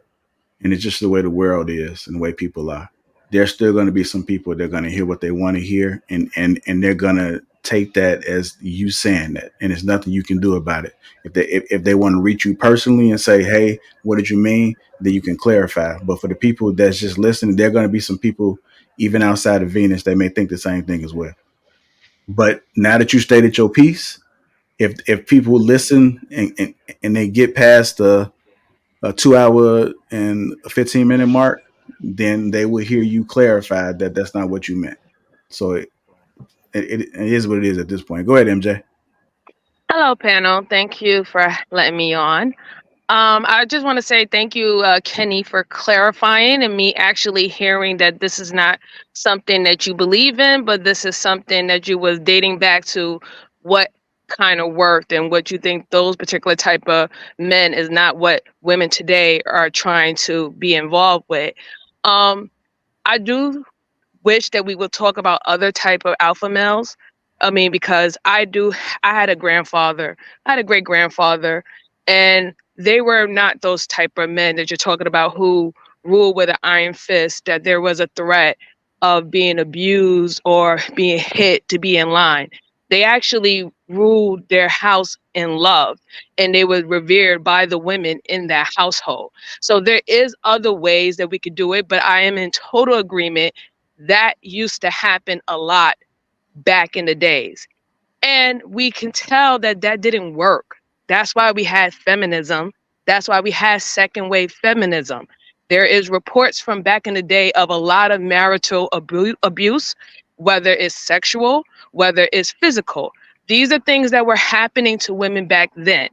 and it's just the way the world is and the way people are. There's still going to be some people that are going to hear what they want to hear, and they're going to take that as you saying that, and there's nothing you can do about it. If they want to reach you personally and say, "Hey, what did you mean?" then you can clarify. But for the people that's just listening, there are going to be some people even outside of Venus they may think the same thing as well. But now that you stated your piece, if people listen and they get past a 2 hour and a 15-minute mark, then they will hear you clarify that that's not what you meant. So it is what it is at this point. Go ahead, MJ. Hello, panel. Thank you for letting me on. I just want to say thank you, Kenny, for clarifying and me actually hearing that this is not something that you believe in, but this is something that you was dating back to what kind of worked and what you think those particular type of men is not what women today are trying to be involved with. I do wish that we would talk about other type of alpha males. I mean, because I had a grandfather, I had a great grandfather, and they were not those type of men that you're talking about who rule with an iron fist, that there was a threat of being abused or being hit to be in line. They actually ruled their house in love, and they were revered by the women in that household. So there is other ways that we could do it, but I am in total agreement that used to happen a lot back in the days. And we can tell that that didn't work. That's why we had feminism. That's why we had second wave feminism. There is reports from back in the day of a lot of marital abuse, whether it's sexual, whether it's physical. These are things that were happening to women back then.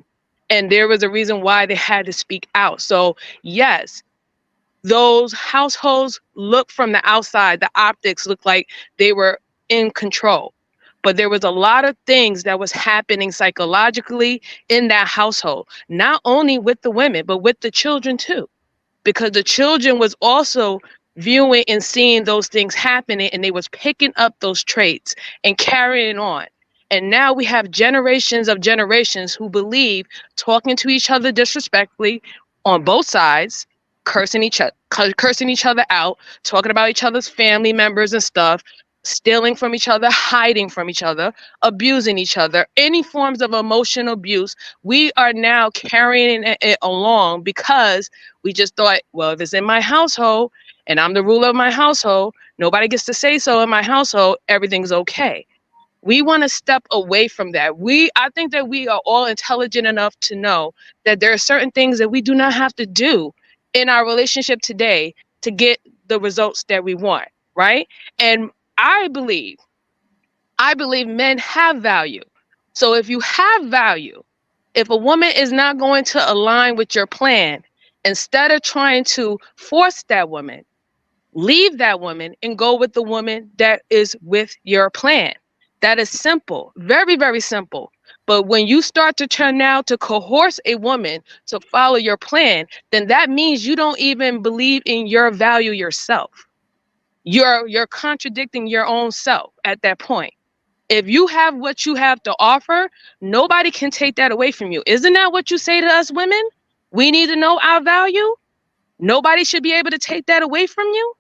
And there was a reason why they had to speak out. So yes, those households look from the outside, the optics look like they were in control. But there was a lot of things that was happening psychologically in that household, not only with the women, but with the children too. Because the children was also viewing and seeing those things happening, and they was picking up those traits and carrying on. And now we have generations of generations who believe talking to each other disrespectfully on both sides, cursing each other out, talking about each other's family members and stuff, stealing from each other, hiding from each other, abusing each other, any forms of emotional abuse. We are now carrying it along because we just thought, well, if it's in my household and I'm the ruler of my household, nobody gets to say so in my household, everything's okay. We want to step away from that. I think that we are all intelligent enough to know that there are certain things that we do not have to do in our relationship today to get the results that we want, right? And I believe men have value. So if you have value, if a woman is not going to align with your plan, instead of trying to force that woman, leave that woman and go with the woman that is with your plan. That is simple, very, very simple. But when you start to turn now to coerce a woman to follow your plan, then that means you don't even believe in your value yourself. You're contradicting your own self at that point. If you have what you have to offer, nobody can take that away from you. Isn't that what you say to us women? We need to know our value. Nobody should be able to take that away from you.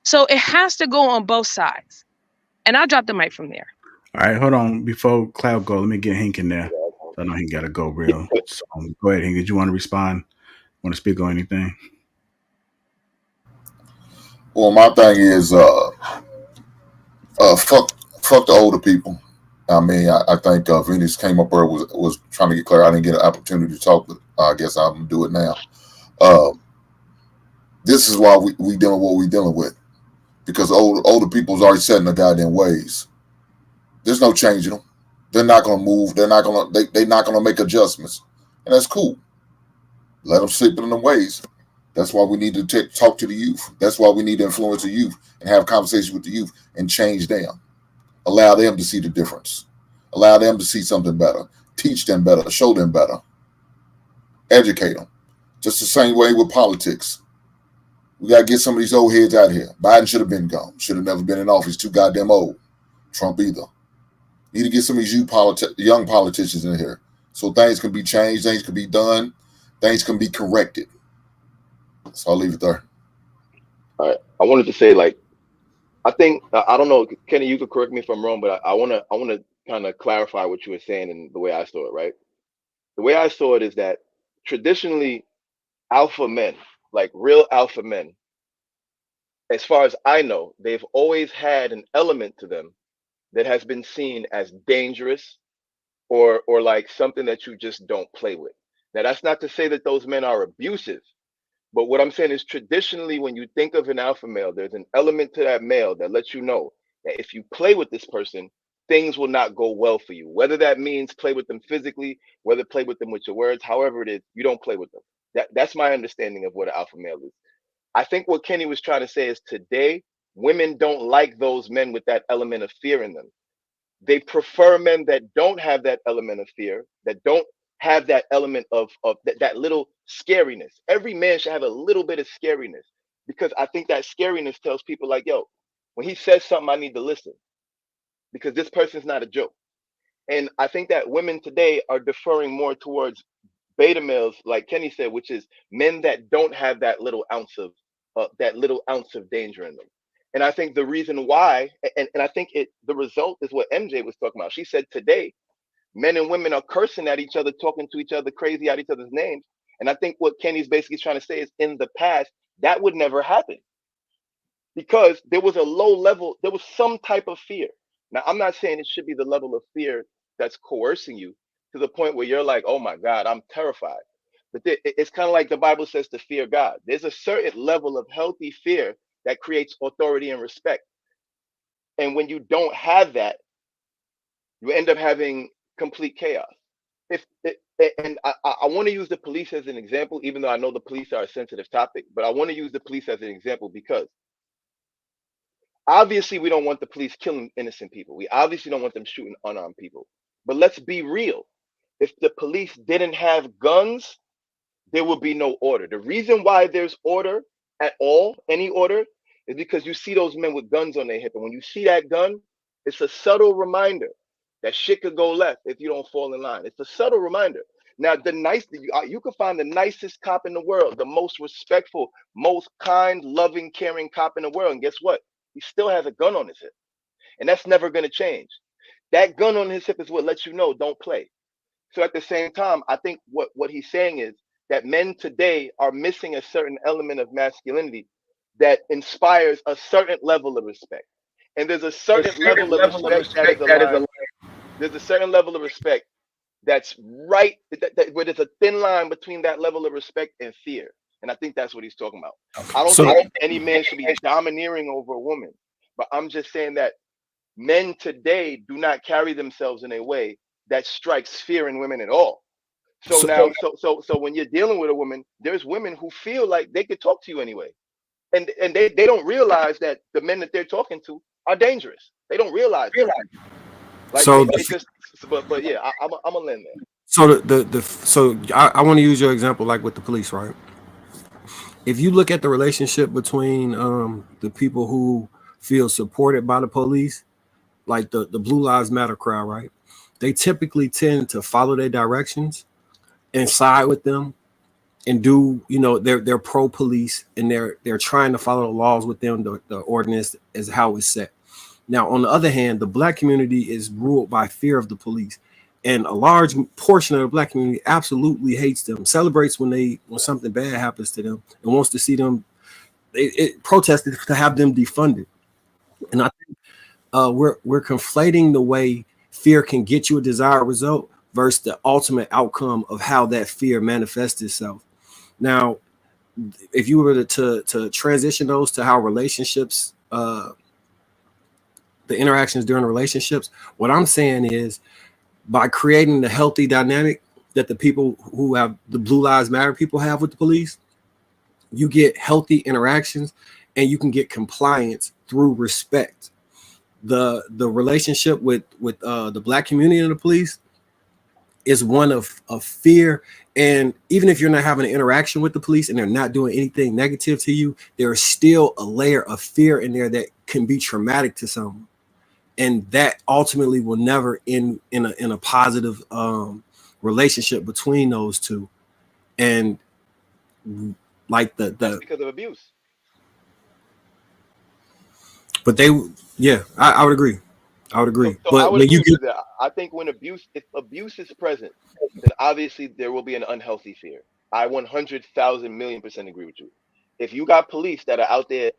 So it has to go on both sides. And I'll drop the mic from there. All right, hold on. Before Cloud go, let me get Hank in there. I know he got to go real. So go ahead, Hank. Did you want to respond? Want to speak on anything? Well, my thing is, fuck the older people. I mean, I think Venus came up there was trying to get clear. I didn't get an opportunity to talk, but I guess I'm gonna do it now. This is why we dealing with what we dealing with, because older people's already set in their goddamn ways. There's no changing them. They're not gonna move. They're not gonna make adjustments, and that's cool. Let them sleep in them ways. That's why we need to talk to the youth. That's why we need to influence the youth and have conversations with the youth and change them. Allow them to see the difference. Allow them to see something better. Teach them better. Show them better. Educate them. Just the same way with politics. We got to get some of these old heads out of here. Biden should have been gone. Should have never been in office. Too goddamn old. Trump either. Need to get some of these young politicians in here so things can be changed. Things can be done. Things can be corrected. So I'll leave it there. All right. I wanted to say, like, I think I don't know, Kenny. You could correct me if I'm wrong, but I wanna kind of clarify what you were saying and the way I saw it. Right. The way I saw it is that traditionally, alpha men, like real alpha men, as far as I know, they've always had an element to them that has been seen as dangerous or like something that you just don't play with. Now, that's not to say that those men are abusive. But what I'm saying is traditionally, when you think of an alpha male, there's an element to that male that lets you know that if you play with this person, things will not go well for you. Whether that means play with them physically, whether play with them with your words, however it is, you don't play with them. That's my understanding of what an alpha male is. I think what Kenny was trying to say is today, women don't like those men with that element of fear in them. They prefer men that don't have that element of fear, that don't have that element of that little scariness. Every man should have a little bit of scariness, because I think that scariness tells people like, yo, when he says something, I need to listen because this person's not a joke. And I think that women today are deferring more towards beta males, like Kenny said, which is men that don't have that little ounce of danger in them. And I think the reason why, and I think the result is what MJ was talking about. She said today, men and women are cursing at each other, talking to each other crazy at each other's names. And I think what Kenny's basically trying to say is in the past, that would never happen because there was a low level, there was some type of fear. Now, I'm not saying it should be the level of fear that's coercing you to the point where you're like, oh my God, I'm terrified. But it's kind of like the Bible says to fear God. There's a certain level of healthy fear that creates authority and respect. And when you don't have that, you end up having complete chaos. And I want to use the police as an example, even though I know the police are a sensitive topic, but I want to use the police as an example because obviously we don't want the police killing innocent people. We obviously don't want them shooting unarmed people. But let's be real. If the police didn't have guns, there will be no order. The reason why there's order at all, any order, is because you see those men with guns on their hip. And when you see that gun, it's a subtle reminder that shit could go left if you don't fall in line. It's a subtle reminder. Now, you can find the nicest cop in the world, the most respectful, most kind, loving, caring cop in the world. And guess what? He still has a gun on his hip. And that's never going to change. That gun on his hip is what lets you know don't play. So at the same time, I think what he's saying is that men today are missing a certain element of masculinity that inspires a certain level of respect. And there's a certain level of respect that is aligned. There's a certain level of respect that's right, where there's a thin line between that level of respect and fear. And I think that's what he's talking about. I don't So think any man should be domineering over a woman, but I'm just saying that men today do not carry themselves in a way that strikes fear in women at all. So so now, so when you're dealing with a woman, there's women who feel like they could talk to you anyway, and they don't realize that the men that they're talking to are dangerous. They don't realize that. Like so they just, but yeah, I'm a lend there. so I want to use your example like with the police, right? If you look at the relationship between the people who feel supported by the police, like the Blue Lives Matter crowd, right? They typically tend to follow their directions and side with them and do, they're pro police and they're trying to follow the laws with them, the ordinance is how it's set. Now, on the other hand, the black community is ruled by fear of the police. And a large portion of the black community absolutely hates them, celebrates when something bad happens to them, and wants to see them it protested to have them defunded. And I think we're conflating the way fear can get you a desired result versus the ultimate outcome of how that fear manifests itself. Now, if you were to transition those to how relationships, the interactions during relationships, what I'm saying is by creating the healthy dynamic that the people who have the Blue Lives Matter people have with the police, you get healthy interactions and you can get compliance through respect. The relationship with the black community and the police is one of fear. And even if you're not having an interaction with the police and they're not doing anything negative to you, there's still a layer of fear in there that can be traumatic to someone. And that ultimately will never end in a positive relationship between those two. And like That's because of abuse. but they, yeah, I would agree. I would agree. So I But would when agree you with get you there. I think if abuse is present, then obviously there will be an unhealthy fear. I 100,000 million% agree with you. If you got police that are out there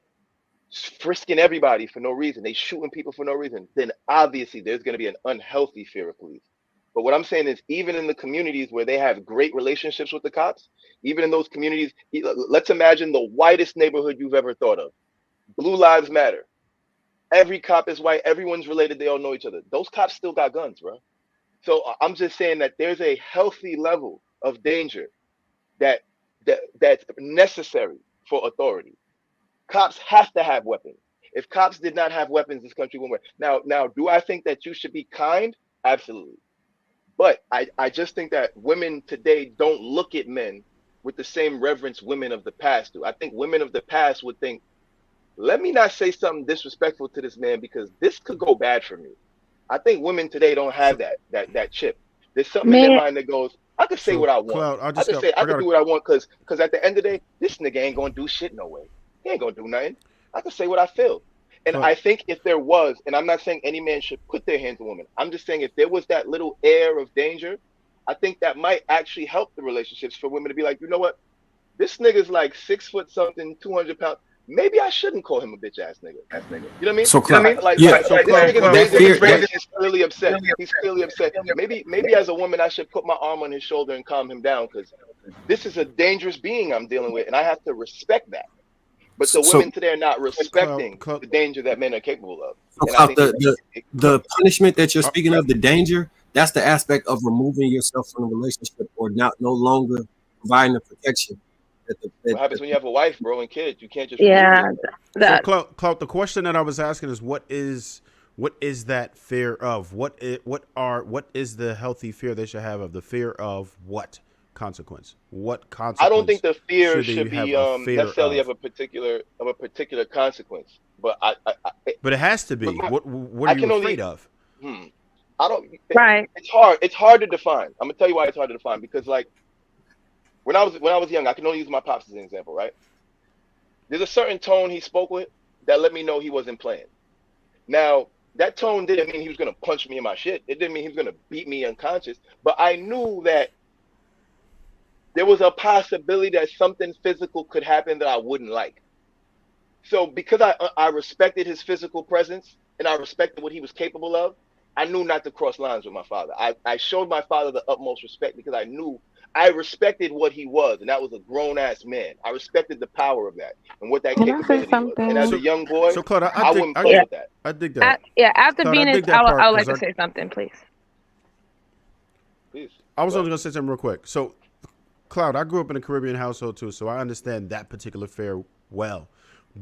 frisking everybody for no reason, they shooting people for no reason, then obviously there's going to be an unhealthy fear of police. But what I'm saying is, even in the communities where they have great relationships with the cops, even in those communities, let's imagine the whitest neighborhood you've ever thought of. Blue Lives Matter. Every cop is white. Everyone's related. They all know each other. Those cops still got guns, bro. So I'm just saying that there's a healthy level of danger that that's necessary for authority. Cops have to have weapons. If cops did not have weapons, this country wouldn't work. Now, do I think that you should be kind? Absolutely. But I just think that women today don't look at men with the same reverence women of the past do. I think women of the past would think, let me not say something disrespectful to this man because this could go bad for me. I think women today don't have that chip. There's something in their Man, mind that goes, I could say So what I want. Cloud, I I could got do what I want because at the end of the day, this nigga ain't gonna do shit no way. He ain't gonna do nothing. I can say what I feel. And Cloud. I think if there was, and I'm not saying any man should put their hands on women. I'm just saying if there was that little air of danger, I think that might actually help the relationships for women to be like, you know what? This nigga's like 6 foot something, 200 pounds. Maybe I shouldn't call him a bitch ass nigga. You know what I mean? so Cloud, Like So this Cloud, nigga's Cloud, that raising fear his voice. that He's clearly upset. He's clearly upset. Maybe as a woman, I should put my arm on his shoulder and calm him down because this is a dangerous being I'm dealing with, and I have to respect that. But the so women today are not respecting Cloud. the danger that men are capable of, so and I Cloud, think the punishment that you're Uh, speaking of, the danger, that's the aspect of removing yourself from the relationship or not no longer providing the protection that what happens when you have a wife, bro, and kids? You can't just remove yeah, yourself. So that Cloud, the question that I was asking is what is that fear of? What is the healthy fear they should have of the fear of what consequence? What I don't think consequence the fear should they should have be a fear necessarily of of? a particular consequence, but But it has to but be. my, What are I you can afraid only of? hmm, I don't. right. It's hard to define. I'm gonna tell you why it's hard to define because like when I was young, I can only use my pops as an example, right? There's a certain tone he spoke with that let me know he wasn't playing. Now that tone didn't mean he was gonna punch me in my shit. It didn't mean he was gonna beat me unconscious, but I knew that there was a possibility that something physical could happen that I wouldn't like. So because I respected his physical presence, and I respected what he was capable of, I knew not to cross lines with my father. I showed my father the utmost respect because I knew I respected what he was, and that was a grown ass man. I respected the power of that and what that Can I say capability was. And as a something? young boy, So Claude, I wouldn't play Yeah. with that. I dig that. Yeah. After Claude, I Venus, dig that I part would like because to say something, please. Please. I was Go only ahead. gonna say something real quick. So, Cloud, I grew up in a Caribbean household too, so I understand that particular fare well,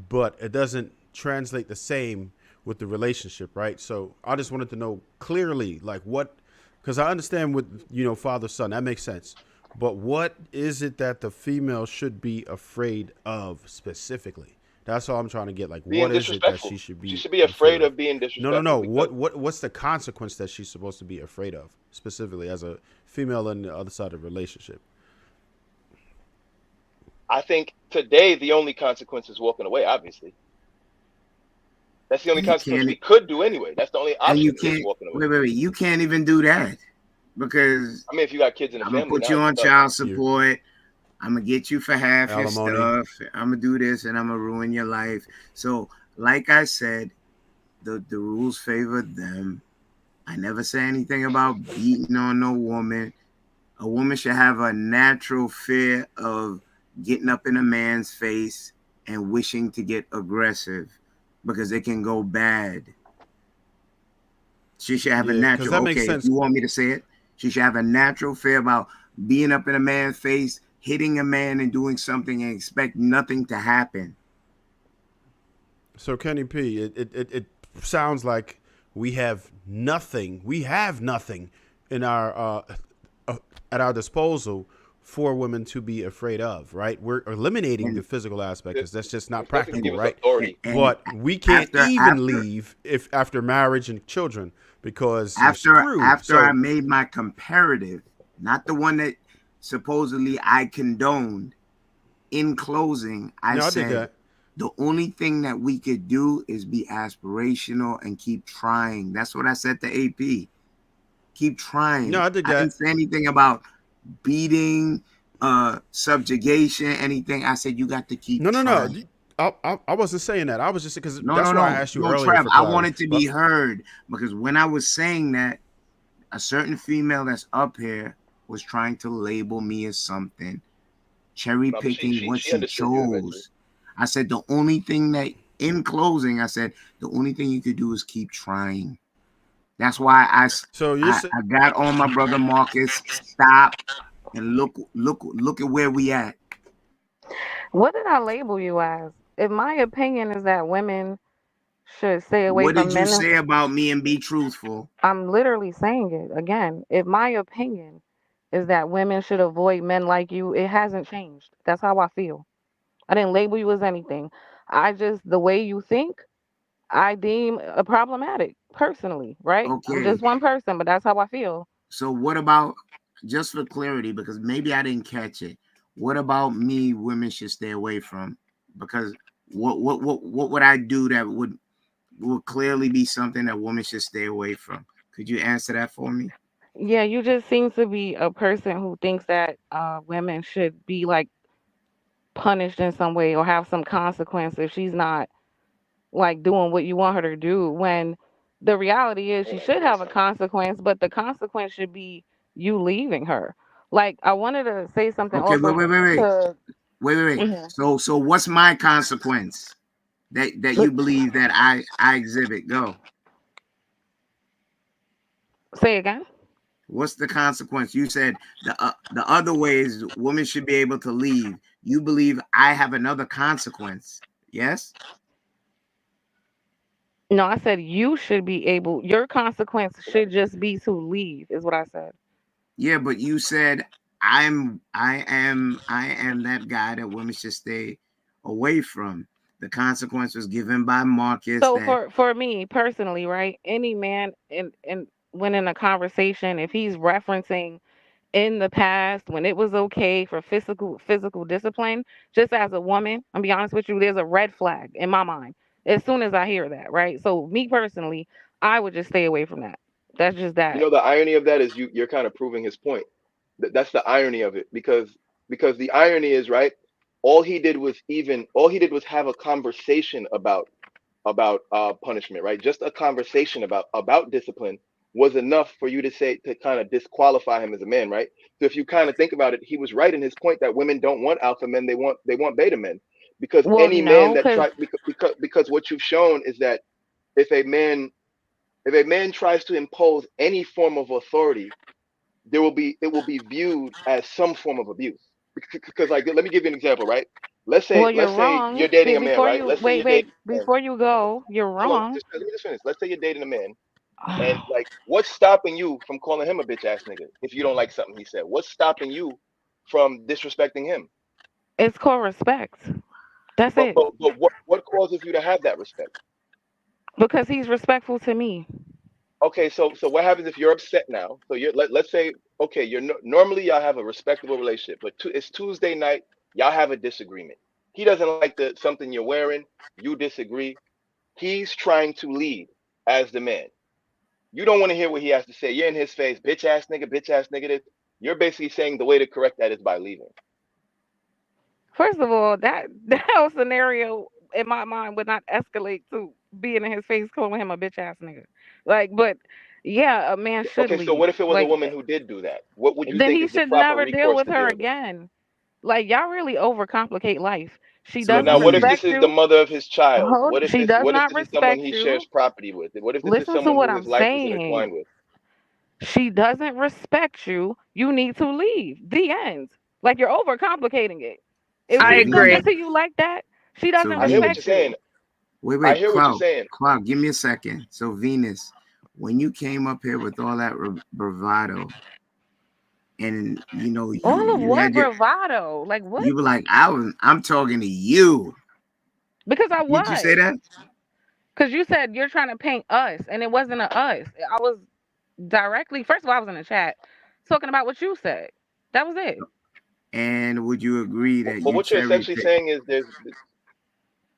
but it doesn't translate the same with the relationship, right? So I just wanted to know clearly, like what, because I understand with father son, that makes sense, but what is it that the female should be afraid of specifically? That's all I'm trying to get. Like, Being what is it that she disrespectful. should She be should be in fear afraid of? of being No, no, disrespectful no. because What's the consequence that she's supposed to be afraid of specifically as a female on the other side of the relationship? I think today the only consequence is walking away, obviously. That's the only And you consequence can't, we could do anyway. That's the only and you option is can't. walking away. Wait. You can't even do that because I mean, if you got kids in the I'm gonna family put now, you you're on stuck. child You support. I'm gonna get you for half your alimony. stuff. I'm gonna do this, and I'm gonna ruin your life. So, like I said, the rules favor them. I never say anything about beating on no woman. A woman should have a natural fear of getting up in a man's face and wishing to get aggressive because it can go bad. She should have a Yeah, because natural, that makes okay, if sense. you want me to say it, she should have a natural fear about being up in a man's face, hitting a man and doing something and expect nothing to happen. So Kenny P, it sounds like we have nothing. We have nothing in our at our disposal for women to be afraid of. Right? We're eliminating the And physical aspect because that's just not This doesn't practical. give us Right? authority. and But we can't after even after leave if after marriage and children because you're after screwed. after I So made my comparative, not the one that supposedly I condoned. In closing, I no, I dig said that. the only thing that we could do is be aspirational and keep trying. That's what I said to AP. Keep No, trying. I dig I didn't that. say anything about beating, subjugation, anything. I said you got to keep No, no, no. trying. I wasn't saying that. I was just because No, that's no, why I no, asked you no, earlier Trev. for I clarity. wanted to be But heard because when I was saying that, a certain female that's up here was trying to label me as something, cherry No, but she picking she what she she understood you eventually. chose. I said the only thing that in closing, I said the only thing you could do is keep trying. That's why so you're I got on my brother Marcus. Stop and look at where we at. What did I label you as? If my opinion is that women should stay away What did from you men, say about me and be truthful? I'm literally saying it again. If my opinion is that women should avoid men like you, it hasn't changed. That's how I feel. I didn't label you as anything. I just, the way you think, I deem a problematic personally, right? I'm Okay. just one person, but that's how I feel. So what about just for clarity, because maybe I didn't catch it. What about me women should stay away from? Because what would I do that would clearly be something that women should stay away from? Could you answer that for me? Yeah, you just seem to be a person who thinks that women should be like punished in some way or have some consequence if she's not like doing what you want her to do. When the reality is she should have a consequence, but the consequence should be you leaving her. Like I wanted to say something Okay, also to wait. Mhm. So what's my consequence that you believe that I exhibit? Go. Say again. What's the consequence? You said the other way is women should be able to leave. You believe I have another consequence? Yes. No, I said you should be able. Your consequence should just be to leave. Is what I said. Yeah, but you said I am that guy that women should stay away from. The consequence was given by Marcus So that for me personally, right? Any man in when in a conversation, if he's referencing in the past when it was okay for physical discipline, just as a woman, I'm be honest with you, there's a red flag in my mind as soon as I hear that, right? So me personally, I would just stay away from that. That's just You that. know, the irony of that is you're kind of proving his point. That's the irony of it because the irony is right. All he did was have a conversation about about punishment, right? Just a conversation about discipline was enough for you to say, to kind of disqualify him as a man, right? So if you kind of think about it, he was right in his point that women don't want alpha men, they want beta men, because Well, any man no, that because try because what you've shown is that if a man tries to impose any form of authority, it will be viewed as some form of abuse. Because like, let me give you an example, right? well, you're Let's say you're wrong. dating a man, Before right? you Let's say wait, you're dating wait, a man. before you go, you're Hold on, wrong. let me just finish. Let's say you're dating a man, and like, what's stopping you from calling him a bitch ass nigga if you don't like something he said? What's stopping you from disrespecting him? It's called respect. That's But it. what causes you to have that respect? Because he's respectful to me. Okay, so what happens if you're upset now? So let's say, okay, normally y'all have a respectable relationship, but it's Tuesday night, y'all have a disagreement. He doesn't like the something you're wearing, you disagree. He's trying to lead as the man. You don't want to hear what he has to say. You're in his face, bitch ass nigga this. You're basically saying the way to correct that is by leaving. First of all, that whole scenario in my mind would not escalate to being in his face calling him a bitch ass nigga. Like, but yeah, a man should Okay, so leave. what if it was a Like, woman who did do that? What would you then think he is the should proper never deal recourse with to her deal with it? again. Like, y'all really overcomplicate life. She So So doesn't now, what if Vinny, this respect is the you. mother of his child? Hold, she does What if not this is someone respect he you. shares property with? What if this is Listen to someone what who I'm his life is saying. intertwined with? She doesn't respect you. You need to leave. The end. Like, you're overcomplicating it. If so I she's not agree. Venus, into you like that, she so doesn't I hear what Venus. you're respect saying. you. I Wait, hear what you're saying. Cloud, give me a second. So Venus, when you came up here with all that bravado, and you know All of you what had your, bravado? Like, what? you were like, I'm talking to you. Because I Did you say was. that? Because you said you're trying to paint us, and it wasn't a us. I was directly, first of all, I was in the chat talking about what you said. That was it. And would you agree that But you what you're cherry essentially picked? saying is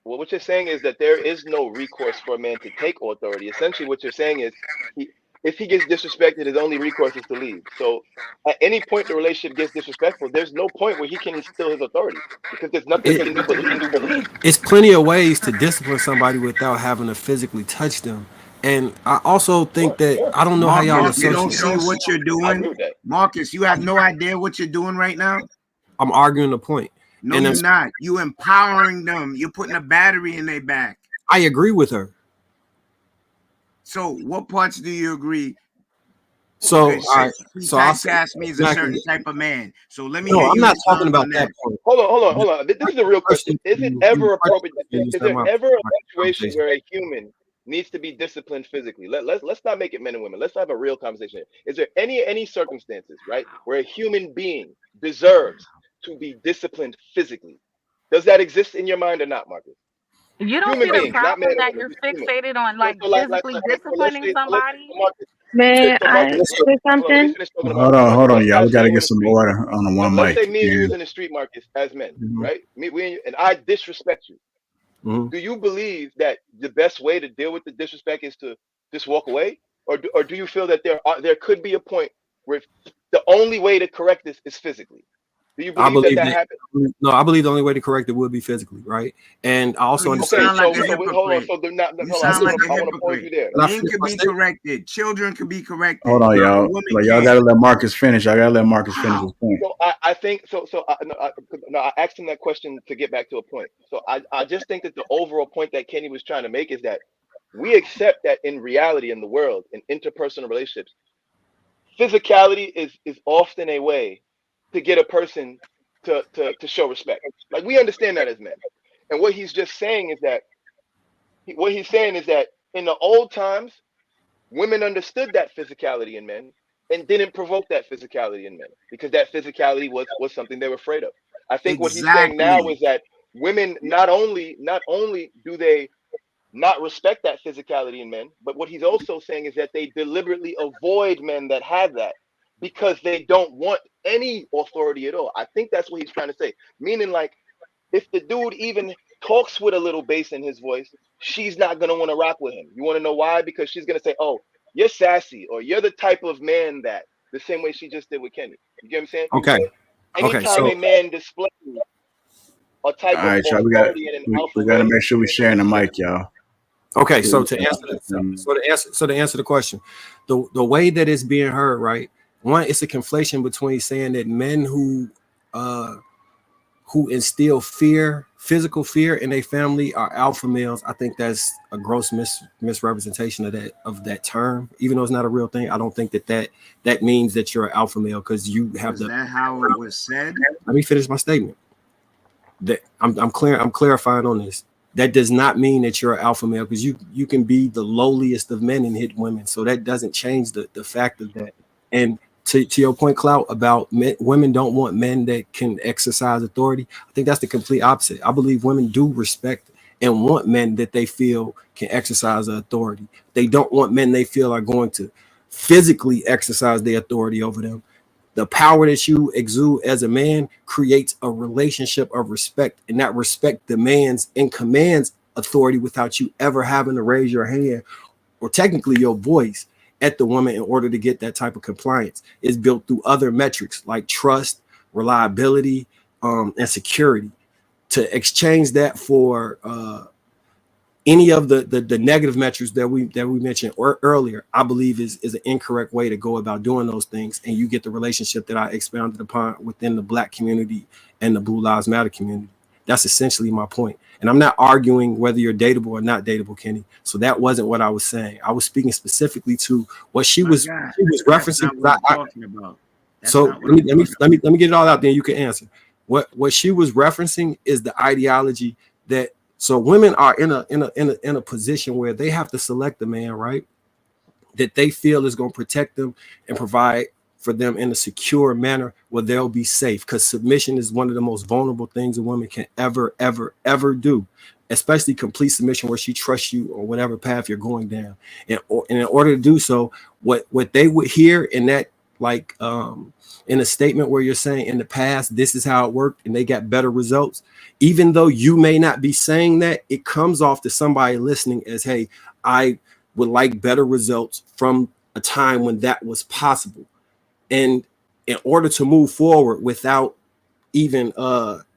what you're saying is that there is no recourse for a man to take authority. Essentially, what you're saying is, he, if he gets disrespected, his only recourse is to leave. So, at any point the relationship gets disrespectful, there's no point where he can instill his authority because there's nothing he can do but leave. It's plenty of ways to discipline somebody without having to physically touch them. And I also think that I don't know how y'all Marcus, you don't associate. see what you're I agree doing. with that. Marcus, you have no idea what you're doing right now. I'm arguing the point, No, and you're not. You empowering them. You're putting a battery in their back. I agree with her. So, what parts do you agree? So, all Because right. she So I'll say typecast me as a exactly. certain type of man. So let me No, hear I'm you not talking expound about on that that. point. Hold on. This is a real question. Person, Is it ever appropriate? Is understand there my ever a situation conversation. where a human needs to be disciplined physically? Let's not make it men and women. Let's have a real conversation here. Is there any circumstances, right, where a human being deserves to be disciplined physically? Does that exist in your mind or not, Marcus? You don't Human see the beings, not man problem or that women, you're just human. fixated on, So, like physically disciplining somebody. Marcus, May so I Marcus, say hold on, let me something? finish talking to Marcus. Hold Marcus, on, let's y'all. We ask got me to you in get the some street. order on the one Let's mic. say me and you Yeah. was in the street, Marcus, as men, Mhm. right? And I disrespect you. Mhm. Do you believe that the best way to deal with the disrespect is to just walk away, or do you feel that there could be a point where the only way to correct this is physically? Do you I believe that believe that that. happens? No, I believe the only way to correct it would be physically, right? And I So also you Okay, understand. sound like a so wait, hold on. hypocrite. So they're not. You Hold on. That's sound it. like a I want to pause hypocrite. you there. Can I Men finish could my be statement? corrected. Children could be Hold corrected. on, A y'all. woman Like, y'all got can't. to let Marcus finish. I got to let Marcus finish his Wow. point. So I think so. No, I asked him that question to get back to a point. So I just think that the overall point that Kenny was trying to make is that we accept that in reality, in the world, in interpersonal relationships, physicality is often a way to get a person to show respect. Like, we understand that as men. And what he's just saying is that what he's saying is that in the old times, women understood that physicality in men and didn't provoke that physicality in men because that physicality was something they were afraid of. I think what he's saying now Exactly. is that women not only do they not respect that physicality in men, but what he's also saying is that they deliberately avoid men that have that because they don't want any authority at all. I think that's what he's trying to say. Meaning, like, if the dude even talks with a little bass in his voice, she's not gonna want to rock with him. You want to know why? Because she's gonna say, "Oh, you're sassy," or "You're the type of man that," the same way she just did with Kenny. You get what I'm saying? Okay. Okay. Anytime So a man displays a All type of right, y'all. authority and an alpha We got to way, make sure we sharing the mic, y'all. Okay, so to answer the question, the way that it's being heard, right? One, it's a conflation between saying that men who instill fear, physical fear in a family are alpha males. I think that's a gross misrepresentation of that term. Even though it's not a real thing, I don't think that means that you're an alpha male because you have Was that how it was said? Let me finish my statement. That I'm clarifying on this. That does not mean that you're an alpha male because you can be the lowliest of men and hit women. So that doesn't change the fact of that. And to your point, Clout, about women don't want men that can exercise authority. I think that's the complete opposite. I believe women do respect and want men that they feel can exercise authority. They don't want men they feel are going to physically exercise their authority over them. The power that you exude as a man creates a relationship of respect, and that respect demands and commands authority without you ever having to raise your hand or technically your voice at the woman in order to get that type of compliance. It's built through other metrics like trust, reliability, and security. To exchange that for any of the negative metrics that we mentioned earlier, I believe is an incorrect way to go about doing those things, and you get the relationship that I expounded upon within the Black community and the Blue Lives Matter community. That's essentially my point. And I'm not arguing whether you're dateable or not dateable, Kenny. So that wasn't what I was saying. I was speaking specifically to what she was referencing. Not what I'm talking about. So let me get it all out there. You can answer. What she was referencing is the ideology that so women are in a position where they have to select a man, right, that they feel is going to protect them and provide for them in a secure manner where they'll be safe. Because submission is one of the most vulnerable things a woman can ever do, especially complete submission where she trusts you on whatever path you're going down. And in order to do so, what they would hear in that, like in a statement where you're saying in the past this is how it worked and they got better results, even though you may not be saying that, it comes off to somebody listening as, hey, I would like better results from a time when that was possible. And in order to move forward without even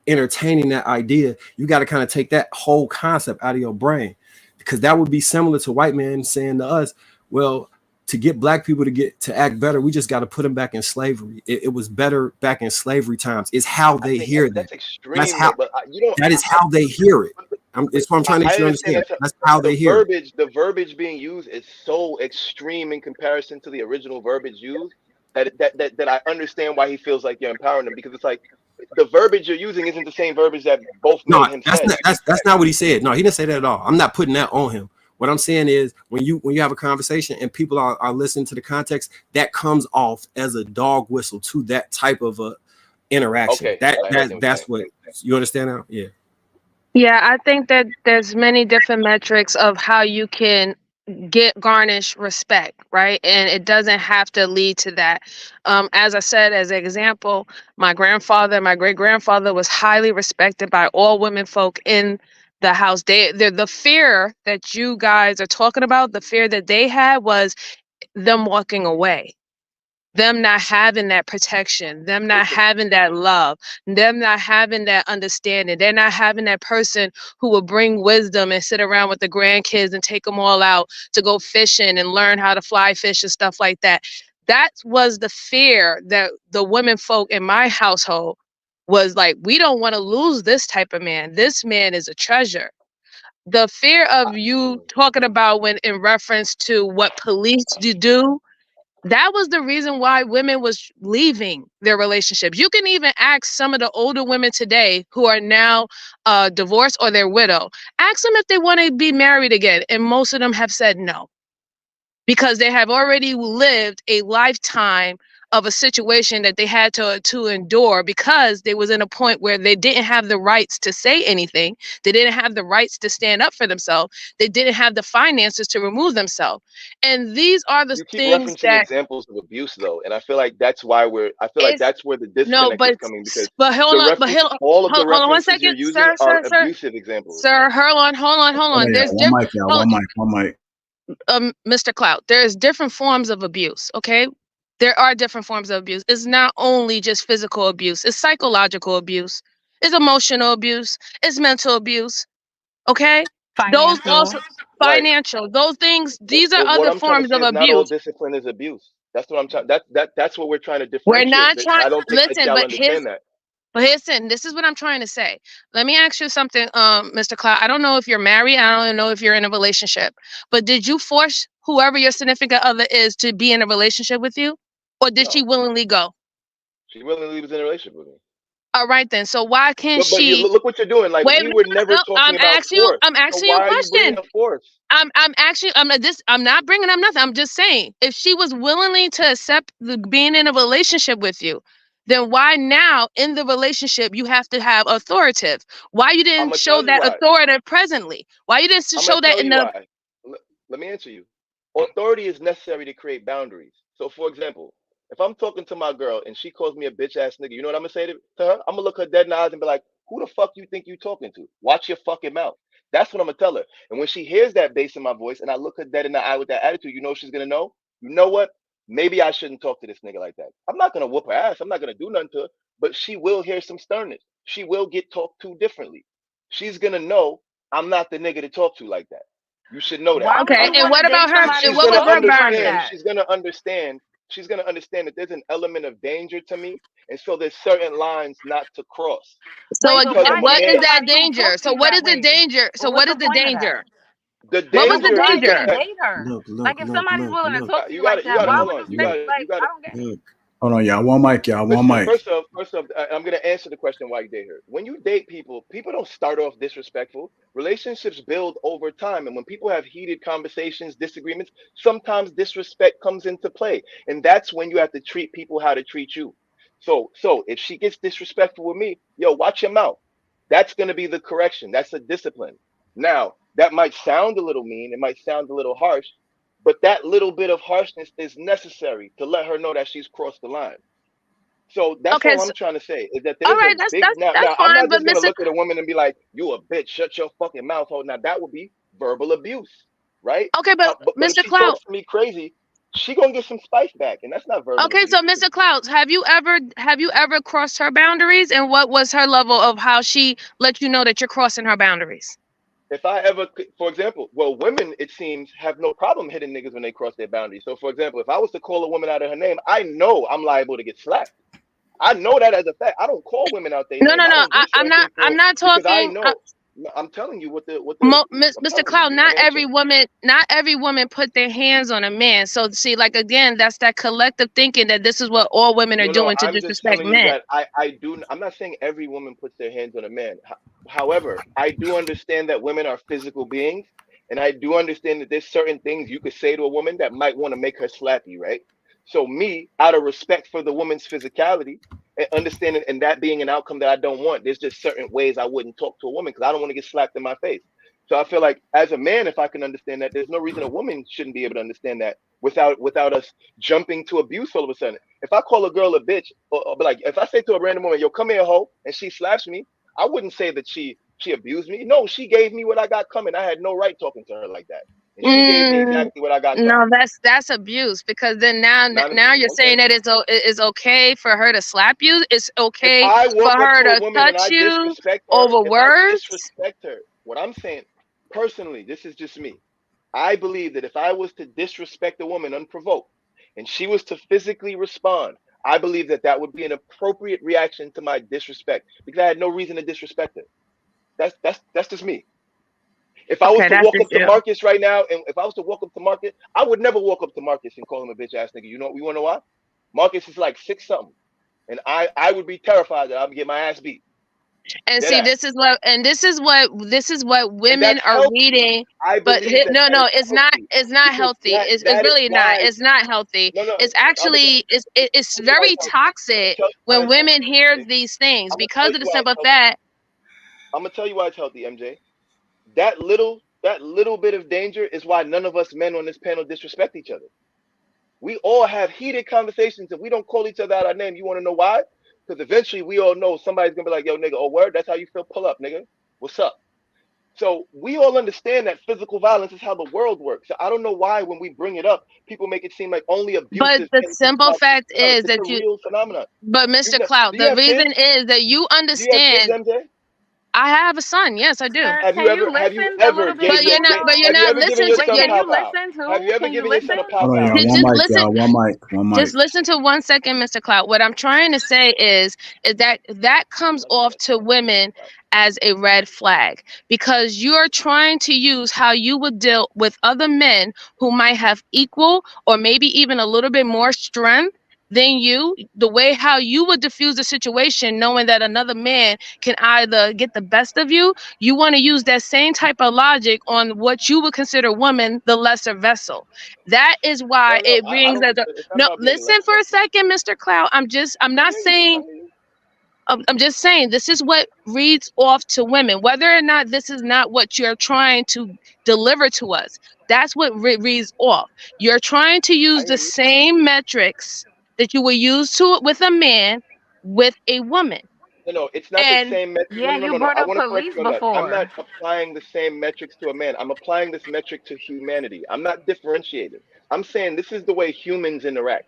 entertaining that idea, you got to kind of take that whole concept out of your brain, because that would be similar to white men saying to us, well, to get Black people to act better, we just got to put them back in slavery. It was better back in slavery times. It's how they hear that. That's extreme. That's how, but that is how they hear it. It's what I'm trying to make you understand. That's how they hear it. The verbiage being used is so extreme in comparison to the original verbiage used that I understand why he feels like you're empowering them, because it's like the verbiage you're using isn't the same verbiage that both men and him said. That's not what he said. No, he didn't say that at all. I'm not putting that on him. What I'm saying is when you have a conversation and people are listening to the context, that comes off as a dog whistle to that type of a interaction. Okay, that's what you understand now? Yeah. Yeah, I think that there's many different metrics of how you can garnish respect, right? And it doesn't have to lead to that. As I said, as an example, my grandfather, my great grandfather was highly respected by all women folk in the house. The fear that you guys are talking about, the fear that they had was them walking away, them not having that protection, them not having that love, them not having that understanding. They're not having that person who will bring wisdom and sit around with the grandkids and take them all out to go fishing and learn how to fly fish and stuff like that. That was the fear that the women folk in my household was like, we don't want to lose this type of man. This man is a treasure. The fear of you talking about when in reference to what police do, that was the reason why women was leaving their relationships. You can even ask some of the older women today who are now divorced or they're widow. Ask them if they want to be married again. And most of them have said no, because they have already lived a lifetime of a situation that they had to endure, because they was in a point where they didn't have the rights to say anything. They didn't have the rights to stand up for themselves. They didn't have the finances to remove themselves. And these are the You keep things referencing that examples of abuse though, and I feel like that's why that's where the disconnect is coming, because all of the hold on 1 references you're second, using are abusive examples. Sir, hold on. There's One mic. Mr. Clout, there's different forms of abuse, okay? There are different forms of abuse. It's not only just physical abuse, it's psychological abuse, it's emotional abuse, it's mental abuse, okay? Those Financial. also Right. financial, those things, these are But what other I'm trying to forms say of is not all abuse. discipline is abuse. That's what I'm trying. That's what we're trying to We're differentiate. not But trying, I don't think that listen, y'all understand that. but listen, this is what I'm trying to say. Let me ask you something, Mr. Cloud. I don't know if you're married. I don't know if you're in a relationship, but did you force whoever your significant other is to be in a relationship with you? Or did she No, willingly go? she willingly was in a relationship with me. All right then. So why can't But you she look what you're doing. Like wait? we were never No, talking about force. I'm So asking you a why are you bringing question. up force? I'm not bringing up nothing. I'm just saying, if she was willingly to accept being in a relationship with you, then why now in the relationship you have to have authoritative? Why you I'm didn't gonna show tell you that why. authoritative presently? Why you didn't I'm gonna show that tell in you the why. Let me answer you. Authority is necessary to create boundaries. So, for example, if I'm talking to my girl and she calls me a bitch ass nigga, you know what I'm gonna say to her? I'm gonna look her dead in the eyes and be like, "Who the fuck you think you talking to? Watch your fucking mouth." That's what I'm gonna tell her. And when she hears that bass in my voice and I look her dead in the eye with that attitude, you know she's gonna know. You know what? Maybe I shouldn't talk to this nigga like that. I'm not gonna whoop her ass. I'm not gonna do nothing to her. But she will hear some sternness. She will get talked to differently. She's gonna know I'm not the nigga to talk to like that. You should know that. Why would okay? you And want to what date about her? somebody And who what was talks her to you like boundary? that? She's gonna understand. She's gonna understand that there's an element of danger to me, and so there's certain lines not to cross. So Wait, but Because again, I'm a why what date is man. that somebody who danger? talks to So you what that is the way? danger? Well, So what's what the is the point of that? danger? The What No, was the but danger why is danger? even that date her? Look, look, Like, if look, somebody's look, willing to look, talk to you you like gotta, you that, gotta why hold look, would on. you You stay? look, gotta, Like, you gotta I don't get it. look. Hold on, y'all. One mic, y'all. One listen. mic. First off, I'm gonna answer the question why you date her. When you date people, people don't start off disrespectful. Relationships build over time, and when people have heated conversations, disagreements, sometimes disrespect comes into play, and that's when you have to treat people how to treat you. So if she gets disrespectful with me, yo, watch your mouth. That's gonna be the correction. That's a discipline. Now, that might sound a little mean, it might sound a little harsh, but that little bit of harshness is necessary to let her know that she's crossed the line. So that's Okay, all so, I'm trying to say is that all there's a right, that's big that's now. that's Now I'm fine. not But just gonna Mr. look at a woman and be like, "You a bitch, shut your fucking mouth." Hole. Now that would be verbal abuse, right? Okay, but But if Mr. she Clout. talks to me crazy, she gonna get some spice back, and that's not verbal Okay, abuse. so Mr. Clouds, have you ever crossed her boundaries, and what was her level of how she let you know that you're crossing her boundaries? If I ever, for example, well, women it seems have no problem hitting niggas when they cross their boundaries. So, for example, if I was to call a woman out of her name, I know I'm liable to get slapped. I know that as a fact. I don't call women out their No, name. no, I no. don't do I'm certain not. things I'm for not because I talking. know. I'm telling you what the I'm Mr. telling you. Cloud, You want not an answer? every woman, put their hands on a man. So see, like again, that's that collective thinking that this is what all women are No. doing to I'm just disrespect telling you men. that I do. I'm not saying every woman puts their hands on a man. However, I do understand that women are physical beings, and I do understand that there's certain things you could say to a woman that might want to make her slap you, right? So me, out of respect for the woman's physicality and understanding, and that being an outcome that I don't want, there's just certain ways I wouldn't talk to a woman because I don't want to get slapped in my face. So I feel like as a man, if I can understand that, there's no reason a woman shouldn't be able to understand that without us jumping to abuse all of a sudden. If I call a girl a bitch, or but like if I say to a random woman, "Yo, come here, hoe," and she slaps me, I wouldn't say that she abused me. No, she gave me what I got coming. I had no right talking to her like that, and she gave me Mm, exactly what I got no, coming. that's abuse because then Not now you're okay. saying that it's okay for her to slap you. It's If okay I for walk up her to a to woman and touch I you disrespect her, over if I words. disrespect her, what I'm saying personally, this is just me. I believe that if I was to disrespect a woman unprovoked and she was to physically respond, I believe that that would be an appropriate reaction to my disrespect because I had no reason to disrespect her. That's just me. If I was Okay, to that's walk just up to you. Marcus right now, and if I was to walk up to Marcus, I would never walk up to Marcus and call him a bitch ass nigga. You want to know why? Marcus is like 6 something, and I would be terrified that I would get my ass beat. And Dead see, ass. this is what And women that's are healthy. reading. I But believe that no, that is no, it's not. healthy It's not because healthy. It's that is really not. why. It's not healthy. No, no. It's I'm gonna actually it's tell you why very it's healthy. I'm gonna toxic tell you why when it's women hear healthy. these things I'm gonna because tell of you the why it's simple healthy. fact. I'm gonna tell you why it's healthy, MJ. That little bit of danger is why none of us men on this panel disrespect each other. We all have heated conversations and we don't call each other out our name. You want to know why? Because eventually we all know somebody's gonna be like, "Yo, nigga, oh word, that's how you feel. Pull up, nigga. What's up?" So we all understand that physical violence is how the world works. So I don't know why when we bring it up, people make it seem like only But abusive the men talk simple about fact physical violence. is It's that a real phenomenon. but Mr. Do Clout, you the have reason kids? is that you Do you have kids, understand. MJ? I have a son. Yes, I do. Sir, Have you can you ever have you listen a ever little bit gave But your you're not. ga- though? But you're have you not. ever given Listen. your Wait, son can You're pow you pow? listen Have too? you ever Can you given your son listen? a pow Hold on, pow? y'all. One mic, just y'all. One mic. One mic. just listen to 1 second, Mr. Clout. What I'm trying to say is that comes off to women as a red flag because you're trying to use how you would deal with other men who might have equal or maybe even a little bit more strength than you, the way how you would diffuse the situation, knowing that another man can either get the best of you. You want to use that same type of logic on what you would consider woman, the lesser vessel. That is why No, it I brings don't. as a It's not no. about being the Listen lesser for a vessel. second, Mr. Cloud. I'm I not hear you. I saying. hear you. I'm just saying this is what reads off to women, whether or not this is not what you're trying to deliver to us. That's what reads off. You're trying to I use hear the you. same metrics that you will use to with a man with a woman, No, it's not the and same metric. No, Yeah, no, no, you no, no. brought I up want to correct police you on that. I'm not before. applying the same metrics to a man. I'm applying this metric to humanity. I'm not differentiating. I'm saying this is the way humans interact.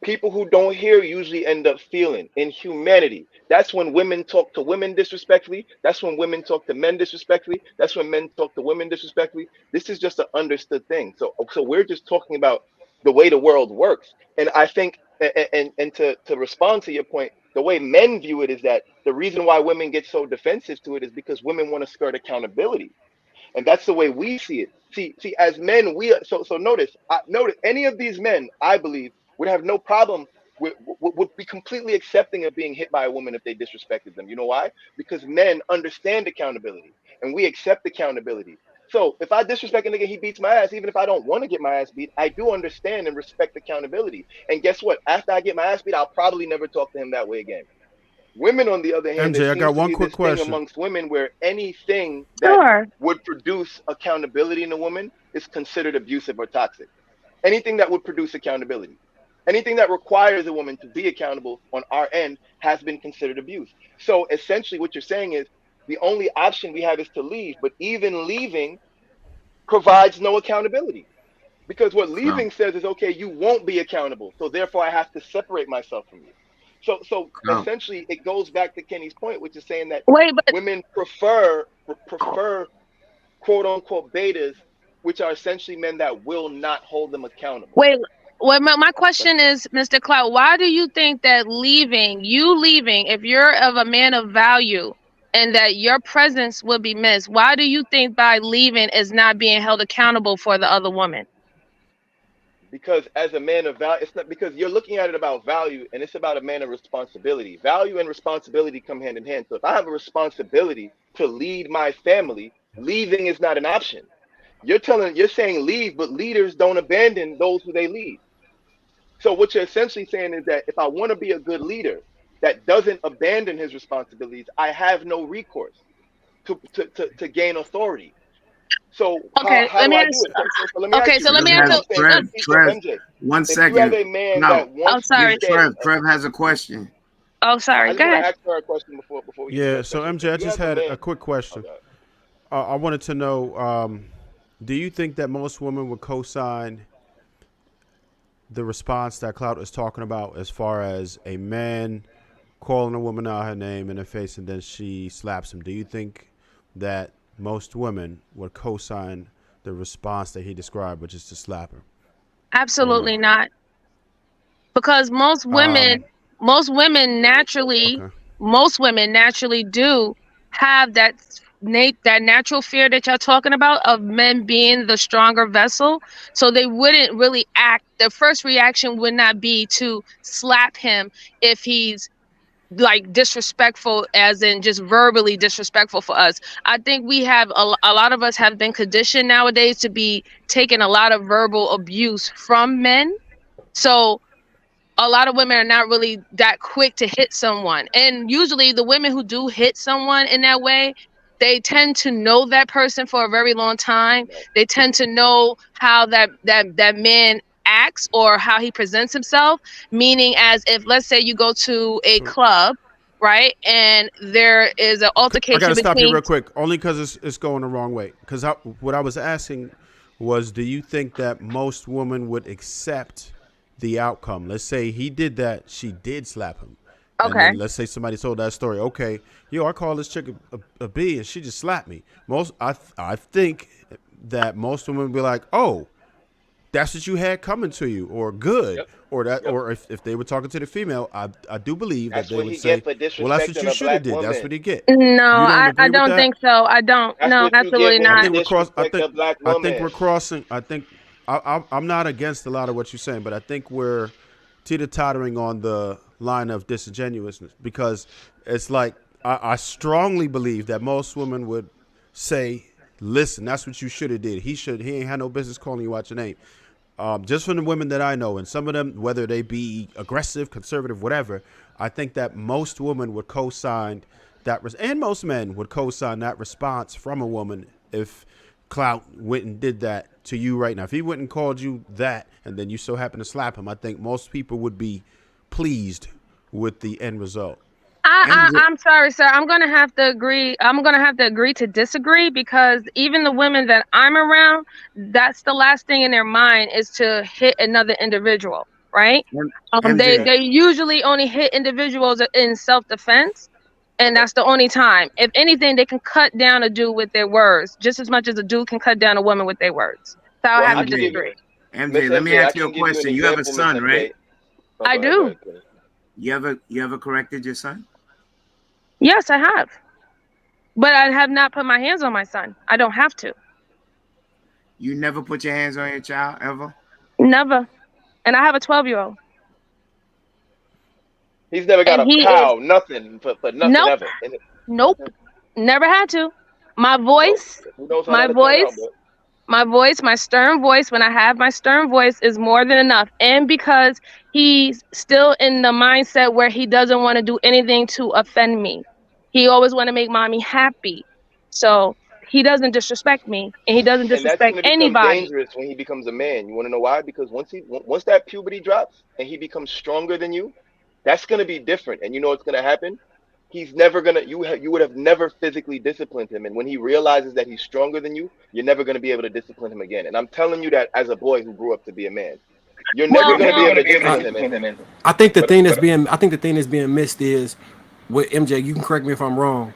People who don't hear usually end up feeling in humanity. That's when women talk to women disrespectfully. That's when women talk to men disrespectfully. That's when men talk to women disrespectfully. This is just an understood thing. So we're just talking about the way the world works. And I think, and to respond to your point, the way men view it is that the reason why women get so defensive to it is because women want to skirt accountability, and that's the way we see it. See, as men, so notice any of these men, I believe, would have no problem would be completely accepting of being hit by a woman if they disrespected them. You know why? Because men understand accountability, and we accept accountability. So if I disrespect a nigga, he beats my ass. Even if I don't want to get my ass beat, I do understand and respect accountability. And guess what? After I get my ass beat, I'll probably never talk to him that way again. Women, on the other hand, there MJ, I seems got to one be quick this thing question. amongst women where anything that sure. would produce accountability in a woman is considered abusive or toxic. Anything that would produce accountability, anything that requires a woman to be accountable on our end has been considered abuse. So essentially, what you're saying is the only option we have is to leave, but even leaving provides no accountability. Because what Come, leaving says is, okay, you won't be accountable. So therefore I have to separate myself from you. So come. essentially it goes back to Kenny's point, which is saying that Wait, but women prefer quote unquote betas, which are essentially men that will not hold them accountable. wait. Well, my That's question it. is, Mr. Clout, why do you think that leaving, if you're of a man of value and that your presence will be missed, why do you think by leaving is not being held accountable for the other woman? Because as a man of value, it's not because you're looking at it about value and it's about a man of responsibility. Value and responsibility come hand in hand. So if I have a responsibility to lead my family, leaving is not an option. You're saying leave, but leaders don't abandon those who they lead. So what you're essentially saying is that if I want to be a good leader that doesn't abandon his responsibilities, I have no recourse to gain authority. So Okay, how let do me I ask. do it? So let me Okay, ask you so let this. me Trev ask. has I'm You, saying, no, so Trev. MJ, 1 second. a man No, that oh, wants to give sorry. stay, Trev has a question. Oh, I sorry. just Go want ahead. to ask her a question before we get to Yeah, that so question. MJ, If I you just have a had a man, quick oh question. God, I wanted to know, do you think that most women would co-sign the response that Cloud is talking about as far as a man calling a woman out her name in her face and then she slaps him? Do you think that most women would co-sign the response that he described, which is to slap her, or no? Absolutely not, because Um, most women naturally, okay. most women naturally do have that natural fear that you're talking about of men being the stronger vessel. So they wouldn't really act. Their first reaction would not be to slap him if he's like disrespectful, as in just verbally disrespectful for us. I think we have a lot of us have been conditioned nowadays to be taking a lot of verbal abuse from men. So a lot of women are not really that quick to hit someone. And usually the women who do hit someone in that way, they tend to know that person for a very long time. right. They tend to know how that man acts or how he presents himself. Meaning, as if, let's say, you go to a So club, right? And there is an I got altercation to stop you between. real quick, only because it's going the wrong way. Because what I was asking was, do you think that most women would accept the outcome? Let's say he did that, she did slap him. And Okay. then let's say somebody told that story. Okay, yo, I call this chick a B, and she just slapped me. I think that most women would be like, oh, that's what you had coming to you, or good, Yep. or that, Yep. or if they were talking to the female, I do believe that That's they what would he get say, for well, that's what disrespecting you a should have black did. That's woman. what he get. No, You don't I agree with don't that? think so. I don't. That's No, what you get absolutely when I not. you think we're cross. disrespect a black I think woman. we're crossing. I'm not against a lot of what you're saying, but I think we're teeter tottering on the line of disingenuousness because it's like I strongly believe that most women would say, "Listen, that's what you should have did. He ain't had no business calling you out your name." Just from the women that I know, and some of them, whether they be aggressive, conservative, whatever, I think that most women would co-sign that, and most men would co-sign that response from a woman if Clout went and did that to you right now. If he went and called you that, and then you so happen to slap him, I think most people would be pleased with the end result. I'm sorry, sir. I'm gonna have to agree. I'm gonna have to agree to disagree because even the women that I'm around, that's the last thing in their mind is to hit another individual, right? They MJ, they usually only hit individuals in self defense, and that's the only time. If anything, they can cut down a dude with their words just as much as a dude can cut down a woman with their words. So I'll Well, have I to can give you, disagree. Miss Let me MJ, I ask you a can give you an question. You have a example, Miss son, right? MJ. Oh, I go do. ahead, Queen. You ever corrected your son? Yes, I have. But I have not put my hands on my son. I don't have to. You never put your hands on your child ever? Never. And I have a 12-year-old. He's never got And a he is pow, nothing for nothing nope, ever. And nope. okay, Never had to. My well, voice, who knows how my that'll turn out? voice, But my stern voice, when I have my stern voice is more than enough. And because he's still in the mindset where he doesn't want to do anything to offend me. He always want to make mommy happy. So he doesn't disrespect me and he doesn't and that's disrespect going to become anybody. dangerous when he becomes a man. You want to know why? Because once that puberty drops and he becomes stronger than you, that's going to be different. And you know what's going to happen? He's never gonna you would have never physically disciplined him, and when he realizes that he's stronger than you, you're never gonna be able to discipline him again. And I'm telling you that as a boy who grew up to be a man, you're never Well, gonna be well, able to discipline him. And I think the thing that's being missed is with MJ. You can correct me if I'm wrong.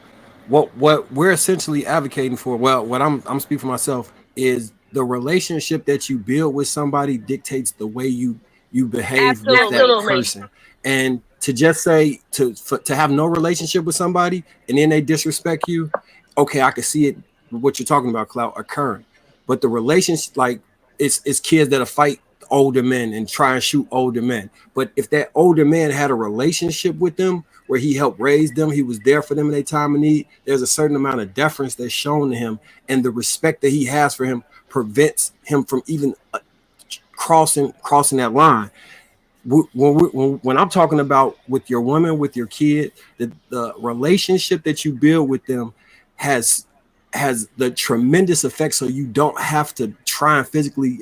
What we're essentially advocating for, well, what I'm speaking for myself is the relationship that you build with somebody dictates the way you behave with that absolutely. person. And to just say to have no relationship with somebody and then they disrespect you, okay, I can see it. What you're talking about, Clout, occurring, but the relationship, like it's kids that'll fight older men and try and shoot older men. But if that older man had a relationship with them where he helped raise them, he was there for them in their time of need, there's a certain amount of deference that's shown to him, and the respect that he has for him prevents him from even crossing that line. When I'm talking about with your woman, with your kid, the relationship that you build with them has the tremendous effect, so you don't have to try and physically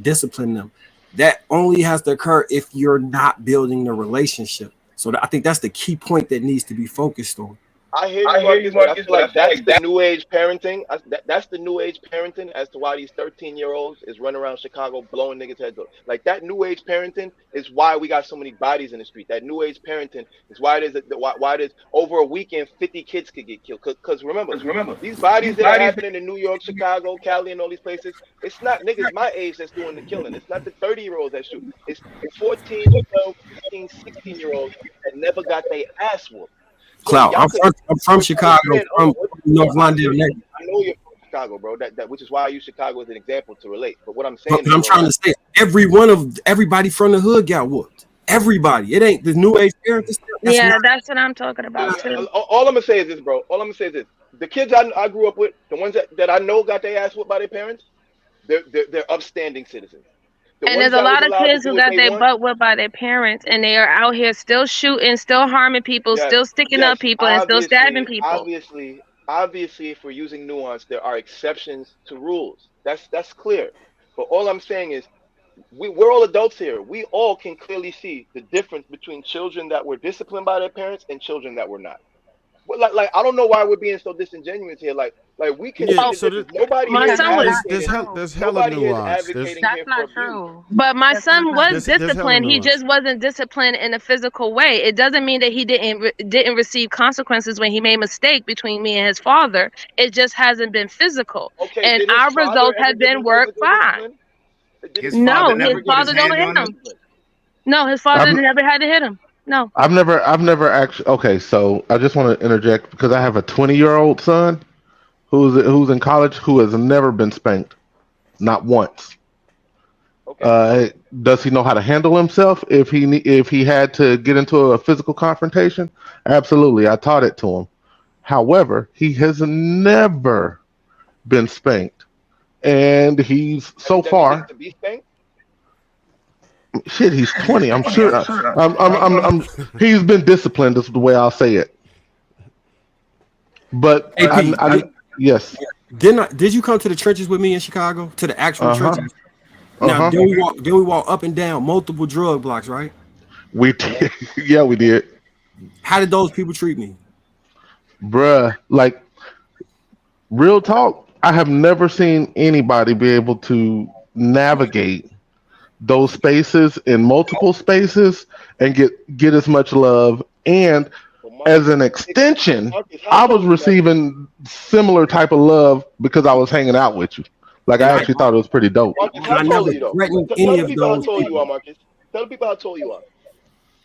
discipline them. That only has to occur if you're not building the relationship. So I think that's the key point that needs to be focused on. I hear you, Marcus, but I feel like that's the new age parenting. That's the new age parenting as to why these 13-year-olds is running around Chicago blowing niggas' heads off. Like that new age parenting is why we got so many bodies in the street. That new age parenting is why there's over a weekend 50 kids could get killed. Because remember, these bodies that are happening in New York, Chicago, Cali, and all these places, it's not niggas my age that's doing the killing. It's not the 30-year-olds that shoot. It's 14, 12, 15, 16-year-olds that never got their ass whooped. So Clout, y'all could. I'm from So y'all Chicago, saying, from oh, North I hear London. you. I know you're from Chicago, bro. That which is why I use Chicago as an example to relate. But what I'm But saying is, I'm bro, trying to say everybody from the hood got whooped. Everybody. It ain't the new age parents. That's Yeah, not. that's what I'm talking about too. all I'm gonna say is this, bro. All I'm gonna say is this: the kids I grew up with, the ones that I know got their ass whooped by their parents, they're upstanding citizens. The And ones there's a that was lot of allowed to kids do who what got they their want, butt whipped by their parents, and they are out here still shooting, still harming people, yes, still sticking up yes, people, and still stabbing people. obviously, if we're using nuance, there are exceptions to rules. That's clear. But all I'm saying is we're all adults here. We all can clearly see the difference between children that were disciplined by their parents and children that were not. like I don't know why we're being so disingenuous here. Like we can Yeah. see Oh, the So difference. Nobody my here is Because son that's was, not there's advocating. true. hella Nobody here is nuance. advocating That's here for not abuse. true. but my That's not son was true. there's hella disciplined. He nuance. just wasn't disciplined in a physical way. It doesn't mean that he didn't receive consequences when he made mistake between me and his father. It just hasn't been physical, Okay, and did his our father results ever have give been him work physical fine. discipline? Did his His father father No, his never ever put give his father his don't hand son hit on him. him. discipline? No, his I've father never had to hit him. No. I've never actually. Okay, so I just want to interject because I have a 20-year-old son who's in college who has never been spanked, not once. Okay. Does he know how to handle himself if he had to get into a physical confrontation? Absolutely, I taught it to him. However, he has never been spanked, and he's Has he so done anything far. to be spanked? Shit, he's 20. I'm sure. Okay. He's been disciplined. Is the way I'll say it. But AP, yes. did you come to the trenches with me in Chicago? To the actual Uh huh. trenches? Uh Now, huh. then we walk up and down multiple drug blocks, right? We did. Yeah, we did, How did those people treat me? bruh. Like real talk. I have never seen anybody be able to navigate those spaces in multiple spaces and get as much love. And Well, as Marcus, an extension, Marcus, how I was tall are you, Marcus? receiving similar type of love because I was hanging out with you. Like And I I actually thought it was pretty dope. Marcus, and how I tall never are you though? threatened Tell any the of people how those tall you are, people. Marcus. Tell the people how tall you are.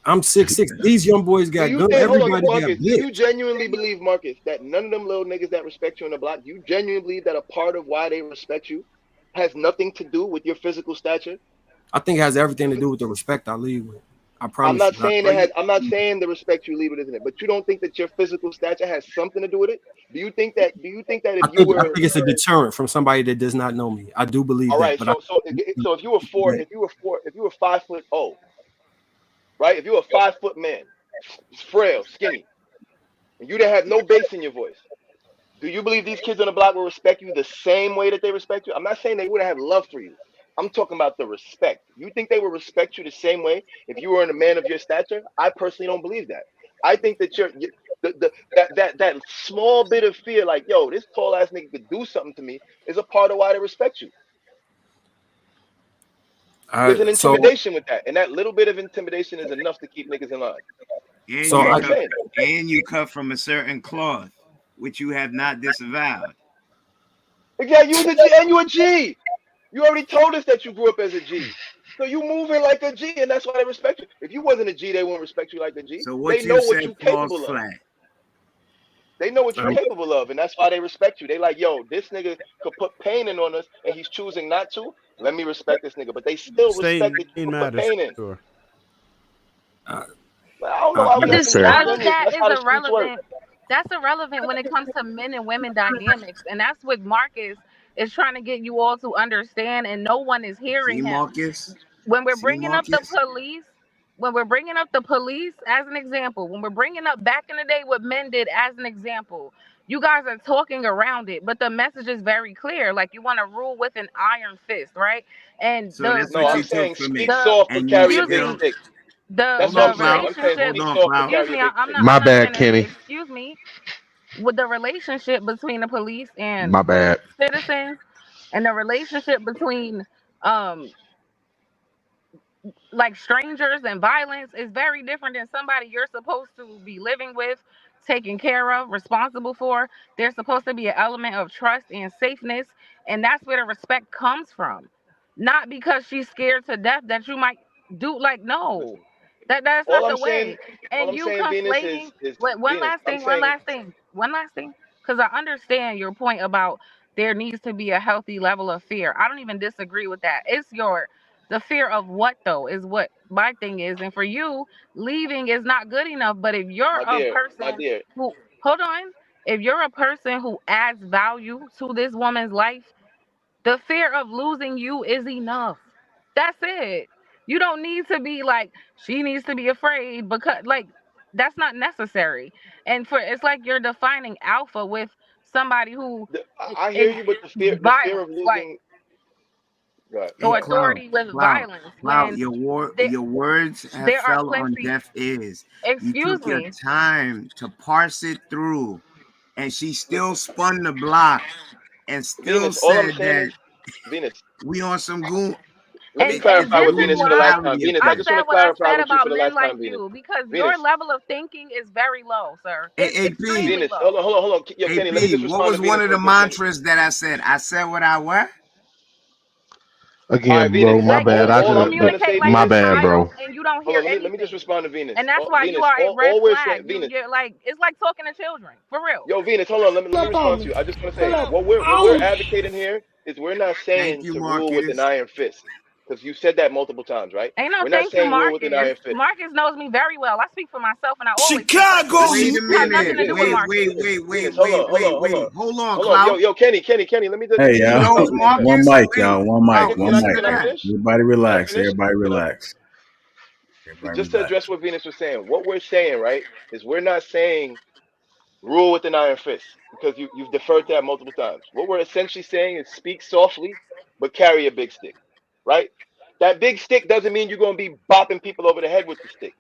I'm 6'6". These young boys Do got you guns. think, hold on, Everybody got Marcus, do you blitzed. genuinely believe, Marcus, that none of them little niggas that respect you on the block, do you genuinely believe that a part of why they respect you has nothing to do with your physical stature? I think it has everything to do with the respect I lead with. I I'm promise not you. saying it has, I'm not saying the respect you leave it isn't it, but you don't think that your physical stature has something to do with it? Do you think that if you I were think it's a deterrent from somebody that does not know me. I do believe all that, right, but I so if you were four, that if you were 5 foot right? If you were a 5 foot man, frail, skinny, and you didn't have no bass in your voice, do you believe these kids on the block will respect you the same way that they respect you? I'm not saying they wouldn't have love for you. I'm talking about the respect. You think they would respect you the same way if you were a man of your stature? I personally don't believe that. I think that that small bit of fear, like, yo, this tall ass nigga could do something to me, is a part of why they respect you. There's an so intimidation with that, and that little bit of intimidation is enough to keep niggas in line. And That's so all you I I'm cut saying. and you cut from a certain cloth, which you have not disavowed. Yeah, you was a G, and you a G. You already told us that you grew up as a G. So you moving like a G, and that's why they respect you. If you wasn't a G, they wouldn't respect you like a G. So They what you know what said you falls capable of. flat. They know what you're um, capable of, and that's why they respect you. They like, yo, this nigga could put pain in on us, and he's choosing not to. Let me respect this nigga, but they still respect Staying that you could put matters pain for in. sure. uh, I don't know why we got to that's be Just so fair. all of disingenuous. that That's is how the streets work. irrelevant. That's irrelevant when it comes to men and women dynamics, and that's what Marcus is trying to get you all to understand, and no one is See, hearing him. Marcus? When we're See, bringing up the Marcus? police, when we're bringing up the police as an example, when we're bringing up back in the day what men did as an example, you guys are talking around it, but the message is very clear. Like, you want to rule with an iron fist, right? And So that's No, what I'm you took saying from speak it. the soft but And you carry a excuse big still me, stick. the That's hold what on, I'm saying. Cloud. I'm saying relationship. Hold speak on, soft but Cloud. Excuse carry a me, big I'm stick. not. My I'm not bad, finished. Kenny. Excuse me. With the relationship between the police and My bad. citizens, and the relationship between um like strangers and violence is very different than somebody you're supposed to be living with, taking care of, responsible for. There's supposed to be an element of trust and safeness, and that's where the respect comes from. Not because she's scared to death that you might do, like, no. Listen, That's all not I'm the saying, way. And you Venus conflating is wait, Venus. I'm one saying last thing, one last thing. Because I understand your point about there needs to be a healthy level of fear. I don't even disagree with that. It's your the fear of what though is what my thing is. And for you, leaving is not good enough. But if you're a my person dear, who hold on, if you're a person who adds value to this woman's life, the fear of losing you is enough. That's it. You don't need to be like, she needs to be afraid, because like that's not necessary. And for it's like you're defining alpha with somebody who I hear you, but inherits the fear of violence. Like, losing Right, Hey, or right. Cloud, authority with Cloud, violence Cloud, when there, your words have there are fell on plenty. deaf ears. You Excuse took your me. time to parse it through, and she still spun the block and still Venus, all I'm said saying that is, Venus, we on some goon. let me And clarify this with is Venus for the why last time. Brutality up Venus, I I here. just want said to what I clarify said with you about for the men last like time, Venus. you, because your Venus, level of thinking is very low, sir. Hey, It's AP, extremely Venus, hold low. on, hold on, hold on. Yo, Kenny, let me AP, just what respond was to one Venus of real the quick, Kenny. mantras that I said? I said what I what? All right, Again, bro, Venus. my Like bad. I All you just I'm trying to communicate say, like my a Venus, bad, is bro. child and you don't hold hear on. Let me just anything. respond to Venus. And that's why you Venus, are a red all we're saying, flag. Venus. You're like, it's like talking to children. For real. Yo, Venus, hold on. Let me respond to you. I just want to say what we're advocating here is we're not Thank saying you, to rule with an Marcus. iron fist, because you said that multiple times, right? Ain't no We're not thank you, saying rule with an Marcus. iron fist. Marcus knows me very well. I speak for myself and I always speak for Chicago. myself. Wait a Have Venus, nothing minute. to do with Wait, Marcus. wait, wait, wait, Venus, hold wait, on, hold wait, on, hold wait. on, Hold on, hold on. Cloud. Yo, Kenny, let me just Hey, He y'all. knows let me finish. One Marcus. mic, Wait, y'all. One mic. Cloud, Can One peace I to mic. the can I room. finish? Everybody Can I relax. finish? Everybody Hold on. relax. Everybody Just to relax. address what Venus was saying, what we're saying, right, is we're not saying rule with an iron fist, because you've deferred to that multiple times. What we're essentially saying is speak softly, but carry a big stick, right? That big stick doesn't mean you're going to be bopping people over the head with the stick.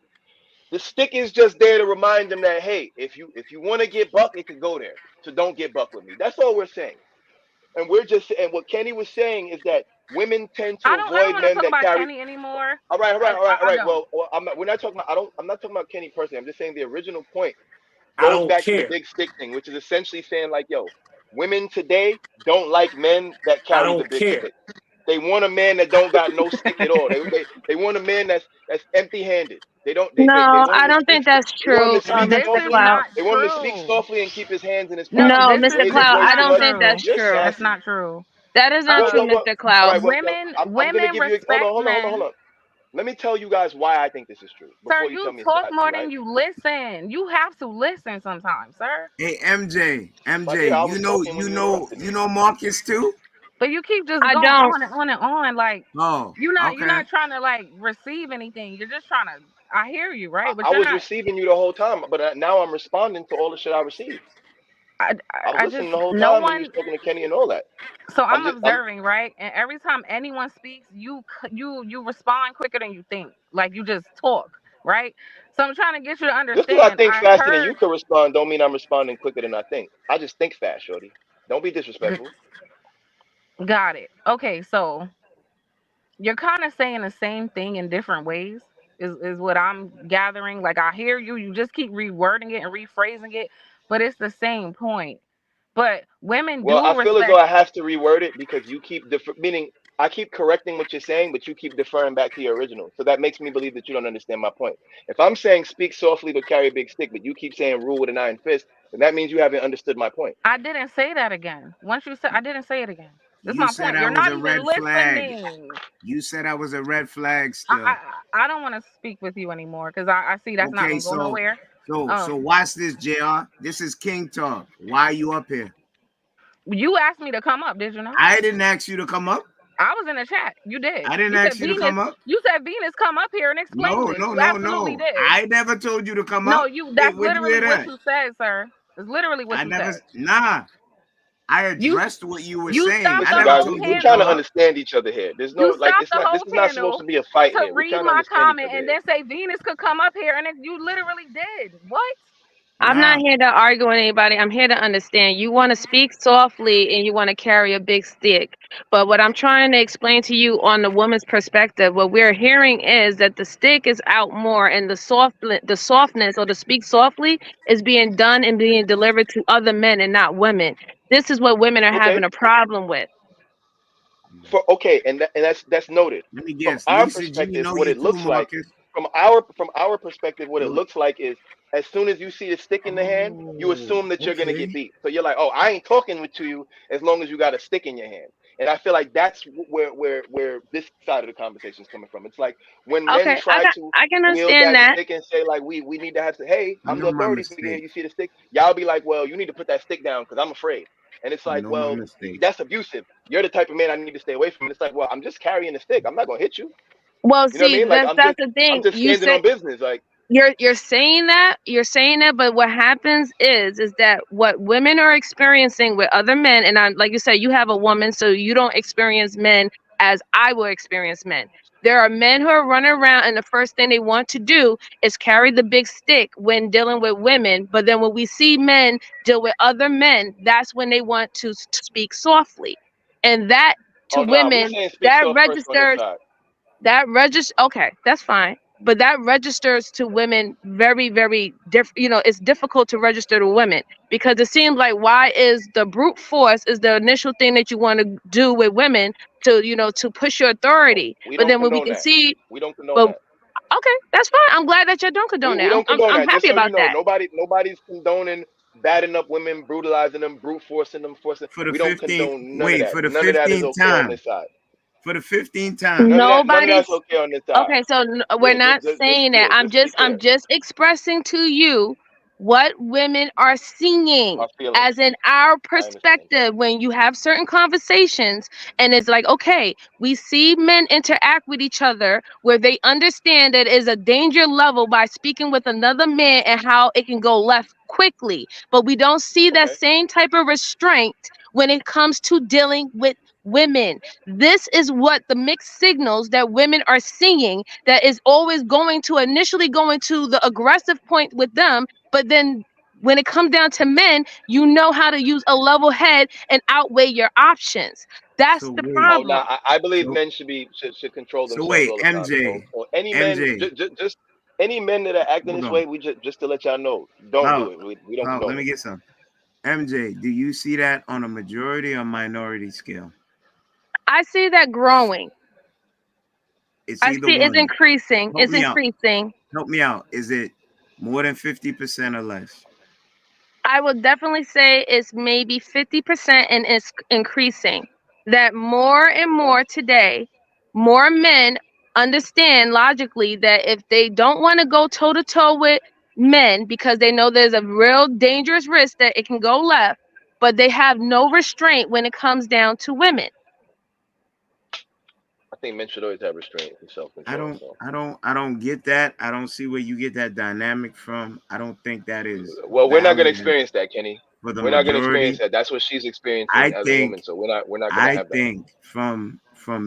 The stick is just there to remind them that, hey, if you want to get buck, it could go there. So don't get buck with me. That's all we're saying. And what Kenny was saying is that women tend to I don't avoid want to men talk that about carry. Kenny anymore. All right, all right, all right, all I right. don't. Well, we're not talking about. I'm not talking about Kenny personally. I'm just saying the original point I goes don't back to the care. big stick thing, which is essentially saying like, yo, women today don't like men that I carry the don't big care. stick. They want a man that don't got no stick at all. They want a man that's empty handed. They don't they No, want I him to don't speak. think that's They want him true, to speak This Mr. is softly. Cloud. not They want him to speak true. softly and keep his hands in his No, pocket. No, Mr. Raise his Cloud, voice I not too don't much. think true. that's You're true. That's sassy. not true. That is not true, Well. Mr. All Cloud. right. I'm gonna Women give you. Hold on, respect hold on, hold on, hold men. on. Let me tell you guys why I think this is true Sir, before you tell you me it's talk not true, more than right? you listen. You have to listen sometimes, sir. Hey, MJ, My dear, MJ, I was talking when you interrupted you me. know Marcus too? But you keep just I going don't. on and on and on. Like Oh, you're okay. not trying to like receive anything. You're just trying to. I hear you, I, right? But I you're was not. receiving you the whole time, but now I'm responding to all the shit I received. I was I listening just the whole no time when you was one. talking to Kenny and all that. So I'm I'm just, I'm, observing, right? And every time anyone speaks, you respond quicker than you think. Like you just talk, right? So I'm trying to get you to just because I understand. think I faster than you heard. could respond, don't mean I'm responding quicker than I think. I just think fast, shorty. Don't be disrespectful. Got it. Okay, so you're kind of saying the same thing in different ways. Is what I'm gathering. Like I hear you. You just keep rewording it and rephrasing it, but it's the same point. But women Well, do I feel as though respect. I have to reword it because you keep meaning I keep correcting what you're saying, but you keep deferring back to your original. So that makes me believe that you don't understand my point. If I'm saying speak softly but carry a big stick, but you keep saying rule with an iron fist, then that means you haven't understood my point. I didn't say that again. Once you said, I didn't say it again. This is You my said point. I You're was not a even red flag. listening. You said I was a red flag I still. I don't want to speak with you anymore because I see that's not Okay, gonna go nowhere. so watch this, JR. This is King Talk. Why are you up here? You asked me to come up, did you not? I didn't ask you to come up. I was in the chat. You did. I didn't You said ask you to Venus. come up. You said Venus, come up here and explain No, this. no, You no, absolutely no. did. I never told you to come No, up. you. Hey, That's where'd you literally hear what that? you said, sir. It's literally what I you never. said. Nah. I You addressed what you were you saying. stopped I the Listen, never guys, whole told you we're to trying come to panel. up. understand each other here. There's no You like stopped it's the not this whole is not supposed panel to be a fight to here. We're read trying to my understand each comment other and here. then say Venus could come up here, and you literally did. What? I'm not Nah. here to argue with anybody. I'm here to understand. You want to speak softly and you want to carry a big stick. But what I'm trying to explain to you on the woman's perspective, what we're hearing is that the stick is out more and the softness or the speak softly is being done and being delivered to other men and not women. This is what women are Okay. having a problem with. And that's noted. Let me From guess. our Lisa G perspective, know what you it too, looks like, Marcus. from our perspective, what it Yo. looks like is as soon as you see the stick in the hand, you Oh, assume that you're gonna get okay. beat. So you're like, oh, I ain't talking to you as long as you got a stick in your hand. And I feel like that's where this side of the conversation is coming from. It's like when men Okay, try to I can wield understand that that. stick and say like we need to have to, hey, You I'm the know my authority figure here. mistake. You see the stick, y'all be like, well, you need to put that stick down because I'm afraid. And it's You like, know my well, mistake. that's abusive. You're the type of man I need to stay away from. And it's like, well, I'm just carrying the stick. I'm not gonna hit you. Well, You know what I see, mean? Like that's the I'm thing. just You standing said on business. Like you're saying that, but what happens is that what women are experiencing with other men, and I like you said, you have a woman, so you don't experience men as I will experience men. There are men who are running around and the first thing they want to do is carry the big stick when dealing with women. But then when we see men deal with other men, that's when they want to speak softly. And that to Oh no, we women, saying speak that soft first on this registers side. okay, that's fine, but that registers to women very, very different. It's difficult to register to women because it seems like, why is the brute force is the initial thing that you want to do with women to to push your authority, We but don't then when we condone can that. see, We don't condone but that. okay, that's fine. I'm glad that you don't condone We that. i'm, don't I'm, condone I'm that. Just happy so you about know, that. nobody's condoning batting up women, brutalizing them, brute forcing them, forcing. For the We don't 15th, condone none of wait, that. for the None of that is 15th okay on time. this side. For the 15th time. None of Nobody's that's okay on this side. okay. So we're Yeah, not saying that. yeah, just to be I'm clear. just expressing to you what women are seeing Our feelings. as in our I understand. perspective when you have certain conversations, and it's like, okay, we see men interact with each other where they understand that is a danger level by speaking with another man and how it can go left quickly, but we don't see that Okay. same type of restraint when it comes to dealing with women. This is what the mixed signals that women are seeing, that is always initially going to the aggressive point with them, but then when it comes down to men, you know how to use a level head and outweigh your options. That's So the wait, Oh no, problem. I believe so men should control so themselves wait, all the time. So, MJ, so any men, MJ, just any men that are acting hold this on. way, we just to let y'all know, don't do Cloud, it. We don't Cloud, let condone me it. get some. MJ, do you see that on a majority or minority scale? I see that growing. It's I either see it's one. increasing. Help It's me out. increasing. Help me out. Is it more than 50% or less? I would definitely say it's maybe 50% and it's increasing. That more and more today, more men understand logically that if they don't want to go toe to toe with men because they know there's a real dangerous risk that it can go left, but they have no restraint when it comes down to women. I think men should always have restraint and self I control. don't So, I don't I don't get that. I don't see where you get that dynamic from. I don't think that is well, we're not gonna valid experience that, Kenny. for the We're not gonna experience majority. that. That's what she's I experiencing as a think woman. So we're not gonna I have that. think from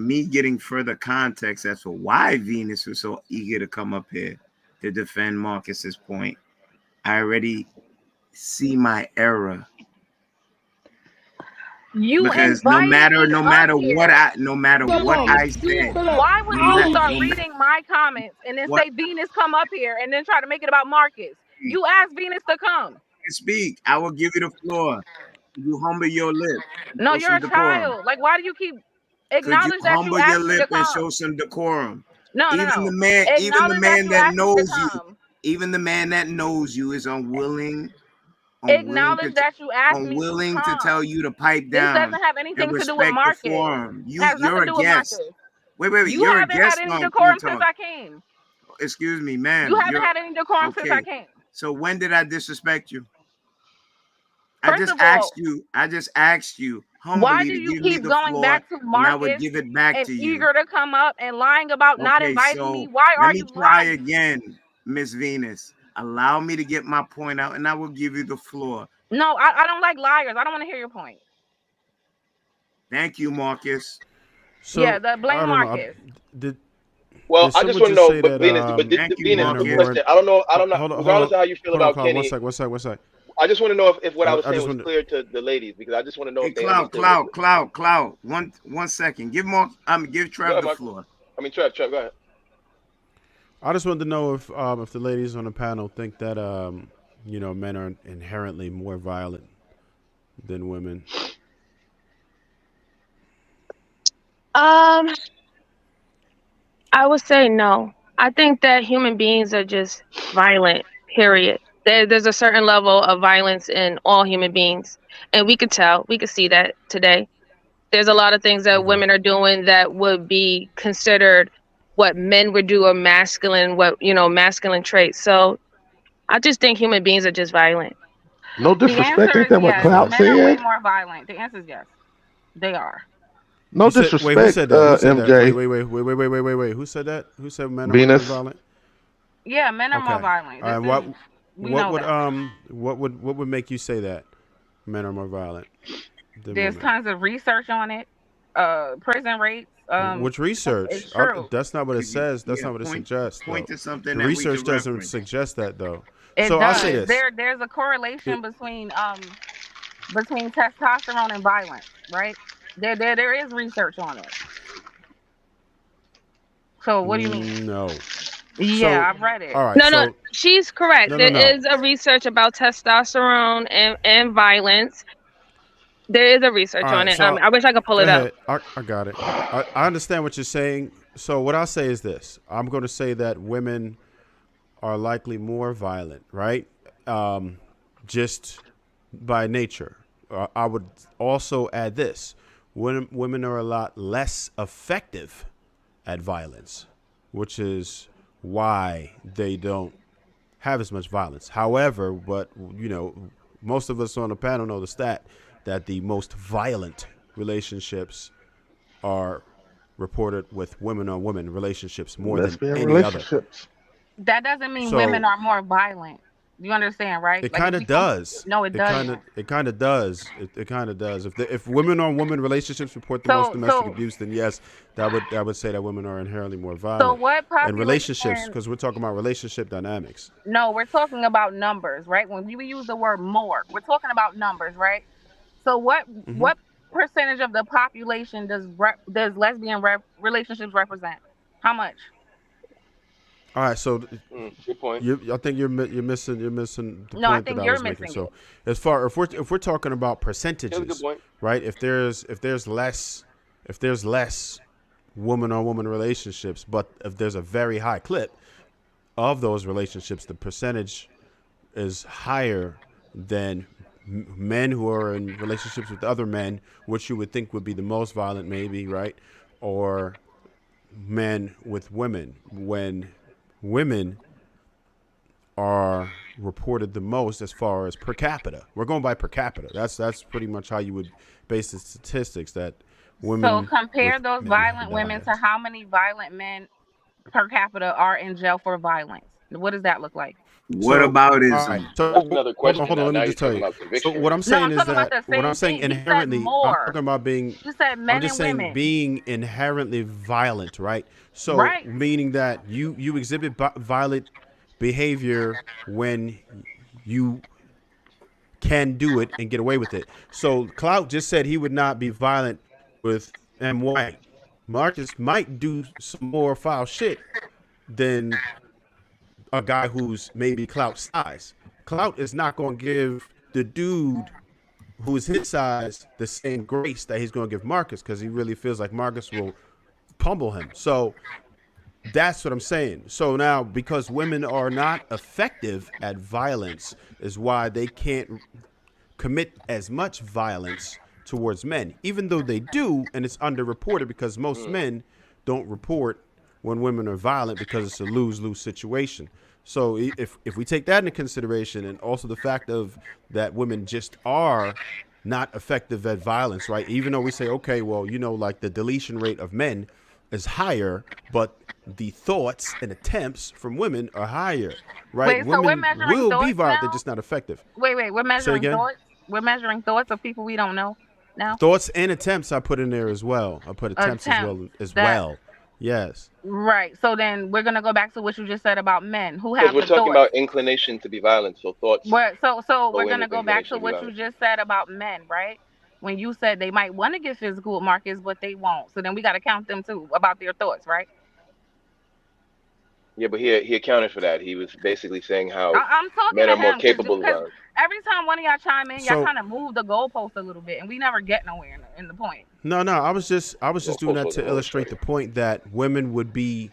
me getting further context as to why Venus was so eager to come up here to defend Marcus's point, I already see my error. You Because invited me up here. no matter what I said, Why would you start no matter reading my comments and then what say Venus come up here and then try to make it about Marcus? You asked Venus to come. I speak, I will give you the floor. You humble your lip and No, show you're some a decorum. child. Like, why do you keep Could you acknowledge that you humble your asked me to lip and show come? some decorum? No, no, Even the no. man, even the Acknowledge that man you that asked me to knows you, come. even the man that knows you is unwilling Acknowledge that you asked me to unwilling to tell come. you to pipe This down doesn't have and anything to do with respect the Marcus. forum. It has You're nothing to a do with guest. Marcus. Wait, You you're a haven't had guest any on decorum since Pluto. I came. Excuse me, You ma'am. haven't You're had any decorum since I okay. came. So when did I disrespect you? First of all, I just asked you why humbly do to you give me keep the going floor back to and I would Marcus give it back and to you. eager to come up and lying about not Okay, inviting me? so Why let are me you try lying? again, Miss Venus. Allow me to get my point out and I will give you the floor. No, I don't like liars. I don't want to hear your point. Thank you, Marcus. Yeah, So the I blame don't know. Marcus. Did Well, did I just someone want to just know, say but that Venus, but Thank you, Venus, men are quick more? Marcus. question. I don't know. Hold on, hold Regardless on, of how you feel hold on, about Carl. One Kenny, sec, one sec, one sec. I just want to know if what I was I saying just was want to. clear to the ladies because I just want to know Hey, if they understood what. Cloud. One second. Give Go Trev ahead, the Marcus. floor. I mean, Trev, go ahead. I just wanted to know if the ladies on the panel think that men are inherently more violent than women. Um, I would say no. I think that human beings are just violent, period. There's a certain level of violence in all human beings. And we could tell, we could see that today. There's a lot of things that Okay. women are doing that would be considered what men would do, or masculine, masculine traits. So I just think human beings are just violent. No The disrespect. answer Ain't is that what yes. Okay. Cloud Men are way said? more violent. The answer is yes. They are. No You said wait. Who disrespect, said that? Who said that? MJ. Wait. Who said that? Who said men are way more Venus. violent? Yeah, men are more Okay. violent. All right. This is we know that. What would make you say that men are more violent than There's women? tons of research on it. Prison rates, Which research? It's true. That's not what it Could you, says. That's yeah, not what it point suggests. point Though. to something The that we research could doesn't reference. suggest that, though. It So I'll say does. this. There's a correlation between testosterone and violence, right? There is research on it. So what do you mean? No. Yeah, So, I've read it. all right. No, So, she's correct. no, There no, no. is a research about testosterone and violence. There is a research All on right. it. So, I wish I could pull go it up. ahead. I got it. I understand what you're saying. So, what I'll say is this: I'm going to say that women are likely more violent, right? Just by nature. I would also add this: women are a lot less effective at violence, which is why they don't have as much violence. However, but most of us on the panel know the stat that the most violent relationships are reported with women on women relationships more Lesbian than any other. relationships. That doesn't mean So women are more violent. You understand, right? it Like, kind of does. No, it doesn't. It kind of does. It kind of does. If women on women relationships report the most domestic abuse, then yes, that would say that women are inherently more violent. So what population? And relationships, because we're talking about relationship dynamics. No, we're talking about numbers, right? When we use the word more, we're talking about numbers, right? So what percentage of the population does lesbian relationships represent? How much? All right, so good point. I think you're missing the No, I point think that I you're was making. missing So as far if we're talking about That's a good percentages, point. right? If there's less woman on woman relationships, but if there's a very high clip of those relationships, the percentage is higher than men who are in relationships with other men, which you would think would be the most violent, maybe, right? Or men with women, when women are reported the most as far as per capita. We're going by per capita. That's pretty much how you would base the statistics that women. So compare with those men violent die. women to how many violent men per capita are in jail for violence. What does that look like? What So, about all his? right. So That's another question. hold on. Let Now me you're just tell talking you. about So conviction what I'm rates. No, saying I'm is talking about that the what I'm same saying thing. You said inherently, I'm more. talking about being. You said I'm men just and saying women. being inherently violent, right? So Right. meaning that you exhibit violent behavior when you can do it and get away with it. So Clout just said he would not be violent with M. White. Marcus might do some more foul shit than a guy who's maybe Clout size. Clout is not going to give the dude who's his size the same grace that he's going to give Marcus because he really feels like Marcus will pummel him. So that's what I'm saying. So now, because women are not effective at violence, is why they can't commit as much violence towards men, even though they do, and it's underreported because most men don't report when women are violent because it's a lose-lose situation. So if we take that into consideration, and also the fact of that women just are not effective at violence, right? Even though we say, okay, well, like the deletion rate of men is higher, but the thoughts and attempts from women are higher, right? Wait, so we're Women measuring will be thoughts violent, they're now? just not effective. Wait, we're Say measuring again? thoughts. We're measuring thoughts of people we don't know now. Thoughts and attempts I put in there as well. I put attempts as well. Yes. Right. So then we're gonna go back to what you just said about men who Because have we're the talking thoughts. about inclination to be violent. So thoughts So go we're in gonna with go back inclination to to be what you violent. just said about men, right? When you said they might want to get physical with Marcus, but they won't. So then we got to count them too about their thoughts, right? Yeah, but he accounted for that. He was basically saying how I'm talking men to are more him capable of because violence. every time one of y'all chime in, y'all So kind of move the goalpost a little bit, and we never get nowhere in the point. no, I was just doing that to illustrate the point that women would be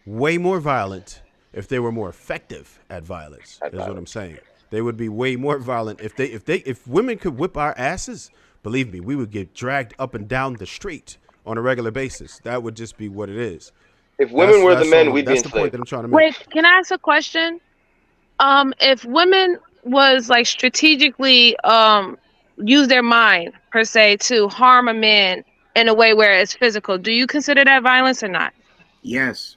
way more violent if they were more effective at violence. Is what I'm saying. They would be way more violent if women could whip our asses. Believe me, we would get dragged up and down the street on a regular basis. That would just be what it is. If women were the men, we'd be That's the point enslaved. that I'm trying to make. Wait, can I ask a question? If women was like strategically use their mind per se to harm a man in a way where it's physical, do you consider that violence or not? Yes.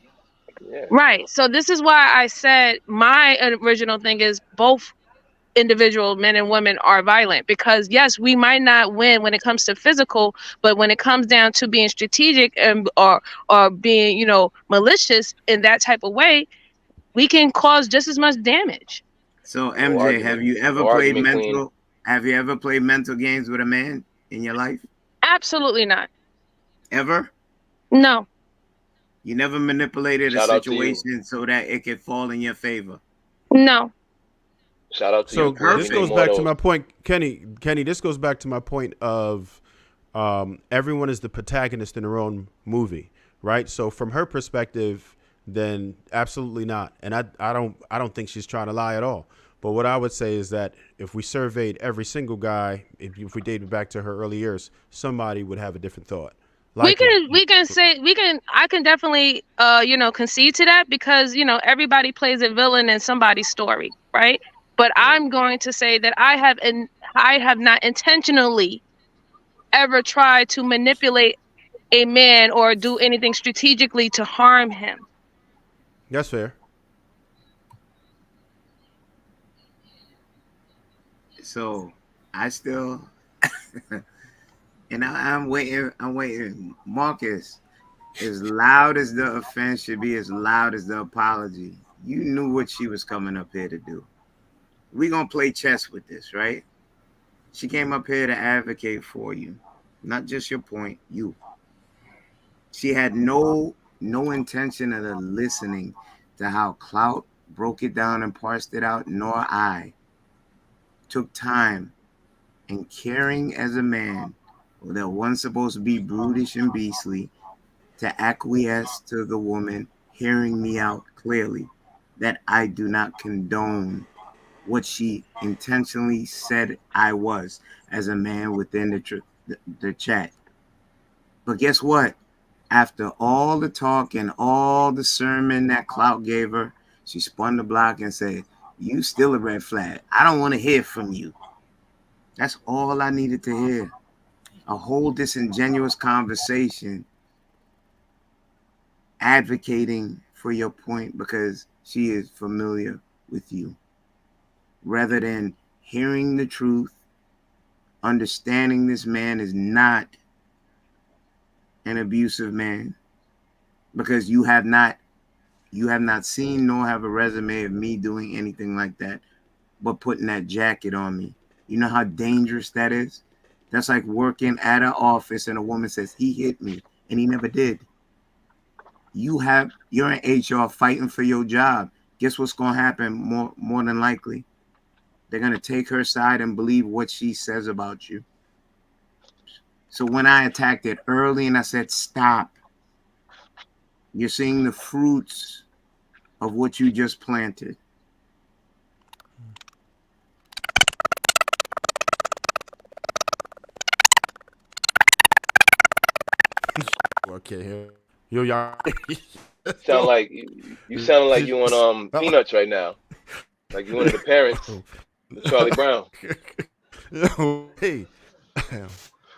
Yeah. Right. So this is why I said my original thing is both individual men and women are violent, because yes, we might not win when it comes to physical, but when it comes down to being strategic and or being, you know, malicious in that type of way, we can cause just as much damage. So No MJ, argument. have you ever No played argument, Queen. mental? Have you ever played mental games with a man in your life? Absolutely not. Ever? No. You never manipulated a Shout out to you. situation so that it could fall in your favor. No. Shout out to you, So Queen. this We need goes more of back to my those. point, Kenny. Kenny, this goes back to my point of everyone is the protagonist in their own movie, right? So from her perspective, then absolutely not. And I don't think she's trying to lie at all. But what I would say is that if we surveyed every single guy, if we dated back to her early years, somebody would have a different thought. Likely. We can say I can definitely you know, concede to that, because you know, everybody plays a villain in somebody's story, right? But Mhm. I'm going to say that I have not intentionally ever tried to manipulate a man or do anything strategically to harm him. That's fair. So I still, and I'm waiting. I'm waiting. Marcus, as loud as the offense should be, as loud as the apology, you knew what she was coming up here to do. We gonna play chess with this, right? She came up here to advocate for you, not just your point. You. She had no intention of listening to how Clout broke it down and parsed it out, nor I took time and caring as a man that one's supposed to be brutish and beastly to acquiesce to the woman hearing me out clearly that I do not condone what she intentionally said I was as a man within the chat. But guess what? After all the talk and all the sermon that Clout gave her, she spun the block and said, "You still a red flag. I don't want to hear from you." That's all I needed to hear. A whole disingenuous conversation advocating for your point because she is familiar with you. Rather than hearing the truth, understanding this man is not an abusive man, because you have not seen nor have a resume of me doing anything like that, but putting that jacket on me. You know how dangerous that is? That's like working at an office and a woman says, "He hit me," and he never did. You're in HR fighting for your job. Guess what's gonna happen more than likely? They're gonna take her side and believe what she says about you. So when I attacked it early and I said, "Stop," you're seeing the fruits of what you just planted. Okay, yo, y'all. Sound like you sounding like you on Peanuts right now. Like you one of the parents, Charlie Brown. Hey.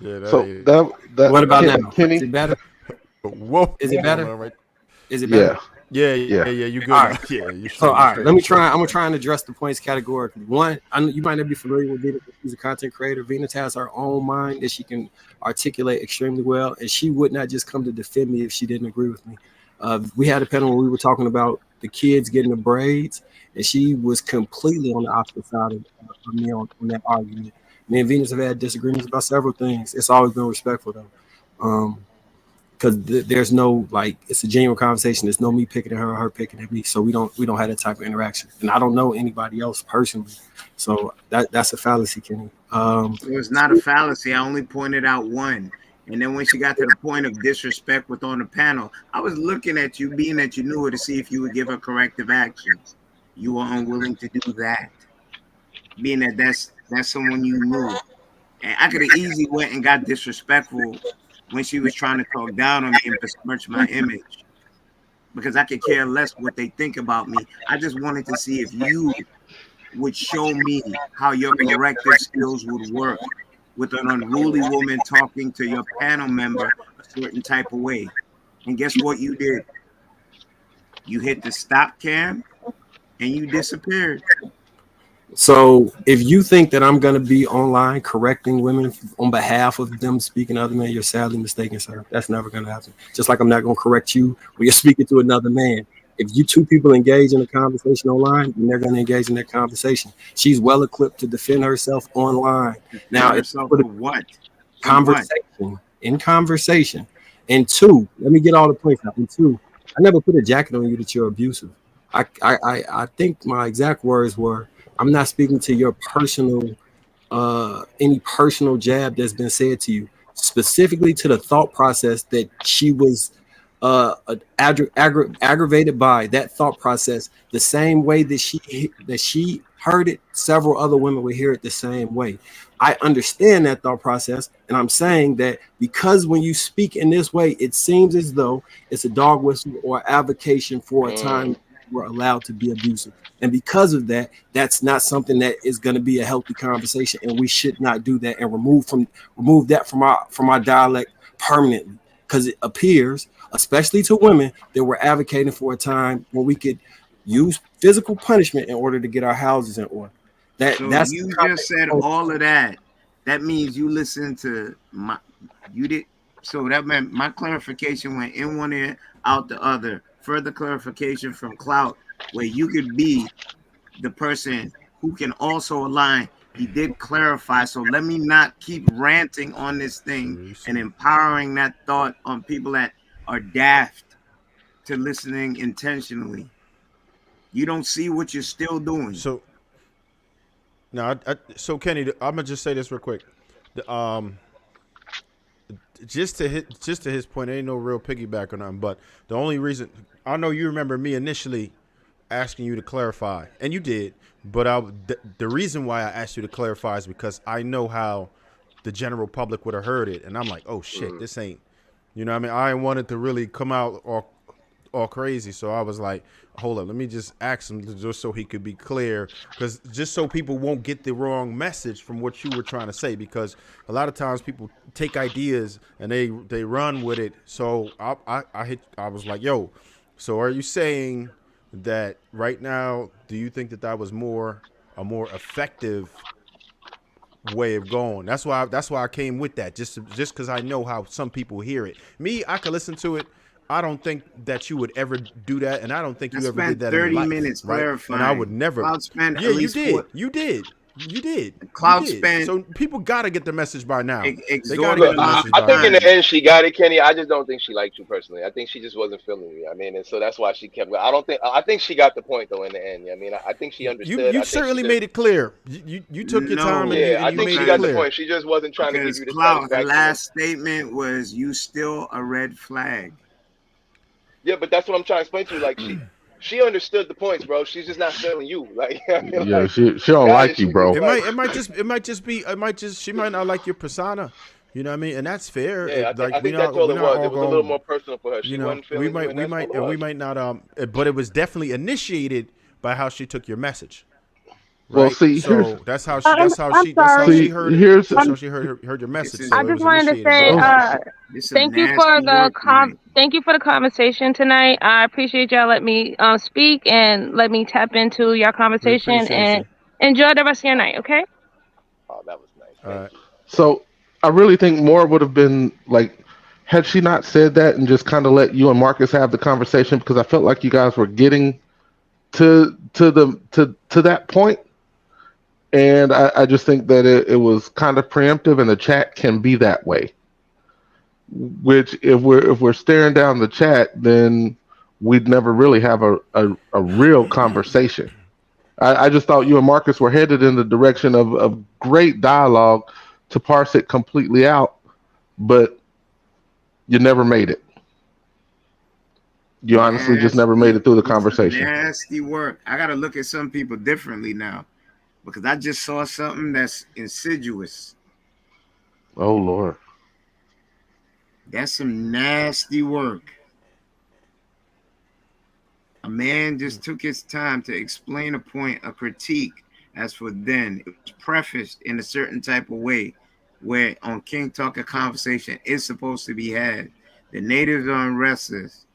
Yeah, So that, that What about now? Kenny, Is it better? whoa, Is it better? right? Is it better? Yeah, yeah. you good All now. right. Yeah, you So, straight. all right, let me try. I'm gonna try and address the points categorically. One, I know you might not be familiar with Venus. She's a content creator. Venus has her own mind that she can articulate extremely well, and she would not just come to defend me if she didn't agree with me. We had a panel where we were talking about the kids getting the braids, and she was completely on the opposite side of me on that argument. Me and Venus have had disagreements about several things. It's always been respectful though. Because there's no, like, it's a genuine conversation. There's no me picking at her or her picking at me. So we don't have that type of interaction. And I don't know anybody else personally. So that's a fallacy, Kenny. It was not a fallacy. I only pointed out one. And then when she got to the point of disrespect with on the panel, I was looking at you, being that you knew her, to see if you would give her corrective action. You were unwilling to do that, being that that's someone you knew. And I could have easily went and got disrespectful when she was trying to talk down on me and besmirch my image, because I could care less what they think about me. I just wanted to see if you would show me how your corrective skills would work with an unruly woman talking to your panel member a certain type of way. And guess what you did? You hit the stop cam and you disappeared. So if you think that I'm going to be online correcting women on behalf of them speaking to other men, you're sadly mistaken, sir. That's never going to happen. Just like I'm not going to correct you when you're speaking to another man. If you two people engage in a conversation online, then they're going to engage in that conversation. She's well equipped to defend herself online. Defend Now, if herself you put a for what? From what? conversation. And two, let me get all the points out. And two, I never put a jacket on you that you're abusive. I think my exact words were, I'm not speaking to your personal any personal jab that's been said to you, specifically to the thought process that she was aggravated by that thought process, the same way that she heard it. Several other women would hear it the same way. I understand that thought process, and I'm saying that because when you speak in this way, it seems as though it's a dog whistle or avocation for a time you were allowed to be abusive. And because of that, that's not something that is going to be a healthy conversation, and we should not do that and remove that from our dialect permanently, because it appears, especially to women, that we're advocating for a time when we could use physical punishment in order to get our houses in order. So That's the you just context. said all of that. That means you listen to my. You did. So that meant my clarification went in one ear, out the other. Further clarification from Clout, where you could be the person who can also align. He did clarify. So let me not keep ranting on this thing and empowering that thought on people that are daft to listening intentionally. You don't see what you're still doing. So now, so Kenny, I'm gonna just say this real quick. Just to his point, ain't no real piggyback or nothing. But the only reason I know you remember me initially asking you to clarify, and you did. But the reason why I asked you to clarify is because I know how the general public would have heard it, and I'm like, oh shit, this ain't. You know what I mean? I wanted to really come out all crazy, so I was like, hold up, let me just ask him just so he could be clear, because just so people won't get the wrong message from what you were trying to say, because a lot of times people take ideas and they run with it. So I was like, yo, so are you saying that right now, do you think that was a more effective way of going? That's why I came with that, just because I know how some people hear it. Me, I could listen to it. I don't think that you would ever do that, and I don't think I you ever did spent that in 30 life, minutes right? clarifying. And I would never. Cloud spent Yeah, at you least did. You did. Cloud spent So people got to get the message by now. They got to Look, get exorbitant the amount message I of by think in now. the time. end she got it, Kenny. I just don't think she liked you personally. I think she just wasn't feeling you. I mean, and so that's why she kept. I don't think. I think she got the point though in the end. I mean, I think she understood. You I think she certainly just. made it clear. You took your time and No, Yeah, I you think made she it got the clear. point. She just wasn't trying to give because you the Cloud, her satisfaction of. last statement was, "You still a red flag." Yeah, but that's what I'm trying to explain to you. Like she understood the points, bro. She's just not feeling you. Like I mean, Yeah, like she don't that is like you, she just bro. like. She might not like your persona. You know what I mean? And that's fair. Yeah, Like I think that's all we're it not was. all It was a little going. more personal for her. You She know, wasn't feeling you, and that's all it we was. might not but it was definitely initiated by how she took your message, Well, right? see, here's So that's how I'm she sorry. see heard it. here's That's I'm, how she heard your This message. is So I it just was wanted to initiated say, by oh, her. this some thank you for nasty the work tonight. thank you for the conversation tonight. I appreciate y'all let me speak and let me tap into your We conversation appreciate and you. enjoy the rest of your night. Okay. Oh, that was nice. All Thank right. you. so I really think more would have been like had she not said that and just kind of let you and Marcus have the conversation, because I felt like you guys were getting to that point, and I just think that it was kind of preemptive, and the chat can be that way. Which if we're staring down the chat, then we'd never really have a real conversation. I just thought you and Marcus were headed in the direction of great dialogue to parse it completely out, but you never made it. You honestly just never made it Nasty, through the this some conversation. nasty work. I gotta look at some people differently now because I just saw something that's insidious. Oh Lord. That's some nasty work. A man just took his time to explain a point, a critique. As for then, it was prefaced in a certain type of way where on King Talk a conversation is supposed to be had. The natives are restless.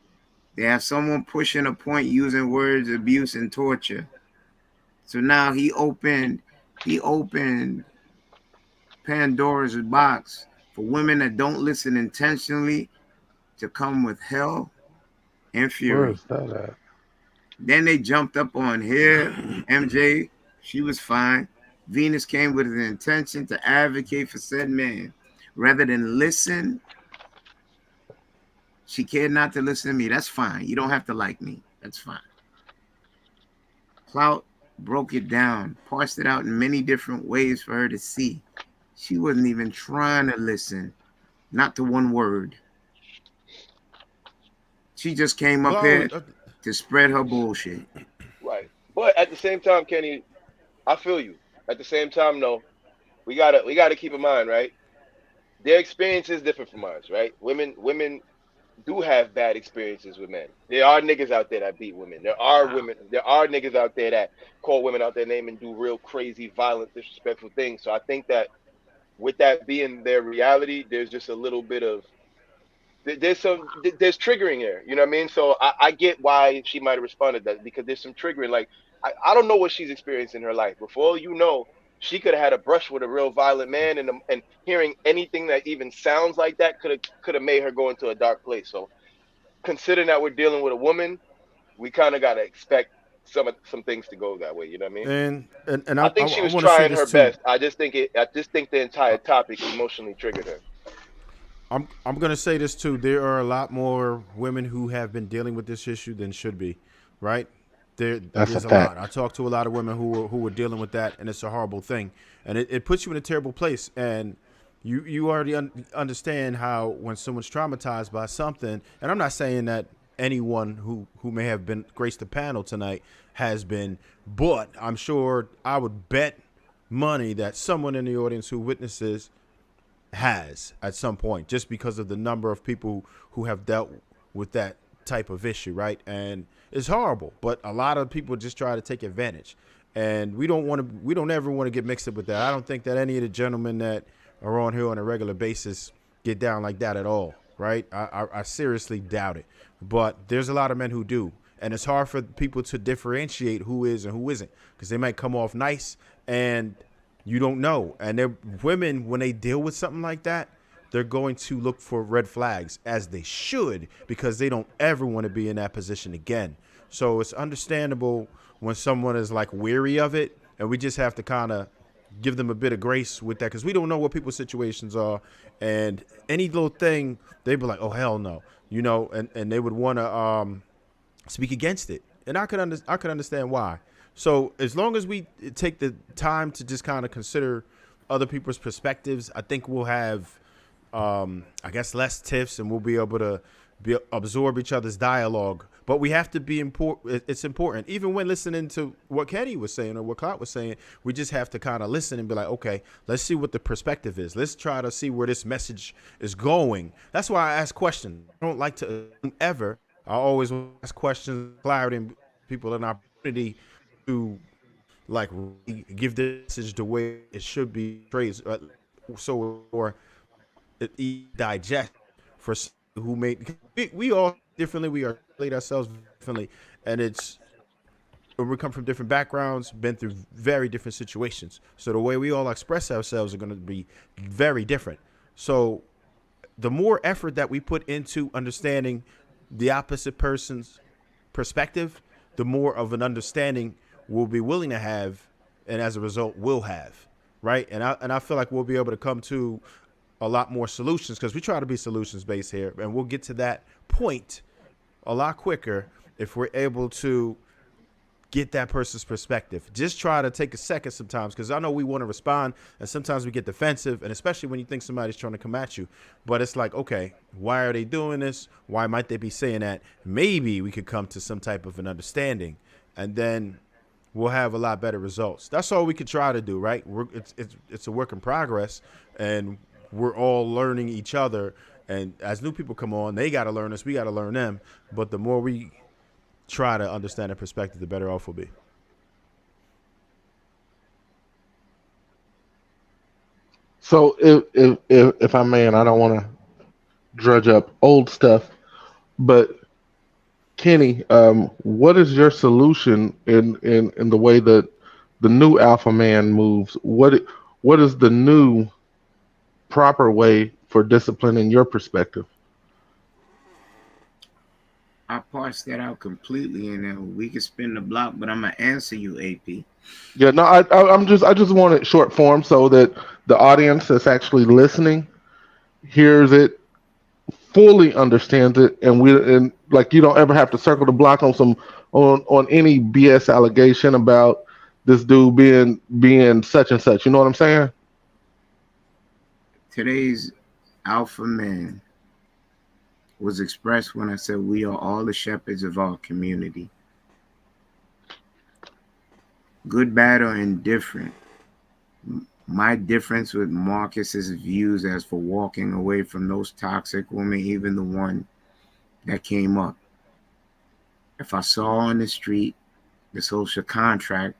They have someone pushing a point using words, abuse, and torture. So now he opened Pandora's box for women that don't listen intentionally to come with hell and Where fury. is that at? Then they jumped up on here. MJ, she was fine. Venus came with an intention to advocate for said man. Rather than listen, she cared not to listen to me. That's fine. You don't have to like me. That's fine. Clout broke it down, parsed it out in many different ways for her to see. She wasn't even trying to listen, not to one word. She just came up Well, here to spread her bullshit. Right. But at the same time, Kenny, I feel you. At the same time, no, we gotta keep in mind, right? Their experience is different from ours, right? Women do have bad experiences with men. There are niggas out there that beat women. There are Wow. women. There are niggas out there that call women out their name and do real crazy, violent, disrespectful things. So I think that with that being their reality, there's just a little bit of there's triggering there. You know what I mean? So I get why she might have responded that because there's some triggering. Like I don't know what she's experienced in her life. Before you know, she could have had a brush with a real violent man, and hearing anything that even sounds like that could have made her go into a dark place. So considering that we're dealing with a woman, we kind of gotta expect some things to go that way. You know what I mean? and I I think she was want to say trying this her too. best. I just think the entire topic emotionally triggered her. I'm gonna say this too. There are a lot more women who have been dealing with this issue than should be, right? That's a There's a lot. fact. I talked to a lot of women who are dealing with that, and it's a horrible thing, and it puts you in a terrible place. And you already understand how when someone's traumatized by something, and I'm not saying that anyone who may have been graced the panel tonight has been, but I'm sure I would bet money that someone in the audience who witnesses has at some point just because of the number of people who have dealt with that type of issue, right? And it's horrible, but a lot of people just try to take advantage, and we don't ever want to get mixed up with that. I don't think that any of the gentlemen that are on here on a regular basis get down like that at all, right? I seriously doubt it, but there's a lot of men who do, and it's hard for people to differentiate who is and who isn't because they might come off nice and you don't know. And they're women, when they deal with something like that, they're going to look for red flags as they should because they don't ever want to be in that position again. So it's understandable when someone is like weary of it, and we just have to kind of give them a bit of grace with that because we don't know what people's situations are, and any little thing they'd be like, oh hell no, you know, and they would want to speak against it, and I could understand why. So as long as we take the time to just kind of consider other people's perspectives, I think we'll have, I guess, less tiffs, and we'll be able to absorb each other's dialogue. But we have to be important. It's important, even when listening to what Kenny was saying or what Clout was saying. We just have to kind of listen and be like, okay, let's see what the perspective is. Let's try to see where this message is going. That's why I ask questions. I don't like to ever. I always ask questions, clarity, and people an opportunity to like give the message the way it should be phrased, so or it digest for who made. We all differently. We articulate ourselves differently, and it's we come from different backgrounds, been through very different situations. So the way we all express ourselves are going to be very different. So the more effort that we put into understanding the opposite person's perspective, the more of an understanding we'll be willing to have, and as a result, will have, right? And I feel like we'll be able to come to a lot more solutions because we try to be solutions based here, and we'll get to that point a lot quicker if we're able to get that person's perspective. Just try to take a second sometimes, because I know we want to respond, and sometimes we get defensive, and especially when you think somebody's trying to come at you. But it's like, okay, why are they doing this? Why might they be saying that? Maybe we could come to some type of an understanding, and then we'll have a lot better results. That's all we could try to do, right? It's a work in progress, and we're all learning each other. And as new people come on, they got to learn us, we got to learn them. But the more we try to understand their perspective, the better off we'll be. So if I may, and I don't want to drudge up old stuff, but Kenny, what is your solution in the way that the new alpha man moves, what is the new proper way for discipline in your perspective? I parsed that out completely, and then we can spin the block. But I'm gonna answer you, AP. Yeah, no, I just want it short form so that the audience that's actually listening hears it, fully understands it, and like you don't ever have to circle the block on on any BS allegation about this dude being such and such. You know what I'm saying? Today's alpha man was expressed when I said we are all the shepherds of our community. Good, bad, or indifferent. My difference with Marcus's views as for walking away from those toxic women, even the one that came up. If I saw on the street the social contract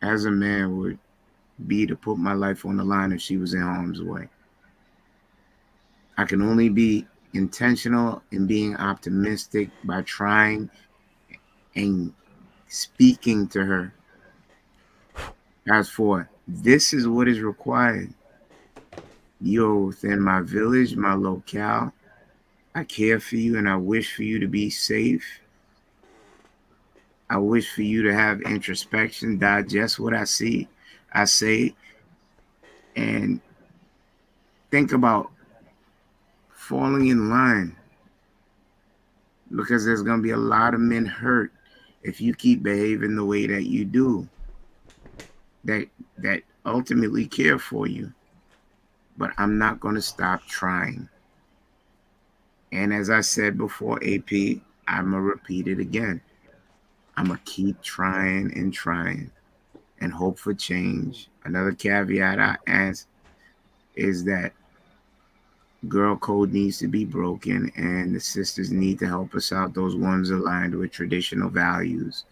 as a man would be to put my life on the line if she was in harm's way. I can only be intentional in being optimistic by trying and speaking to her. As for this is what is required. You're within my village, my locale. I care for you and I wish for you to be safe. I wish for you to have introspection, digest what I see, I say, and think about falling in line, because there's going to be a lot of men hurt if you keep behaving the way that you do, that ultimately care for you. But I'm not going to stop trying. And as I said before, AP, I'm going to repeat it again. I'm going to keep trying and hope for change. Another caveat I ask is that girl code needs to be broken and the sisters need to help us out, those ones aligned with traditional values,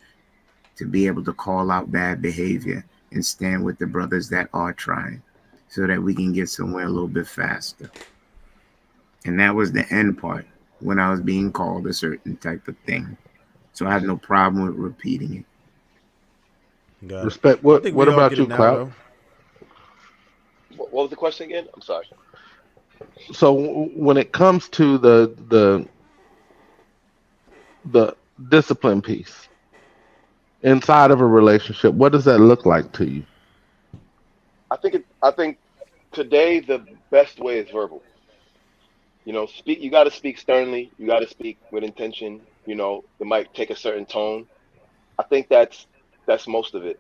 to be able to call out bad behavior and stand with the brothers that are trying so that we can get somewhere a little bit faster. And that was the end part when I was being called a certain type of thing. So I had no problem with repeating it. Got it. Respect. I think What we all about get you, it now, Clout? though. What was the question again? I'm sorry. So when it comes to the discipline piece inside of a relationship, what does that look like to you? I think today the best way is verbal. You know, speak. You got to speak sternly. You got to speak with intention. You know, it might take a certain tone. I think that's most of it.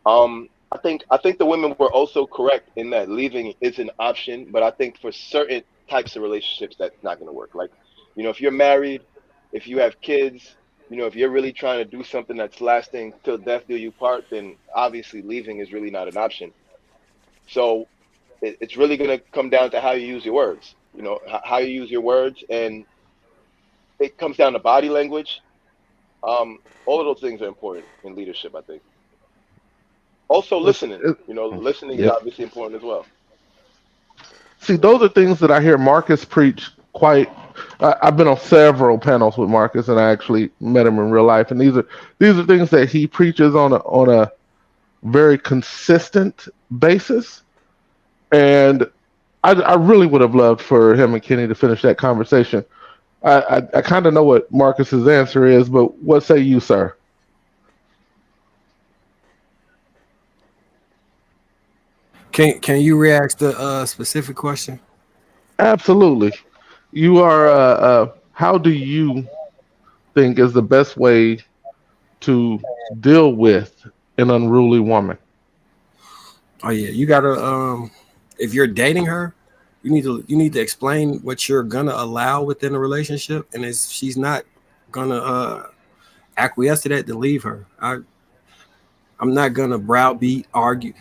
I think the women were also correct in that leaving is an option, but I think for certain types of relationships that's not going to work. Like, you know, if you're married, if you have kids, you know, if you're really trying to do something that's lasting till death do you part, then obviously leaving is really not an option. So it's really going to come down to how you use your words. You know, how you use your words, and it comes down to body language. All of those things are important in leadership, I think. Also, It's, listening. it, You know, listening is yeah. obviously important as well. See, those are things that I hear Marcus preach quite. I've been on several panels with Marcus, and I actually met him in real life. And these are things that he preaches on a very consistent basis. And I really would have loved for him and Kenny to finish that conversation. I kind of know what Marcus's answer is, but what say you, sir? Can you react to specific question? Absolutely. You are. How do you think is the best way to deal with an unruly woman? Oh yeah, you gotta if you're dating her, you need to explain what you're gonna allow within a relationship, and if she's not gonna acquiesce to that, then leave her. I'm not gonna browbeat, argue.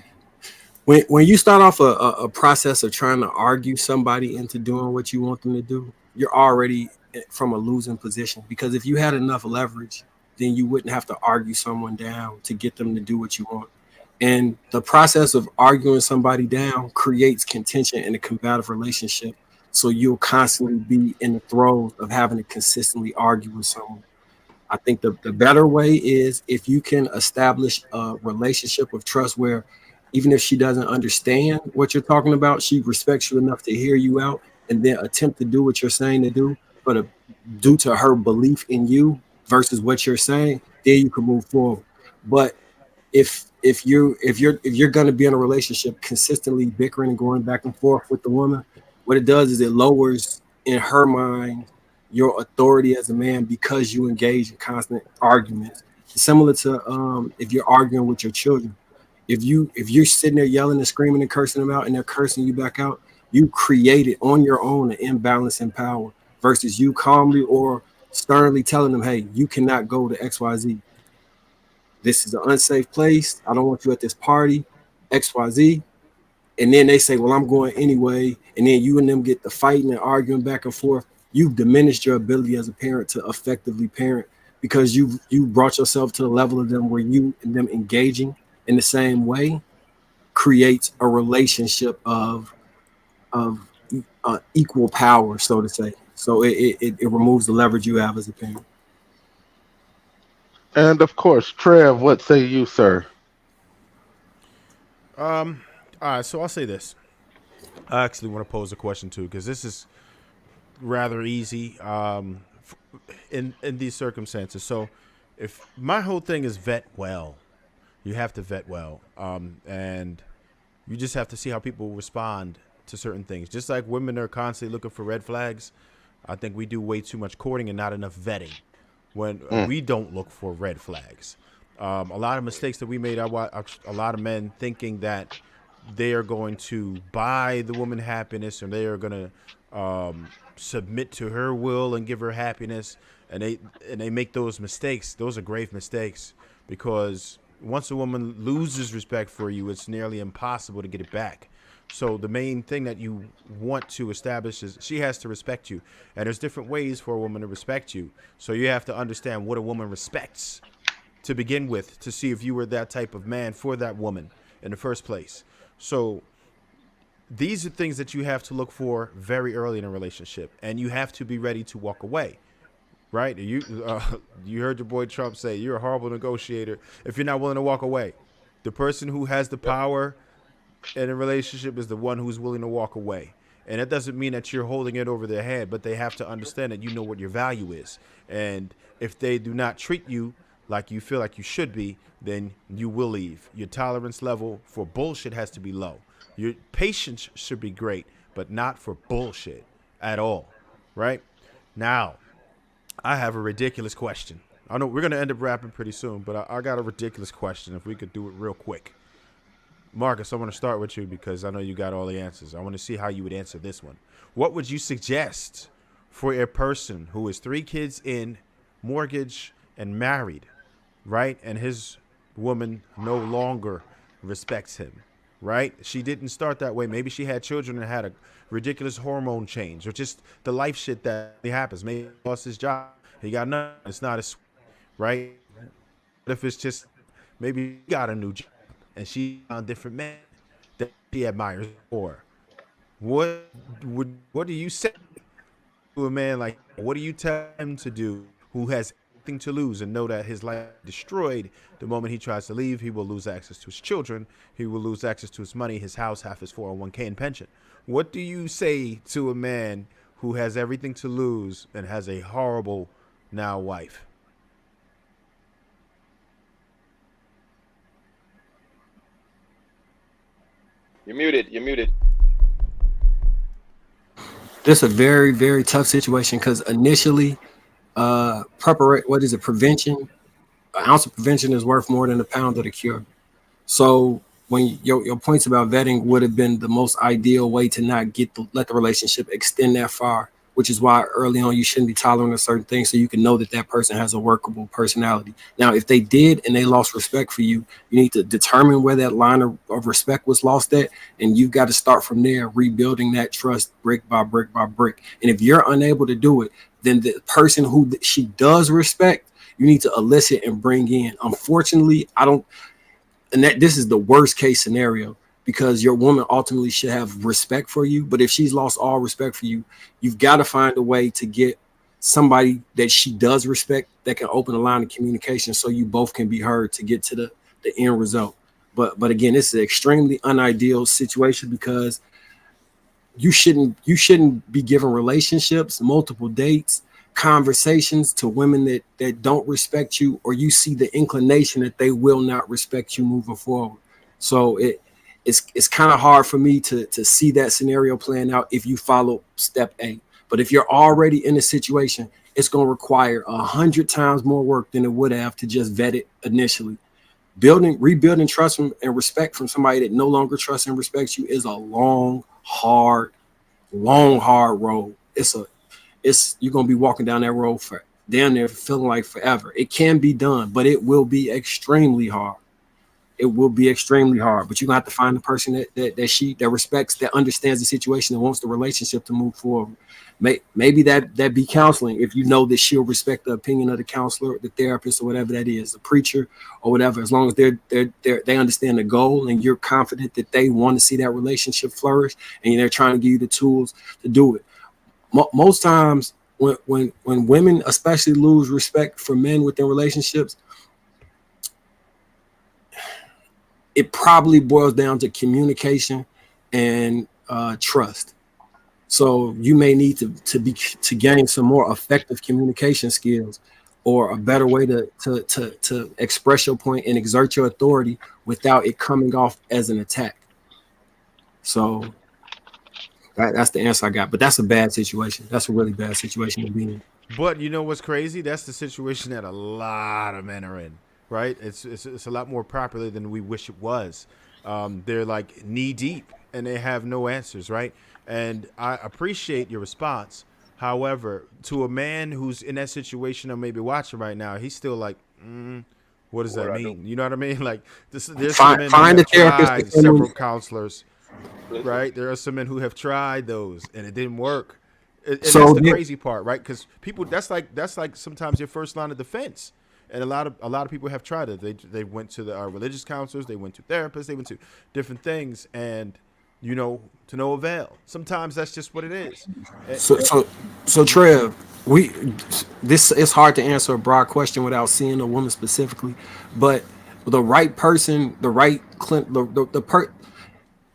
When you start off a process of trying to argue somebody into doing what you want them to do, you're already from a losing position, because if you had enough leverage, then you wouldn't have to argue someone down to get them to do what you want. And the process of arguing somebody down creates contention in a combative relationship. So you'll constantly be in the throes of having to consistently argue with someone. I think the better way is if you can establish a relationship of trust where even if she doesn't understand what you're talking about, she respects you enough to hear you out and then attempt to do what you're saying to do, but due to her belief in you versus what you're saying, then you can move forward. But if you're going to be in a relationship consistently bickering and going back and forth with the woman, what it does is it lowers in her mind your authority as a man because you engage in constant arguments. Similar to if you're arguing with your children, if you're sitting there yelling and screaming and cursing them out and they're cursing you back out, you created on your own an imbalance in power versus you calmly or sternly telling them, hey, you cannot go to XYZ. This is an unsafe place. I don't want you at this party, XYZ. And then they say, well, I'm going anyway. And then you and them get the fighting and arguing back and forth. You've diminished your ability as a parent to effectively parent because you brought yourself to the level of them where you and them engaging in the same way creates a relationship of equal power, so to say. So it removes the leverage you have as a parent. And of course, Trev, what say you, sir? All right, so I'll say this. I actually want to pose a question too, because this is rather easy in these circumstances. So, if my whole thing is vet well, you have to vet well, and you just have to see how people respond to certain things. Just like women are constantly looking for red flags, I think we do way too much courting and not enough vetting when we don't look for red flags. A lot of mistakes that we made, a lot of men thinking that they are going to buy the woman happiness or they are going to submit to her will and give her happiness, and they make those mistakes. Those are grave mistakes, because once a woman loses respect for you, it's nearly impossible to get it back. So the main thing that you want to establish is she has to respect you. And there's different ways for a woman to respect you. So you have to understand what a woman respects to begin with to see if you were that type of man for that woman in the first place. So these are things that you have to look for very early in a relationship. And you have to be ready to walk away. Right? You heard your boy Trump say you're a horrible negotiator if you're not willing to walk away. The person who has the power in a relationship is the one who's willing to walk away. And that doesn't mean that you're holding it over their head, but they have to understand that you know what your value is. And if they do not treat you like you feel like you should be, then you will leave. Your tolerance level for bullshit has to be low. Your patience should be great, but not for bullshit at all. Right? Now, I have a ridiculous question. I know we're going to end up wrapping pretty soon, but I got a ridiculous question if we could do it real quick. Marcus, I want to start with you because I know you got all the answers. I want to see how you would answer this one. What would you suggest for a person who is 3 kids in, mortgage, and married, right? And his woman no longer respects him, right? She didn't start that way. Maybe she had children and had a ridiculous hormone change or just the life shit that happens. Maybe he lost his job. He got nothing. It's not as sweet, right? What if it's just maybe he got a new job and she found different men that she admires more? What do you say to a man like that? What do you tell him to do who has everything to lose and know that his life is destroyed the moment he tries to leave? He will lose access to his children. He will lose access to his money, his house, half his 401k and pension. What do you say to a man who has everything to lose and has a horrible now wife? You're muted. You're muted. This is a very, very tough situation because initially, prevention, an ounce of prevention is worth more than a pound of the cure. So when your points about vetting would have been the most ideal way to not let the relationship extend that far, which is why early on you shouldn't be tolerant of certain things so you can know that that person has a workable personality. Now, if they did and they lost respect for you, you need to determine where that line of respect was lost at, and you've got to start from there, rebuilding that trust brick by brick by brick. And if you're unable to do it, then the person who she does respect, you need to elicit and bring in. Unfortunately, this is the worst case scenario because your woman ultimately should have respect for you. But if she's lost all respect for you, you've got to find a way to get somebody that she does respect that can open a line of communication so you both can be heard to get to the end result. But again, this is an extremely unideal situation because you shouldn't be giving relationships, multiple dates, conversations to women that don't respect you, or you see the inclination that they will not respect you moving forward. So it's kind of hard for me to see that scenario playing out if you follow step A. But if you're already in a situation, it's going to require 100 times more work than it would have to just vet it initially. Rebuilding trust and respect from somebody that no longer trusts and respects you is a long hard road. It's you're gonna be walking down that road for down there feeling like forever. It can be done, but it will be extremely hard. It will be extremely hard. But you're gonna have to find the person that respects, that understands the situation, and wants the relationship to move forward. Maybe that be counseling if you know that she'll respect the opinion of the counselor, the therapist, or whatever that is, the preacher or whatever. As long as they understand the goal and you're confident that they want to see that relationship flourish, and they're trying to give you the tools to do it. Most times when women especially lose respect for men within relationships, it probably boils down to communication and trust. So you may need to gain some more effective communication skills, or a better way to express your point and exert your authority without it coming off as an attack. So that's the answer I got. But that's a bad situation. That's a really bad situation to be in. But you know what's crazy? That's the situation that a lot of men are in, right? It's a lot more popular than we wish it was. They're like knee deep and they have no answers, right? And I appreciate your response. However, to a man who's in that situation or maybe watching right now, he's still like, what does that mean? You know what I mean? Like, there's some men who Find a have therapist. tried several counselors, right? There are some men who have tried those and it didn't work. And So that's the crazy part, right? Because people, that's like sometimes your first line of defense. And a lot of people have tried it. They went to the religious counselors, they went to therapists, they went to different things, and to no avail. Sometimes that's just what it is. So Trev, this it's hard to answer a broad question without seeing a woman specifically, but the right person, the right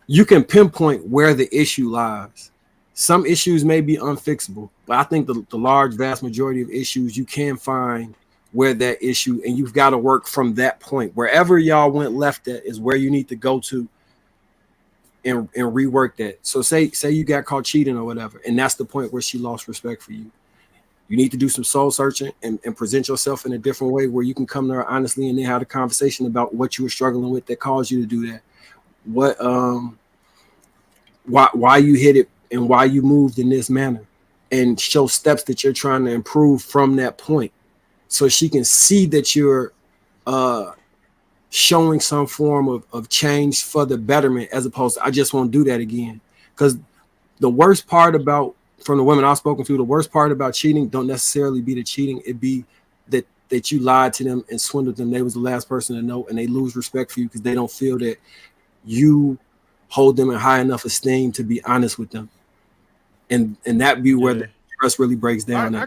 you can pinpoint where the issue lies. Some issues may be unfixable, but I think the large vast majority of issues you can find where that issue, and you've got to work from that point. Wherever y'all went left at is where you need to go to and rework that. So say you got caught cheating or whatever, and that's the point where she lost respect for you. You need to do some soul searching and present yourself in a different way where you can come to her honestly and then have a conversation about what you were struggling with that caused you to do that. What why you hit it and why you moved in this manner, and show steps that you're trying to improve from that point, so she can see that you're showing some form of change for the betterment, as opposed to I just won't do that again. Because the worst part about, from the women I've spoken to, the worst part about cheating don't necessarily be the cheating. It be that you lied to them and swindled them. They was the last person to know, and they lose respect for you because they don't feel that you hold them in high enough esteem to be honest with them. And that be where the trust really breaks down. I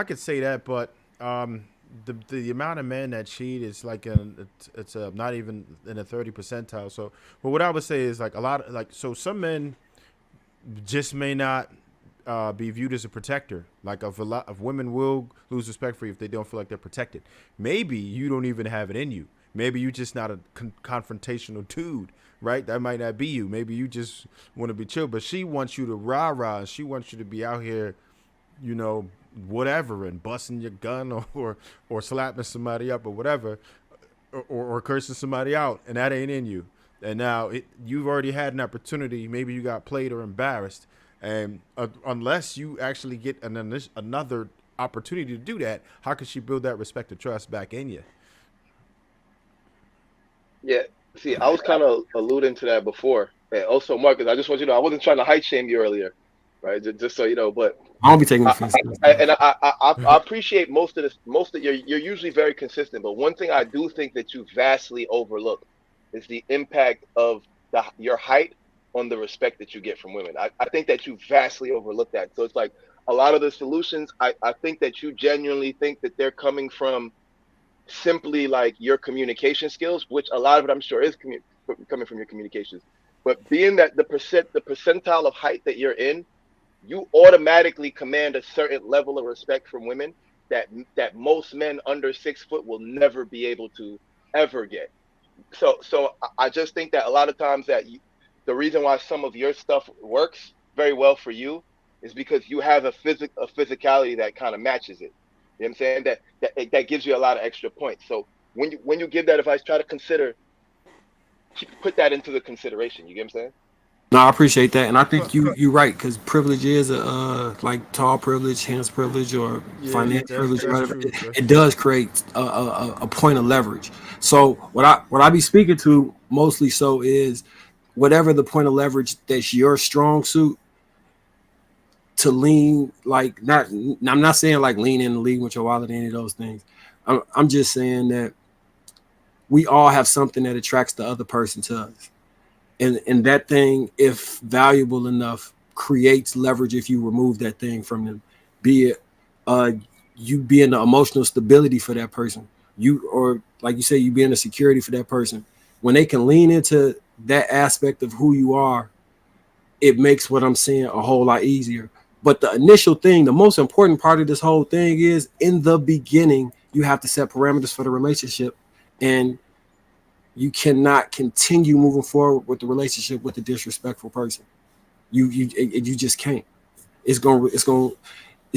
could say that, but the amount of men that cheat is like it's not even in a 30 percentile. So, but what I would say is like a lot of, like, so some men just may not be viewed as a protector. Like a lot of women will lose respect for you if they don't feel like they're protected. Maybe you don't even have it in you. Maybe you're just not a confrontational dude, right? That might not be you. Maybe you just want to be chill, but she wants you to rah-rah. She wants you to be out here, whatever, and busting your gun or slapping somebody up or whatever, or cursing somebody out, and that ain't in you. And now you've already had an opportunity. Maybe you got played or embarrassed, and unless you actually get another opportunity to do that, how could she build that respect and trust back in you? Yeah. See, I was kind of alluding to that before. And also, Marcus, I just want you to know I wasn't trying to height shame you earlier, right? Just so you know, but I won't be taking offense. I appreciate most of this. Most of you're usually very consistent, but one thing I do think that you vastly overlook is the impact of your height on the respect that you get from women. I think that you vastly overlook that. So it's like a lot of the solutions, I think that you genuinely think that they're coming from simply like your communication skills, which a lot of it I'm sure is coming from your communications. But being that the percentile of height that you're in, you automatically command a certain level of respect from women that most men under 6 foot will never be able to ever get. So I just think that a lot of times that the reason why some of your stuff works very well for you is because you have a physicality that kind of matches it. You know what I'm saying? That gives you a lot of extra points. So when you give that advice, try to put that into the consideration. You get what I'm saying? No, I appreciate that, and I think you're right because privilege is a like tall privilege, hands privilege, or Yeah, financial privilege, or that's whatever. true. It, That's it true. does create a point of leverage. So what I be speaking to mostly so is whatever the point of leverage that's your strong suit to lean like not. I'm not saying like lean in the league with your wallet, any of those things. I'm just saying that we all have something that attracts the other person to us, and that thing, if valuable enough, creates leverage if you remove that thing from them, be it uh you being the emotional stability for that person, you, or like you say, you being the security for that person. When they can lean into that aspect of who you are, it makes what I'm saying a whole lot easier. But the initial thing, the most important part of this whole thing is in the beginning you have to set parameters for the relationship, and you cannot continue moving forward with the relationship with a disrespectful person. You just can't. It's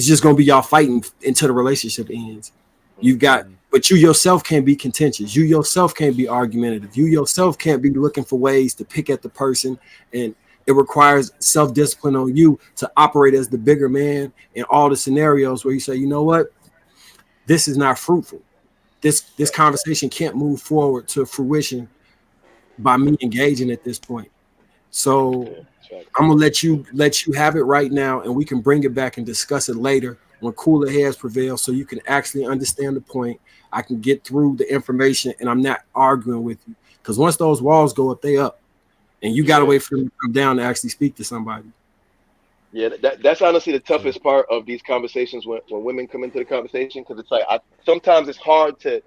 just gonna be y'all fighting until the relationship ends. You've got, Mm-hmm. but you yourself can't be contentious. You yourself can't be argumentative. You yourself can't be looking for ways to pick at the person, and it requires self discipline on you to operate as the bigger man in all the scenarios where you say, you know what, this is not fruitful. This conversation can't move forward to fruition by me engaging at this point. So Yeah, check. I'm gonna let you have it right now, and we can bring it back and discuss it later when cooler heads prevail, so you can actually understand the point. I can get through the information, and I'm not arguing with you. Because once those walls go up, they up, and you gotta Yeah. wait for them to come down to actually speak to somebody. Yeah, that's honestly the True. toughest part of these conversations when women come into the conversation, because it's like sometimes it's hard to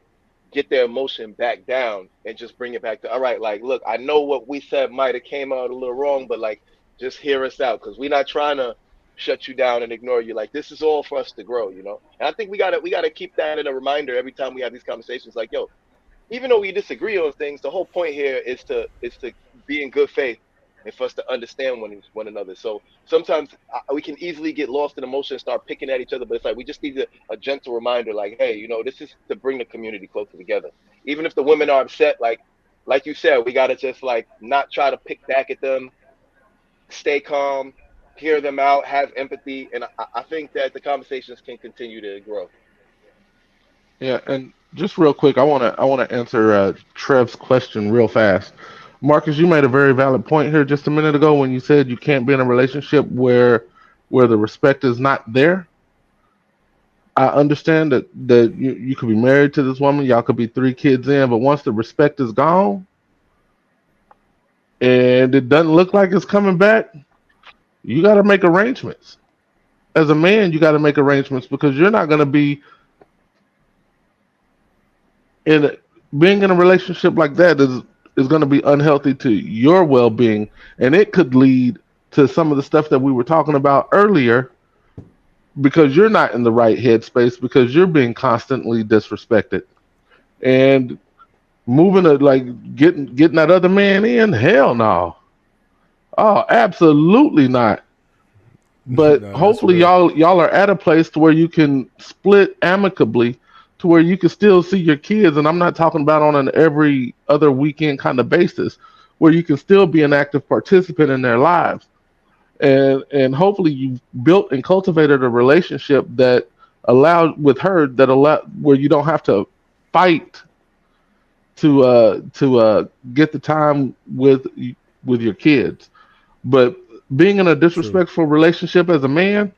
get their emotion back down and just bring it back to, all right, like, look, I know what we said might have came out a little wrong, but like, just hear us out, because we're not trying to shut you down and ignore you. Like, this is all for us to grow, you know. And I think we gotta keep that in a reminder every time we have these conversations. Like, yo, even though we disagree on things, the whole point here is to be in good faith and for us to understand one another. So sometimes we can easily get lost in emotion and start picking at each other, but it's like we just need a gentle reminder, like, hey, you know, this is to bring the community closer together. Even if the women are upset, like you said, we gotta just like not try to pick back at them, stay calm, hear them out, have empathy, and I think that the conversations can continue to grow. Yeah, and just real quick, I wanna answer Trev's question real fast. Marcus, you made a very valid point here just a minute ago when you said you can't be in a relationship where the respect is not there. I understand that you could be married to this woman, y'all could be 3 kids in, but once the respect is gone and it doesn't look like it's coming back, you got to make arrangements. As a man, you got to make arrangements because you're not going to be in a, being in a relationship like that is going to be unhealthy to your well-being, and it could lead to some of the stuff that we were talking about earlier because you're not in the right headspace because you're being constantly disrespected and moving to like getting that other man in. Hell no. Oh, absolutely not. But No, that's hopefully real. y'all are at a place to where you can split amicably to where you can still see your kids, and I'm not talking about on an every other weekend kind of basis, where you can still be an active participant in their lives. And hopefully you've built and cultivated a relationship that allowed with her that allow where you don't have to fight to get the time with your kids. But being in a True. disrespectful relationship as a man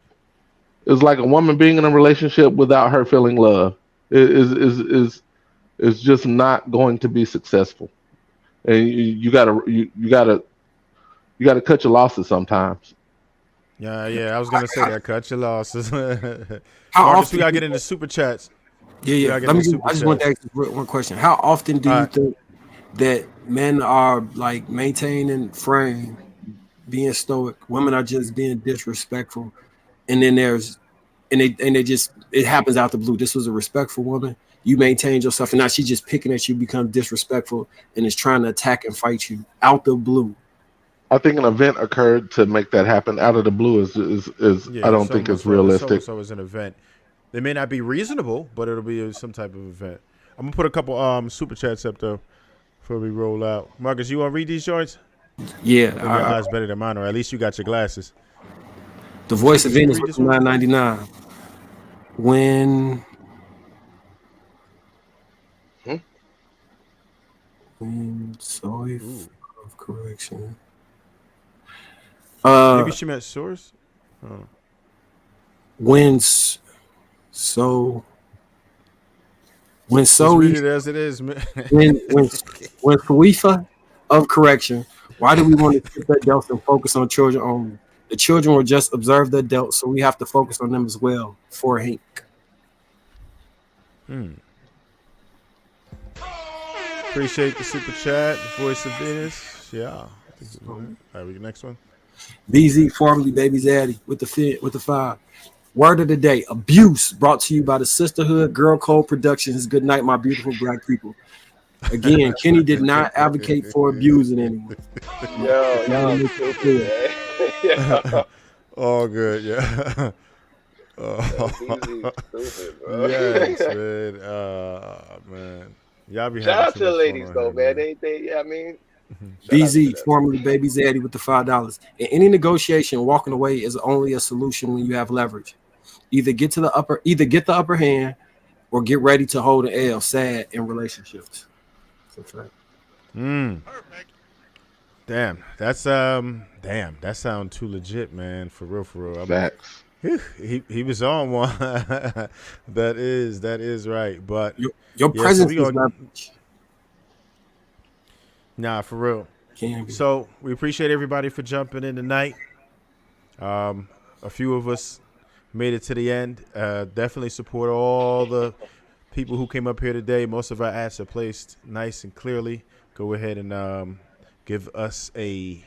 is like a woman being in a relationship without her feeling love. It is just not going to be successful. And you gotta cut your losses sometimes. Yeah. I was gonna say that. Cut your losses. How Marcus, often? we gotta get into super chats. Yeah. Let me. I just want to ask you one question. How often do you think that men are like maintaining frame, being stoic? Women are just being disrespectful, and then they just it happens out the blue. This was a respectful woman. You maintained yourself, and now she's just picking at you, become disrespectful, and is trying to attack and fight you out the blue. I think an event occurred to make that happen out of the blue is Yeah, I don't it's think it's almost realistic. always an event. They may not be reasonable, but it'll be some type of event. I'm gonna put a couple super chats up though before we roll out. Marcus, you wanna read these joints? Yeah, I think your eyes better than mine, or at least you got your glasses. The voice of Can you Venus read was this one? $9.99. When sorry of correction. Maybe she meant source. Oh. When Just read it as it is, man. when Khalifa of correction, why do we want to skip the adults and focus on children only? The children will just observe the adults, so we have to focus on them as well. For Hank. Appreciate the super chat. The voice of Venus. Yeah. All right, we get next one. BZ, formerly Baby's Addy, with the 5. Word of the day: abuse brought to you by the Sisterhood Girl Code Productions. Good night, my beautiful black people. Again, Kenny did not advocate for abusing anyone. Yo, stupid, man. All good, yeah. Stupid, bro. Yes, man. Man. Y'all be Shout having out too to the much ladies fun though, on here, man. I mean, BZ, formerly Baby's Addy, with the $5. In any negotiation, walking away is only a solution when you have leverage. Either get the upper hand, or get ready to hold an L. Sad in relationships. Damn, that sounds too legit, man. For real. Facts. He was on one. that is right. But your presence is leverage. Nah, for real. So we appreciate everybody for jumping in tonight. A few of us made it to the end. Definitely support all the people who came up here today. Most of our ads are placed nice and clearly. Go ahead and give us a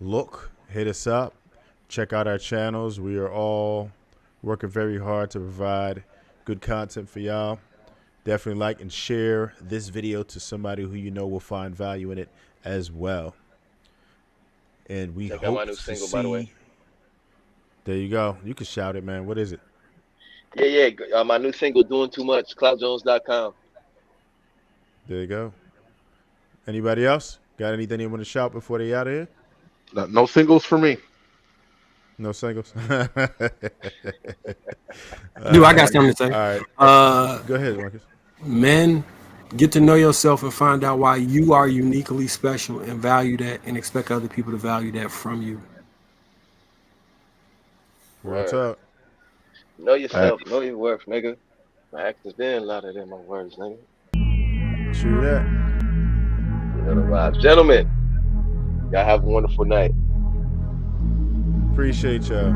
look. Hit us up. Check out our channels. We are all working very hard to provide good content for y'all. Definitely like and share this video to somebody who you know will find value in it as well. And we check hope out my new to single, see. by the way. There you go. You can shout it, man. What is it? Yeah. My new single, Doing Too Much, cloudjones.com. There you go. Anybody else got anything they want to shout before they out of here? No singles for me. No singles. Dude, I got something to say. All right. Go ahead, Marcus. Men, get to know yourself and find out why you are uniquely special, and value that, and expect other people to value that from you. What's up? Know yourself. Know your worth, nigga. My actions been louder than my words, nigga. True that. You know the vibes. Gentlemen, y'all have a wonderful night. Appreciate y'all.